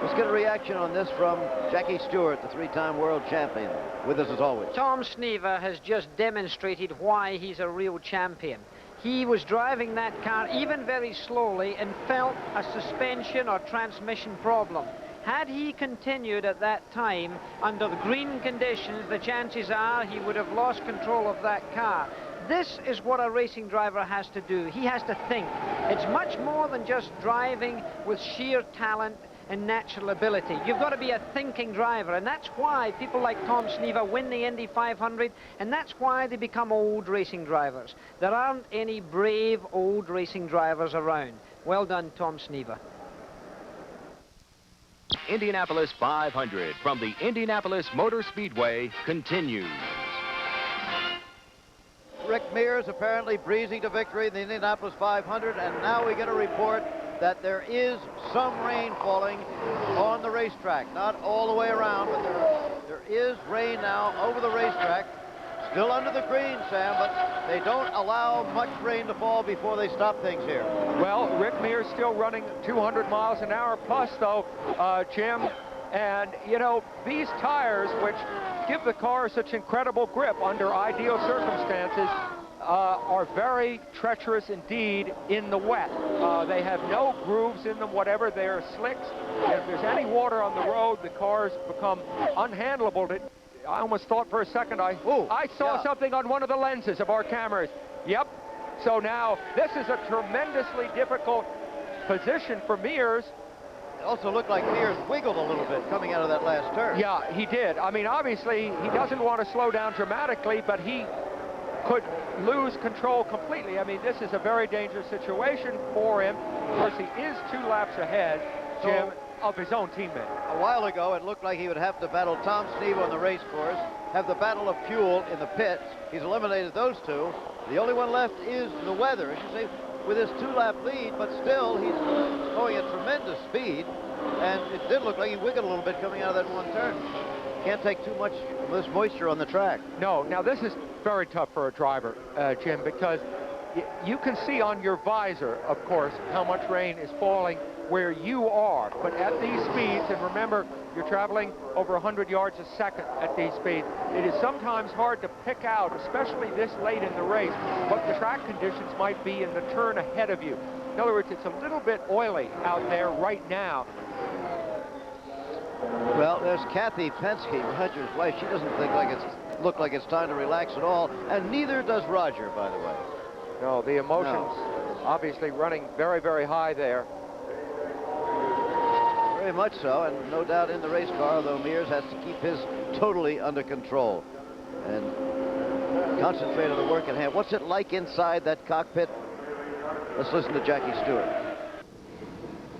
Speaker 1: Let's get a reaction on this from Jackie Stewart, the three-time world champion, with us as always.
Speaker 3: Tom Sneva has just demonstrated why he's a real champion. He was driving that car even very slowly and felt a suspension or transmission problem. Had he continued at that time under the green conditions, the chances are he would have lost control of that car. This is what a racing driver has to do. He has to think. It's much more than just driving with sheer talent and natural ability. You've got to be a thinking driver, and that's why people like Tom Sneva win the Indy 500, and that's why they become old racing drivers. There aren't any brave old racing drivers around. Well done, Tom Sneva.
Speaker 9: Indianapolis 500 from the Indianapolis Motor Speedway continues.
Speaker 1: Rick Mears apparently breezing to victory in the Indianapolis 500, and now we get a report that there is some rain falling on the racetrack. Not all the way around, but there is rain now over the racetrack. Still under the green, Sam, but they don't allow much rain to fall before they stop things here.
Speaker 4: Well, Rick Mears still running 200 miles an hour plus, though, Jim. And, you know, these tires, which give the car such incredible grip under ideal circumstances, are very treacherous indeed in the wet. They have no grooves in them, whatever. They're slicks. If there's any water on the road, the cars become unhandleable. I almost thought for a second I saw something on one of the lenses of our cameras. Yep. So now this is a tremendously difficult position for Mears.
Speaker 1: It also looked like Mears wiggled a little bit coming out of that last turn.
Speaker 4: Yeah, he did. I mean, obviously, he doesn't want to slow down dramatically, but he could lose control completely. I mean, this is a very dangerous situation for him. Of course, he is 2 laps ahead, Jim, of his own teammate.
Speaker 1: A while ago, it looked like he would have to battle Tom Sneeb on the race course, have the battle of fuel in the pits. He's eliminated those 2. The only one left is the weather, as you say, with his 2-lap lead, but still he's going at tremendous speed, and it did look like he wiggled a little bit coming out of that one turn. Can't take too much of this moisture on the track.
Speaker 4: No, now this is very tough for a driver, Jim, because you can see on your visor, of course, how much rain is falling where you are. But at these speeds, and remember, you're traveling over 100 yards a second at these speeds, it is sometimes hard to pick out, especially this late in the race, what the track conditions might be in the turn ahead of you. In other words, it's a little bit oily out there right now.
Speaker 1: Well, there's Kathy Penske, Roger's wife. She doesn't look like it's time to relax at all, and neither does Roger, by the way.
Speaker 4: No, the emotions obviously running very, very high there.
Speaker 1: Very much so, and no doubt in the race car, although Mears has to keep his totally under control and concentrate on the work at hand. What's it like inside that cockpit? Let's listen to Jackie Stewart.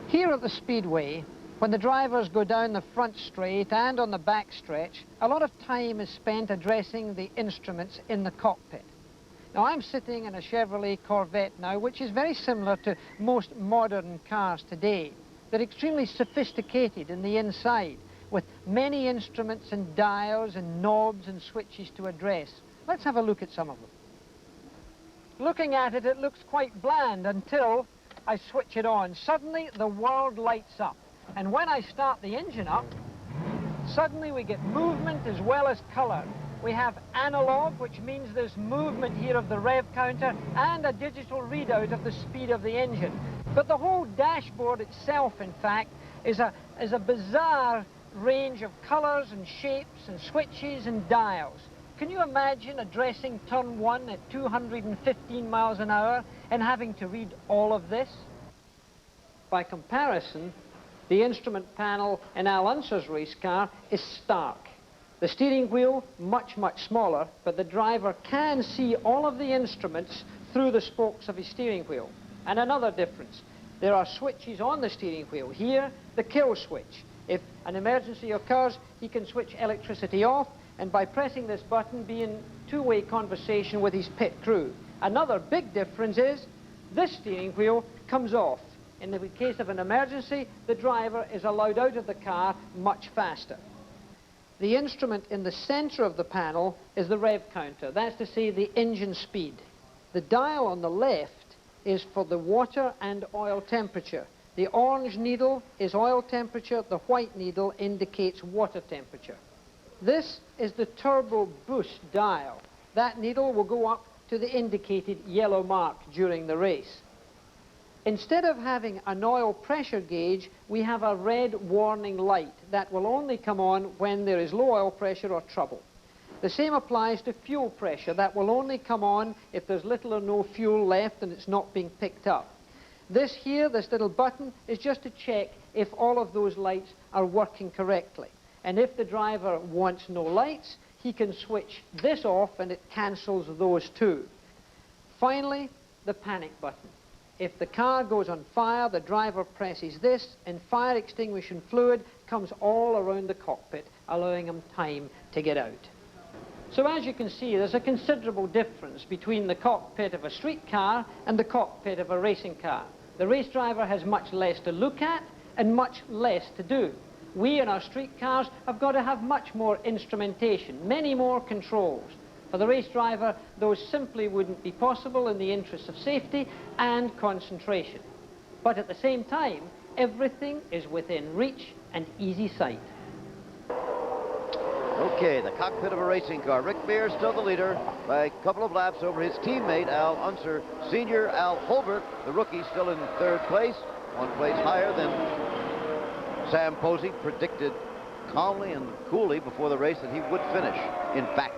Speaker 3: Here at the Speedway, when the drivers go down the front straight and on the back stretch, a lot of time is spent addressing the instruments in the cockpit. Now, I'm sitting in a Chevrolet Corvette now, which is very similar to most modern cars today. They're extremely sophisticated in the inside, with many instruments and dials and knobs and switches to address. Let's have a look at some of them. Looking at it, it looks quite bland until I switch it on. Suddenly, the world lights up. And when I start the engine up, suddenly we get movement as well as color. We have analog, which means there's movement here of the rev counter, and a digital readout of the speed of the engine. But the whole dashboard itself, in fact, is a bizarre range of colors and shapes and switches and dials. Can you imagine addressing turn 1 at 215 miles an hour and having to read all of this? By comparison, the instrument panel in Al Unser's race car is stark. The steering wheel, much, much smaller, but the driver can see all of the instruments through the spokes of his steering wheel. And another difference, there are switches on the steering wheel. Here, the kill switch. If an emergency occurs, he can switch electricity off, and by pressing this button, be in two-way conversation with his pit crew. Another big difference is this steering wheel comes off. In the case of an emergency, the driver is allowed out of the car much faster. The instrument in the center of the panel is the rev counter. That's to say the engine speed. The dial on the left is for the water and oil temperature. The orange needle is oil temperature. The white needle indicates water temperature. This is the turbo boost dial. That needle will go up to the indicated yellow mark during the race. Instead of having an oil pressure gauge, we have a red warning light that will only come on when there is low oil pressure or trouble. The same applies to fuel pressure. That will only come on if there's little or no fuel left and it's not being picked up. This here, this little button, is just to check if all of those lights are working correctly. And if the driver wants no lights, he can switch this off and it cancels those two. Finally, the panic button. If the car goes on fire, the driver presses this and fire extinguishing fluid comes all around the cockpit, allowing him time to get out. So as you can see, there's a considerable difference between the cockpit of a street car and the cockpit of a racing car. The race driver has much less to look at and much less to do. We in our street cars have got to have much more instrumentation, many more controls. For the race driver, those simply wouldn't be possible in the interests of safety and concentration. But at the same time, everything is within reach and easy sight.
Speaker 1: Okay, the cockpit of a racing car. Rick Mears still the leader by a couple of laps over his teammate, Al Unser Sr. Al Holbert, the rookie, still in third place, one place higher than Sam Posey predicted calmly and coolly before the race that he would finish, in fact.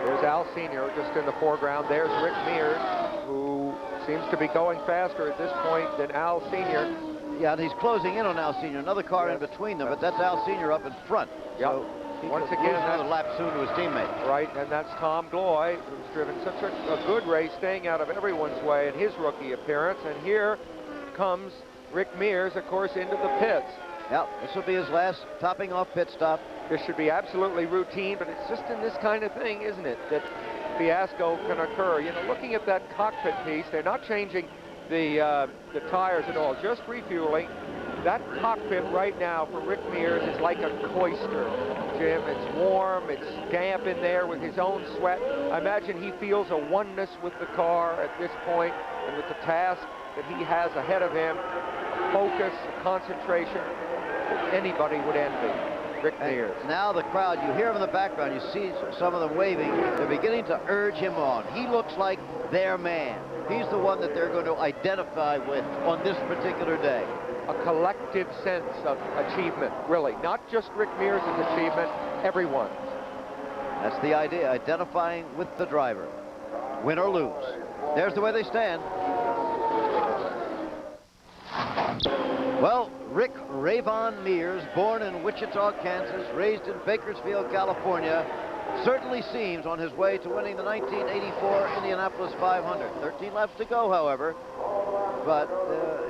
Speaker 4: There's Al Sr. just in the foreground. There's Rick Mears, who seems to be going faster at this point than Al Sr.
Speaker 1: Yeah, and he's closing in on Al Sr. Another car in between them, but that's Al Sr. up in front.
Speaker 4: Yep.
Speaker 1: So
Speaker 4: once again,
Speaker 1: another lap soon to his teammate.
Speaker 4: Right, and that's Tom Gloy, who's driven such a good race, staying out of everyone's way in his rookie appearance. And here comes Rick Mears, of course, into the pits.
Speaker 1: Yep, this will be his last topping off pit stop.
Speaker 4: This should be absolutely routine, but it's just in this kind of thing, isn't it, that fiasco can occur. You know, looking at that cockpit piece, they're not changing the tires at all, just refueling. That cockpit right now for Rick Mears is like a cloister, Jim. It's warm, it's damp in there with his own sweat. I imagine he feels a oneness with the car at this point and with the task that he has ahead of him, a focus, a concentration that anybody would envy. Rick Mears.
Speaker 1: Now the crowd, you hear him in the background, you see some of them waving. They're beginning to urge him on. He looks like their man. He's the one that they're going to identify with on this particular day.
Speaker 4: A collective sense of achievement, really. Not just Rick Mears' achievement, everyone.
Speaker 1: That's the idea, identifying with the driver. Win or lose. There's the way they stand. Well, Rick Rayvon Mears, born in Wichita, Kansas, raised in Bakersfield, California, certainly seems on his way to winning the 1984 Indianapolis 500. 13 laps to go, however, but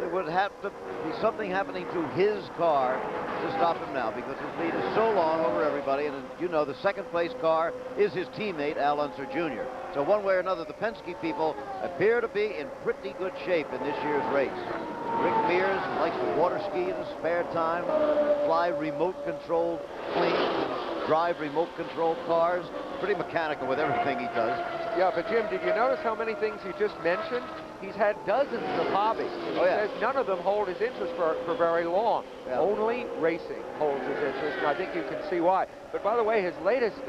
Speaker 1: it would have to be something happening to his car to stop him now, because his lead is so long over everybody, and you know the second place car is his teammate, Al Unser Jr. So one way or another, the Penske people appear to be in pretty good shape in this year's race. Rick Mears likes to water ski in his spare time, fly remote-controlled planes, drive remote-controlled cars. Pretty mechanical with everything he does.
Speaker 4: Yeah, but Jim, did you notice how many things you just mentioned? He's had dozens of hobbies. He says none of them hold his interest for very long. Yeah. Only racing holds his interest, and I think you can see why. But by the way, his latest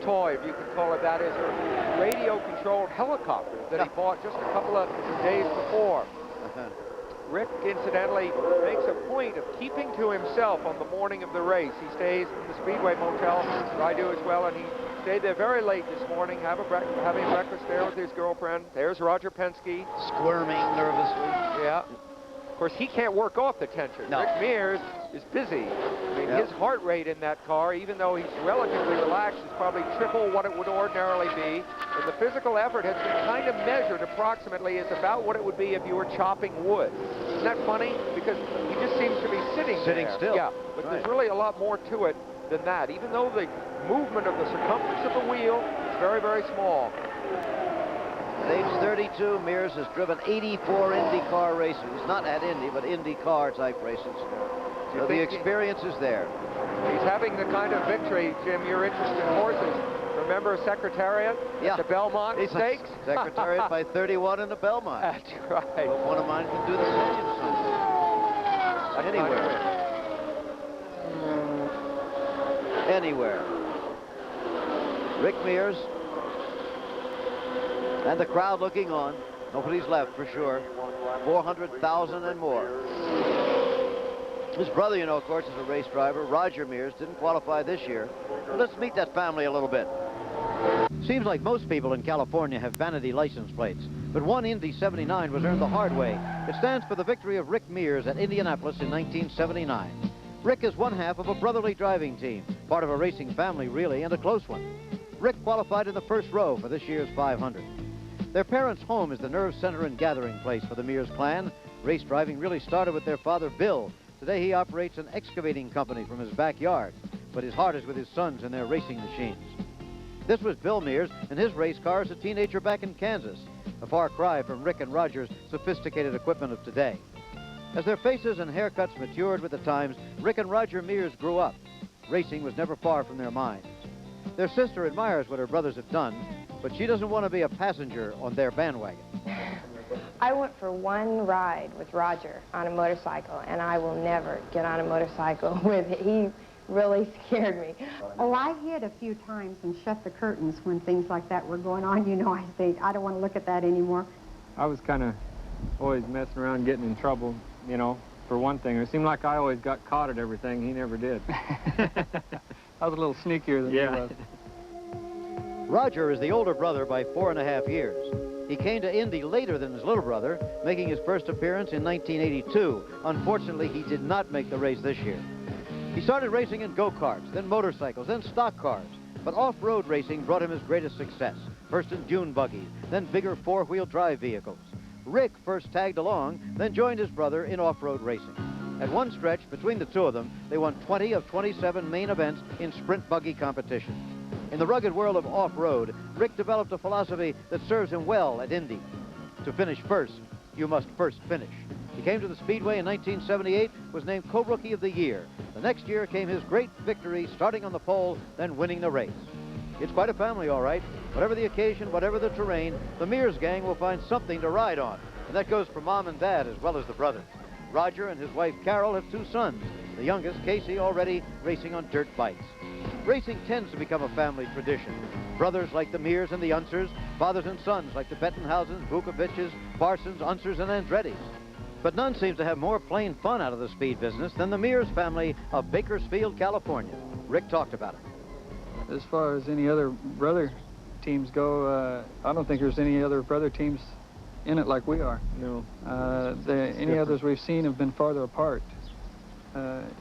Speaker 4: toy, if you can call it that, is a radio-controlled helicopter that he bought just a couple of days before. Rick, incidentally, makes a point of keeping to himself on the morning of the race. He stays in the Speedway Motel, where I do as well, and he stayed there very late this morning, having breakfast there with his girlfriend. There's Roger Penske.
Speaker 1: Squirming nervously.
Speaker 4: Yeah. Of course, he can't work off the tension.
Speaker 1: No.
Speaker 4: Rick Mears is busy. I mean, his heart rate in that car, even though he's relatively relaxed, is probably triple what it would ordinarily be. And the physical effort has been kind of measured approximately as about what it would be if you were chopping wood. Isn't that funny? Because he just seems to be sitting there.
Speaker 1: Still.
Speaker 4: Yeah, but there's really a lot more to it than that. Even though the movement of the circumference of the wheel is very, very small.
Speaker 1: At age 32, Mears has driven 84 IndyCar races. Not at Indy, but IndyCar type races. So the experience is there.
Speaker 4: He's having the kind of victory, Jim, you're interested in horses. Remember Secretariat?
Speaker 1: Yeah.
Speaker 4: The Belmont Stakes?
Speaker 1: Secretariat by 31 in the Belmont.
Speaker 4: That's right.
Speaker 1: Hope one of mine can do the same. Anywhere. Rick Mears. And the crowd looking on. Nobody's left for sure. 400,000 and more. His brother, you know, of course, is a race driver. Roger Mears didn't qualify this year. But let's meet that family a little bit. Seems like most people in California have vanity license plates. But one Indy 79 was earned the hard way. It stands for the victory of Rick Mears at Indianapolis in 1979. Rick is one half of a brotherly driving team. Part of a racing family, really, and a close one. Rick qualified in the first row for this year's 500. Their parents' home is the nerve center and gathering place for the Mears clan. Race driving really started with their father, Bill. Today he operates an excavating company from his backyard, but his heart is with his sons and their racing machines. This was Bill Mears in his race car as a teenager back in Kansas, a far cry from Rick and Roger's sophisticated equipment of today. As their faces and haircuts matured with the times, Rick and Roger Mears grew up. Racing was never far from their minds. Their sister admires what her brothers have done, but she doesn't want to be a passenger on their bandwagon.
Speaker 21: I went for one ride with Roger on a motorcycle, and I will never get on a motorcycle with him. He really scared me.
Speaker 22: Oh, I hid a few times and shut the curtains when things like that were going on. You know, I think, I don't want to look at that anymore.
Speaker 13: I was kind of always messing around, getting in trouble, you know, for one thing. It seemed like I always got caught at everything. He never did. I was a little sneakier than he was.
Speaker 1: Roger is the older brother by 4.5 years. He came to Indy later than his little brother, making his first appearance in 1982. Unfortunately, he did not make the race this year. He started racing in go-karts, then motorcycles, then stock cars. But off-road racing brought him his greatest success, first in dune buggies, then bigger four-wheel drive vehicles. Rick first tagged along, then joined his brother in off-road racing. At one stretch, between the two of them, they won 20 of 27 main events in sprint buggy competition. In the rugged world of off-road, Rick developed a philosophy that serves him well at Indy. To finish first, you must first finish. He came to the Speedway in 1978, was named Co-Rookie of the Year. The next year came his great victory, starting on the pole, then winning the race. It's quite a family, all right. Whatever the occasion, whatever the terrain, the Mears gang will find something to ride on. And that goes for Mom and Dad as well as the brothers. Roger and his wife Carol have 2 sons. The youngest, Casey, already racing on dirt bikes. Racing tends to become a family tradition. Brothers like the Mears and the Unsers, fathers and sons like the Bettenhausens, Vukoviches, Parsons, Unsers, and Andrettis. But none seems to have more plain fun out of the speed business than the Mears family of Bakersfield, California. Rick talked about it.
Speaker 13: As far as any other brother teams go, I don't think there's any other brother teams in it like we are. No. Any others we've seen have been farther apart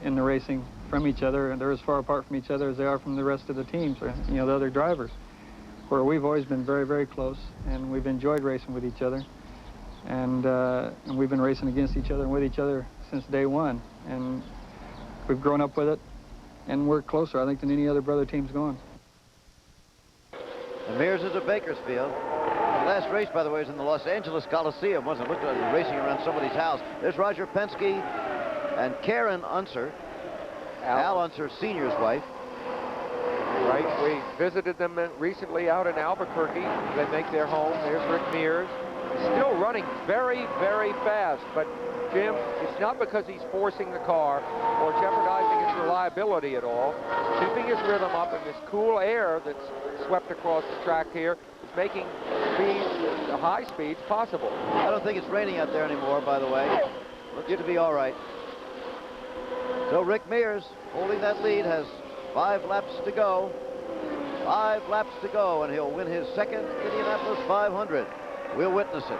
Speaker 13: in the racing from each other, and they're as far apart from each other as they are from the rest of the teams, or, you know, the other drivers. Where we've always been very, very close, and we've enjoyed racing with each other, and we've been racing against each other and with each other since day one, and we've grown up with it, and we're closer, I think, than any other brother team's going.
Speaker 1: The Mears is of Bakersfield. The last race, by the way, was in the Los Angeles Coliseum, wasn't it? Looked like it was racing around somebody's house. There's Roger Penske and Karen Unser, Al Unser Sr.'s wife.
Speaker 4: Right, we visited them recently out in Albuquerque. They make their home. There's Rick Mears. Still running very, very fast, but Jim, it's not because he's forcing the car or jeopardizing its reliability at all. Keeping his rhythm up, and this cool air that's swept across the track here is making speeds, high speeds, possible.
Speaker 1: I don't think it's raining out there anymore, by the way. Looks to be all right. So Rick Mears, holding that lead, has 5 laps to go. 5 laps to go, and he'll win his second Indianapolis 500. We'll witness it.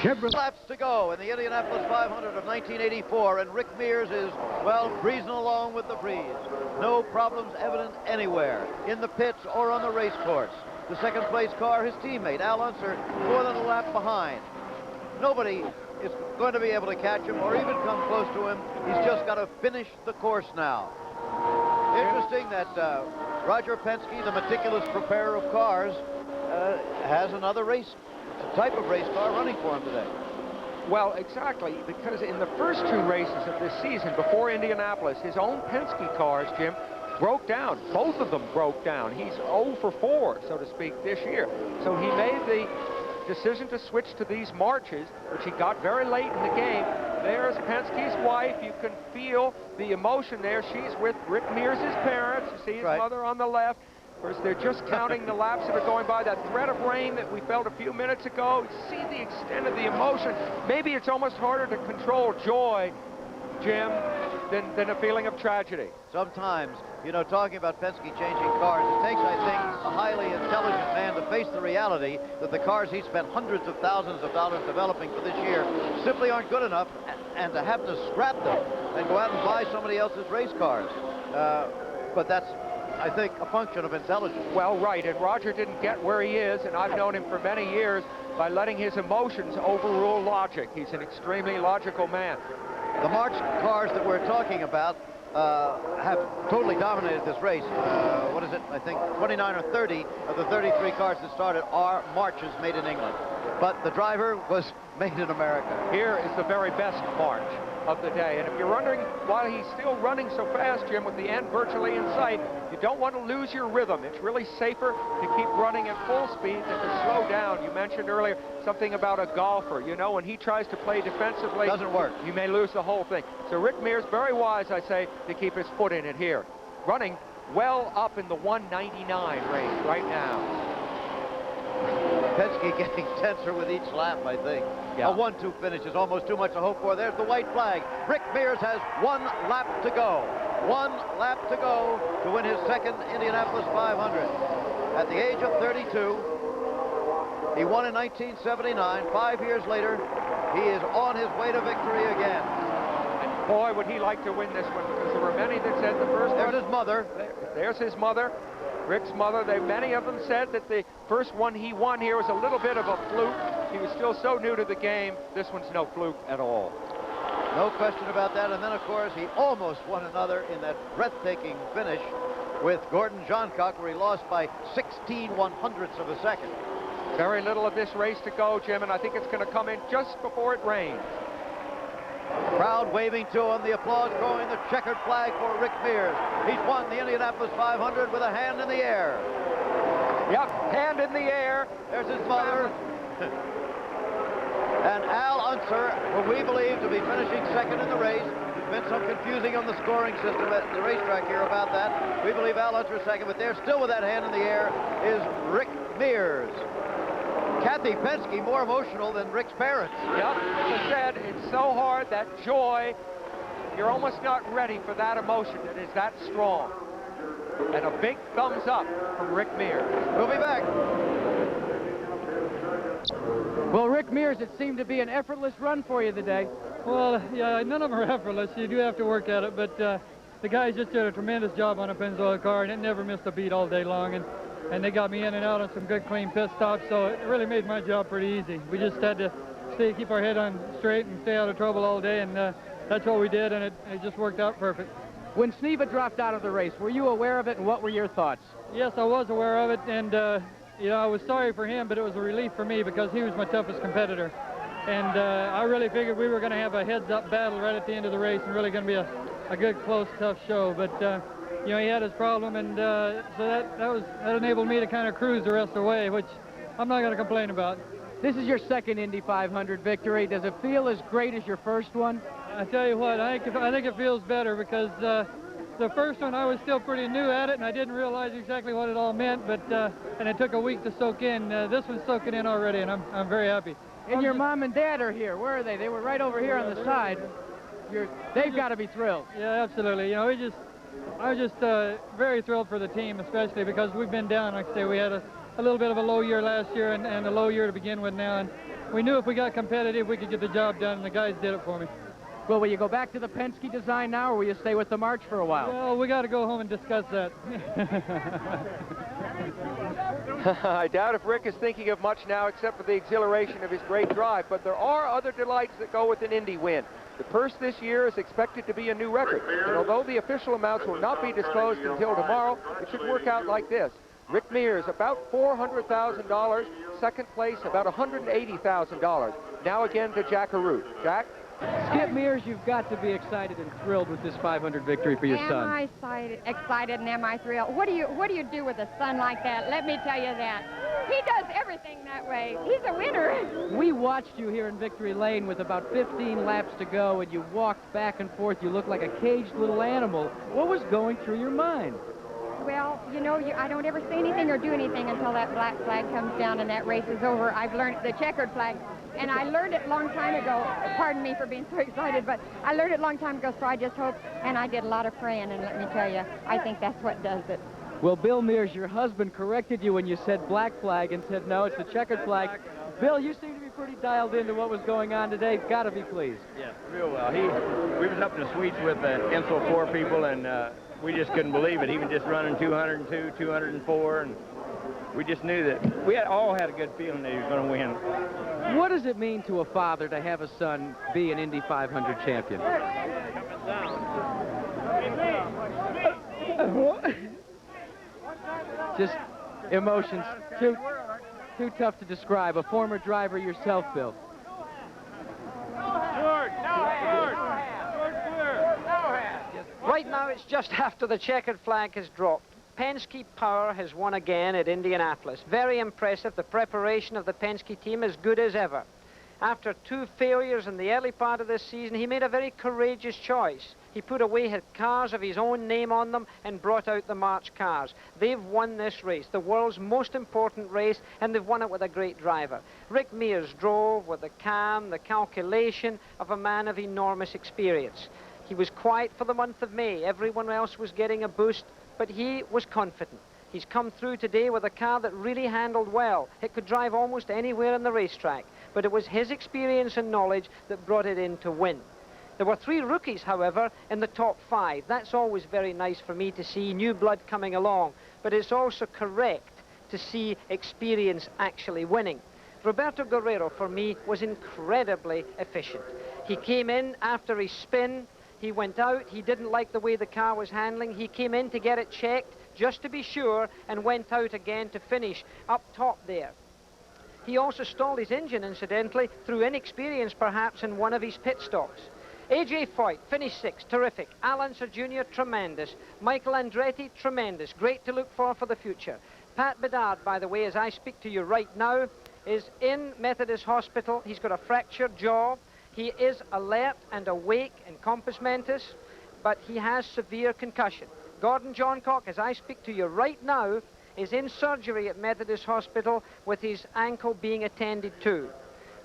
Speaker 1: 7 laps to go in the Indianapolis 500 of 1984, and Rick Mears is, well, breezing along with the breeze. No problems evident anywhere, in the pits or on the race course. The second place car, his teammate, Al Unser, more than a lap behind. Nobody is going to be able to catch him or even come close to him. He's just got to finish the course now. Interesting that Roger Penske, the meticulous preparer of cars, has another race, type of race car running for him today.
Speaker 4: Well, exactly, because in the first 2 races of this season before Indianapolis, his own Penske cars, Jim, broke down. Both of them broke down. He's 0 for 4, so to speak, this year. So he made the decision to switch to these marches, which he got very late in the game. There's Penske's wife. You can feel the emotion there. She's with Rick Mears' parents. You see his mother on the left. Of course, they're just counting the laps that are going by. That threat of rain that we felt a few minutes ago. See the extent of the emotion. Maybe it's almost harder to control joy, Jim, than a feeling of tragedy.
Speaker 1: Sometimes, you know, talking about Penske changing cars, it takes, I think, a highly intelligent man to face the reality that the cars he spent hundreds of thousands of dollars developing for this year simply aren't good enough, and to have to scrap them and go out and buy somebody else's race cars. But that's, I think, a function of intelligence.
Speaker 4: Well, right, and Roger didn't get where he is, and I've known him for many years, by letting his emotions overrule logic. He's an extremely logical man.
Speaker 1: The March cars that we're talking about have totally dominated this race. What is it? I think 29 or 30 of the 33 cars that started are marches made in England. But the driver was made in America.
Speaker 4: Here is the very best march of the day. And if you're wondering why he's still running so fast, Jim, with the end virtually in sight, you don't want to lose your rhythm. It's really safer to keep running at full speed than to slow down. You mentioned earlier something about a golfer. You know, when he tries to play defensively,
Speaker 1: doesn't work.
Speaker 4: You may lose the whole thing. So Rick Mears, very wise, I say, to keep his foot in it here. Running well up in the 199 range right now.
Speaker 1: Penske getting tenser with each lap, I think.
Speaker 4: Yeah.
Speaker 1: A 1-2 finish is almost too much to hope for. There's the white flag. Rick Mears has 1 lap to go. 1 lap to go to win his second Indianapolis 500. At the age of 32, he won in 1979. 5 years later, he is on his way to victory again.
Speaker 4: And boy, would he like to win this one, because there were many that said the first one.
Speaker 1: There's his mother.
Speaker 4: There's his mother. Rick's mother. Many of them said that the first one he won here was a little bit of a fluke. He was still so new to the game. This one's no fluke at all.
Speaker 1: No question about that. And then, of course, he almost won another in that breathtaking finish with Gordon Johncock, where he lost by 16/100ths of a second.
Speaker 4: Very little of this race to go, Jim, and I think it's going to come in just before it rains.
Speaker 1: Crowd waving to him, the applause growing, the checkered flag for Rick Mears. He's won the Indianapolis 500 with a hand in the air.
Speaker 4: Yep, hand in the air.
Speaker 1: There's his mother. And Al Unser, who we believe to be finishing second in the race. There's been some confusing on the scoring system at the racetrack here about that. We believe Al Unser is second, but there, still with that hand in the air, is Rick Mears. Kathy Penske more emotional than Rick's parents.
Speaker 4: Yep, as I said, it's so hard, that joy. You're almost not ready for that emotion. It is that strong. And a big thumbs up from Rick Mears.
Speaker 1: We'll be back.
Speaker 6: Well, Rick Mears, it seemed to be an effortless run for you today.
Speaker 13: Well, yeah, none of them are effortless. You do have to work at it, but the guys just did a tremendous job on a Pennzoil car, and it never missed a beat all day long. And they got me in and out on some good, clean pit stops, so it really made my job pretty easy. We just had to keep our head on straight and stay out of trouble all day, and that's what we did, and it just worked out perfect.
Speaker 6: When Sneva dropped out of the race, were you aware of it, and what were your thoughts?
Speaker 13: Yes, I was aware of it, and you know, I was sorry for him, but it was a relief for me because he was my toughest competitor. And I really figured we were going to have a heads-up battle right at the end of the race and really going to be a good, close, tough show. But you know, he had his problem, and so that enabled me to kind of cruise the rest of the way, which I'm not going to complain about.
Speaker 6: This is your second Indy 500 victory. Does it feel as great as your first one?
Speaker 13: I tell you what, I think it feels better because the first one I was still pretty new at it, and I didn't realize exactly what it all meant, but and it took a week to soak in. This one's soaking in already, and I'm very happy.
Speaker 6: And your mom and dad are here. Where are they? They were right over here on the side. They've got to be thrilled.
Speaker 13: Yeah, absolutely. You know, I was just very thrilled for the team, especially because we've been down. Like I say, we had a little bit of a low year last year and a low year to begin with now, and we knew if we got competitive, we could get the job done, and the guys did it for me.
Speaker 6: Well, will you go back to the Penske design now, or will you stay with the March for a while?
Speaker 13: Well, we got to go home and discuss that.
Speaker 4: I doubt if Rick is thinking of much now except for the exhilaration of his great drive, but there are other delights that go with an Indy win. The purse this year is expected to be a new record, and although the official amounts will not be disclosed until tomorrow, it should work out like this. Rick Mears, about $400,000. Second place, about $180,000. Now again to Jack Arute. Jack?
Speaker 6: Skip Mears, you've got to be excited and thrilled with this 500 victory for your son.
Speaker 21: Am I excited and am I thrilled? What do you do with a son like that? Let me tell you that. He does everything that way. He's a winner.
Speaker 6: We watched you here in Victory Lane with about 15 laps to go, and you walked back and forth. You looked like a caged little animal. What was going through your mind?
Speaker 21: Well, you know, I don't ever say anything or do anything until that black flag comes down and that race is over. I've learned the checkered flag, and I learned it a long time ago. Pardon me for being so excited, but I learned it a long time ago, so I just hope, and I did a lot of praying, and let me tell you, I think that's what does it.
Speaker 6: Well, Bill Mears, your husband corrected you when you said black flag and said, no, it's the checkered flag. Bill, you seem to be pretty dialed into what was going on today. Got to be pleased.
Speaker 12: Yeah, real well. We was up in the suites with the INSO 4 people, and we just couldn't believe it. He was just running 202, 204, and we just knew that we all had a good feeling that he was going to win.
Speaker 6: What does it mean to a father to have a son be an Indy 500 champion? Just emotions too tough to describe. A former driver yourself, Bill.
Speaker 3: Right now, it's just after the checkered flag has dropped. Penske Power has won again at Indianapolis. Very impressive. The preparation of the Penske team as good as ever. After 2 failures in the early part of this season, he made a very courageous choice. He put away his cars of his own name on them and brought out the March cars. They've won this race, the world's most important race, and they've won it with a great driver. Rick Mears drove with the calm, the calculation of a man of enormous experience. He was quiet for the month of May. Everyone else was getting a boost, but he was confident. He's come through today with a car that really handled well. It could drive almost anywhere on the racetrack, but it was his experience and knowledge that brought it in to win. There were 3 rookies, however, in the top 5. That's always very nice for me to see new blood coming along, but it's also correct to see experience actually winning. Roberto Guerrero, for me, was incredibly efficient. He came in after his spin. He went out. He didn't like the way the car was handling. He came in to get it checked, just to be sure, and went out again to finish up top there. He also stalled his engine, incidentally, through inexperience, perhaps, in one of his pit stops. A.J. Foyt finished 6th, terrific. Al Unser Jr., tremendous. Michael Andretti, tremendous. Great to look for the future. Pat Bedard, by the way, as I speak to you right now, is in Methodist Hospital. He's got a fractured jaw. He is alert and awake in compos mentis, but he has severe concussion. Gordon Johncock, as I speak to you right now, is in surgery at Methodist Hospital with his ankle being attended to.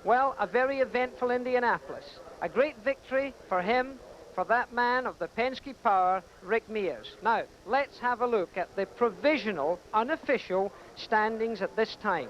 Speaker 3: Well, a very eventful Indianapolis. A great victory for him, for that man of the Penske Power, Rick Mears. Now, let's have a look at the provisional, unofficial standings at this time.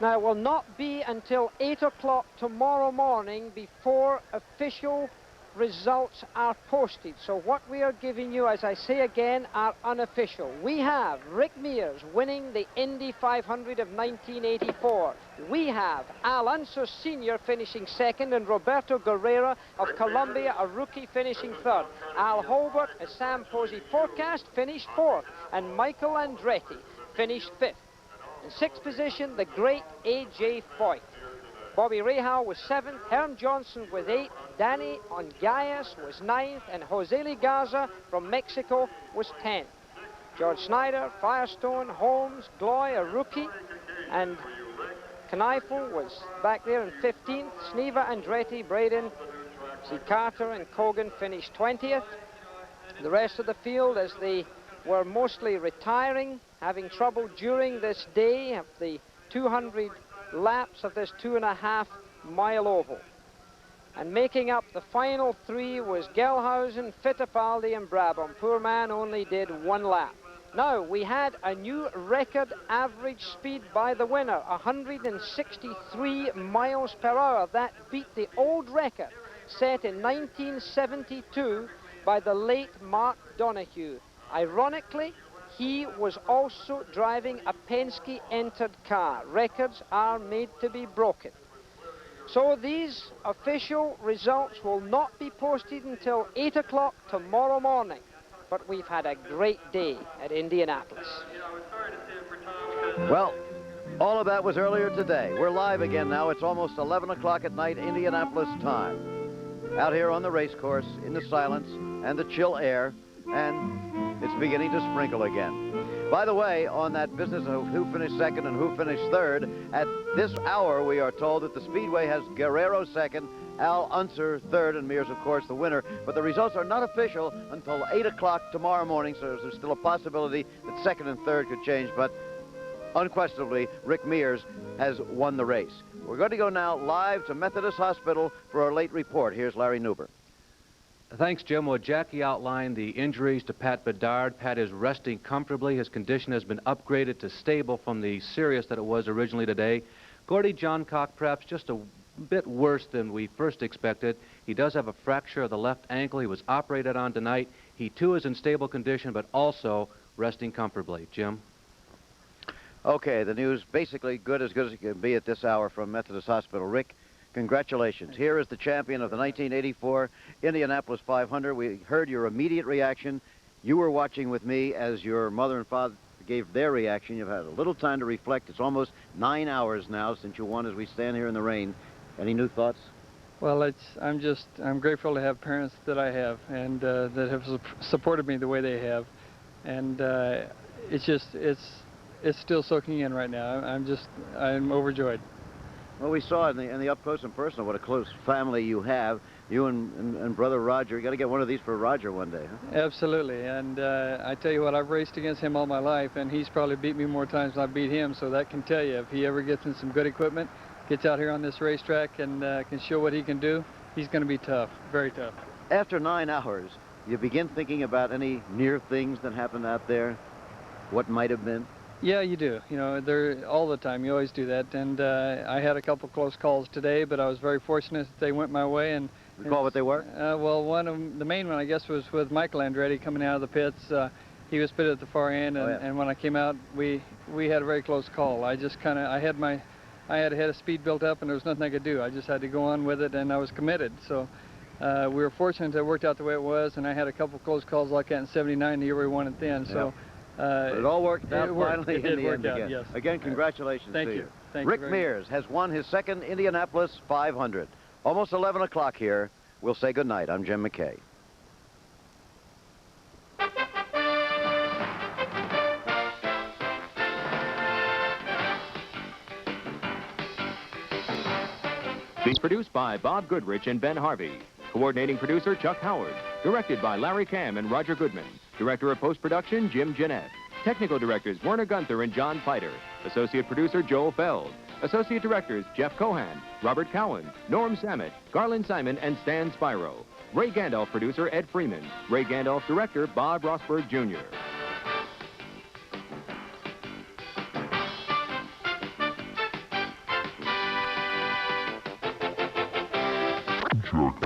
Speaker 3: Now, it will not be until 8 o'clock tomorrow morning before official results are posted. So what we are giving you, as I say again, are unofficial. We have Rick Mears winning the Indy 500 of 1984. We have Al Unser Sr. finishing 2nd and Roberto Guerrero of Columbia, a rookie, finishing 3rd. Al Holbert, as Sam Posey forecast, finished 4th. And Michael Andretti finished 5th. In 6th position, the great A.J. Foyt. Bobby Rahal was 7th, Herm Johnson was 8th, Danny Ongayas was 9th, and Jose Ligarza from Mexico was 10th. George Snyder, Firestone, Holmes, Gloy, a rookie, and Kneifel was back there in 15th. Sneva, Andretti, Braden, C. Carter, and Kogan finished 20th. The rest of the field, as they were mostly retiring, having trouble during this day of the 200 laps of this 2.5-mile oval. And making up the final 3 was Gelhausen, Fittipaldi, and Brabham. Poor man only did 1 lap. Now, we had a new record average speed by the winner, 163 miles per hour. That beat the old record set in 1972 by the late Mark Donohue. Ironically, he was also driving a Penske-entered car. Records are made to be broken. So these official results will not be posted until 8 o'clock tomorrow morning. But we've had a great day at Indianapolis.
Speaker 1: Well, all of that was earlier today. We're live again now. It's almost 11 o'clock at night, Indianapolis time. Out here on the race course, in the silence and the chill air, and it's beginning to sprinkle again. By the way, on that business of who finished 2nd and who finished 3rd, at this hour we are told that the Speedway has Guerrero 2nd, Al Unser 3rd, and Mears, of course, the winner. But the results are not official until 8 o'clock tomorrow morning, so there's still a possibility that 2nd and 3rd could change. But unquestionably, Rick Mears has won the race. We're going to go now live to Methodist Hospital for our late report. Here's Larry Nuber.
Speaker 7: Thanks, Jim. Well, Jackie outlined the injuries to Pat Bedard. Pat is resting comfortably. His condition has been upgraded to stable from the serious that it was originally today. Gordy Johncock, perhaps just a bit worse than we first expected. He does have a fracture of the left ankle. He was operated on tonight. He, too, is in stable condition, but also resting comfortably. Jim?
Speaker 1: Okay, the news basically good as it can be at this hour from Methodist Hospital. Rick, congratulations. Here is the champion of the 1984 Indianapolis 500. We heard your immediate reaction. You were watching with me as your mother and father gave their reaction. You've had a little time to reflect. It's almost 9 hours now since you won as we stand here in the rain. Any new thoughts?
Speaker 16: Well, I'm grateful to have parents that I have and that have supported me the way they have. And it's still soaking in right now. I'm overjoyed.
Speaker 1: Well, we saw in the up close and personal what a close family you have. You and brother Roger. You got to get one of these for Roger one day, huh?
Speaker 16: Absolutely. And I tell you what, I've raced against him all my life, and he's probably beat me more times than I beat him. So that can tell you, if he ever gets in some good equipment, gets out here on this racetrack and can show what he can do, he's going to be tough, very tough.
Speaker 1: After 9 hours, you begin thinking about any near things that happened out there, what might have been?
Speaker 16: Yeah, you do. You know, they're all the time. You always do that. And I had a couple close calls today, but I was very fortunate that they went my way. And
Speaker 1: recall what they were?
Speaker 16: Well, one of them, the main one, I guess, was with Michael Andretti coming out of the pits. He was pitted at the far end, and, and when I came out, we had a very close call. I just kind of, I had a head of speed built up, and there was nothing I could do. I just had to go on with it, and I was committed. So we were fortunate that it worked out the way it was, and I had a couple close calls like that in '79, the year we won it then. So.
Speaker 1: But it all worked out finally in the end again.
Speaker 16: Yes.
Speaker 1: Again, congratulations
Speaker 16: Thank
Speaker 1: to
Speaker 16: you.
Speaker 1: you.
Speaker 16: Thank
Speaker 1: Rick
Speaker 16: you very
Speaker 1: Mears has won his second Indianapolis 500. Almost 11 o'clock here. We'll say goodnight. I'm Jim McKay.
Speaker 9: It's produced by Bob Goodrich and Ben Harvey. Coordinating producer Chuck Howard. Directed by Larry Cam and Roger Goodman. Director of post-production Jim Jeanette. Technical directors Werner Gunther and John Piter. Associate producer Joel Feld. Associate directors Jeff Cohan, Robert Cowan, Norm Samet, Garland Simon, and Stan Spiro. Ray Gandolf producer Ed Freeman. Ray Gandolf director Bob Rosberg Jr.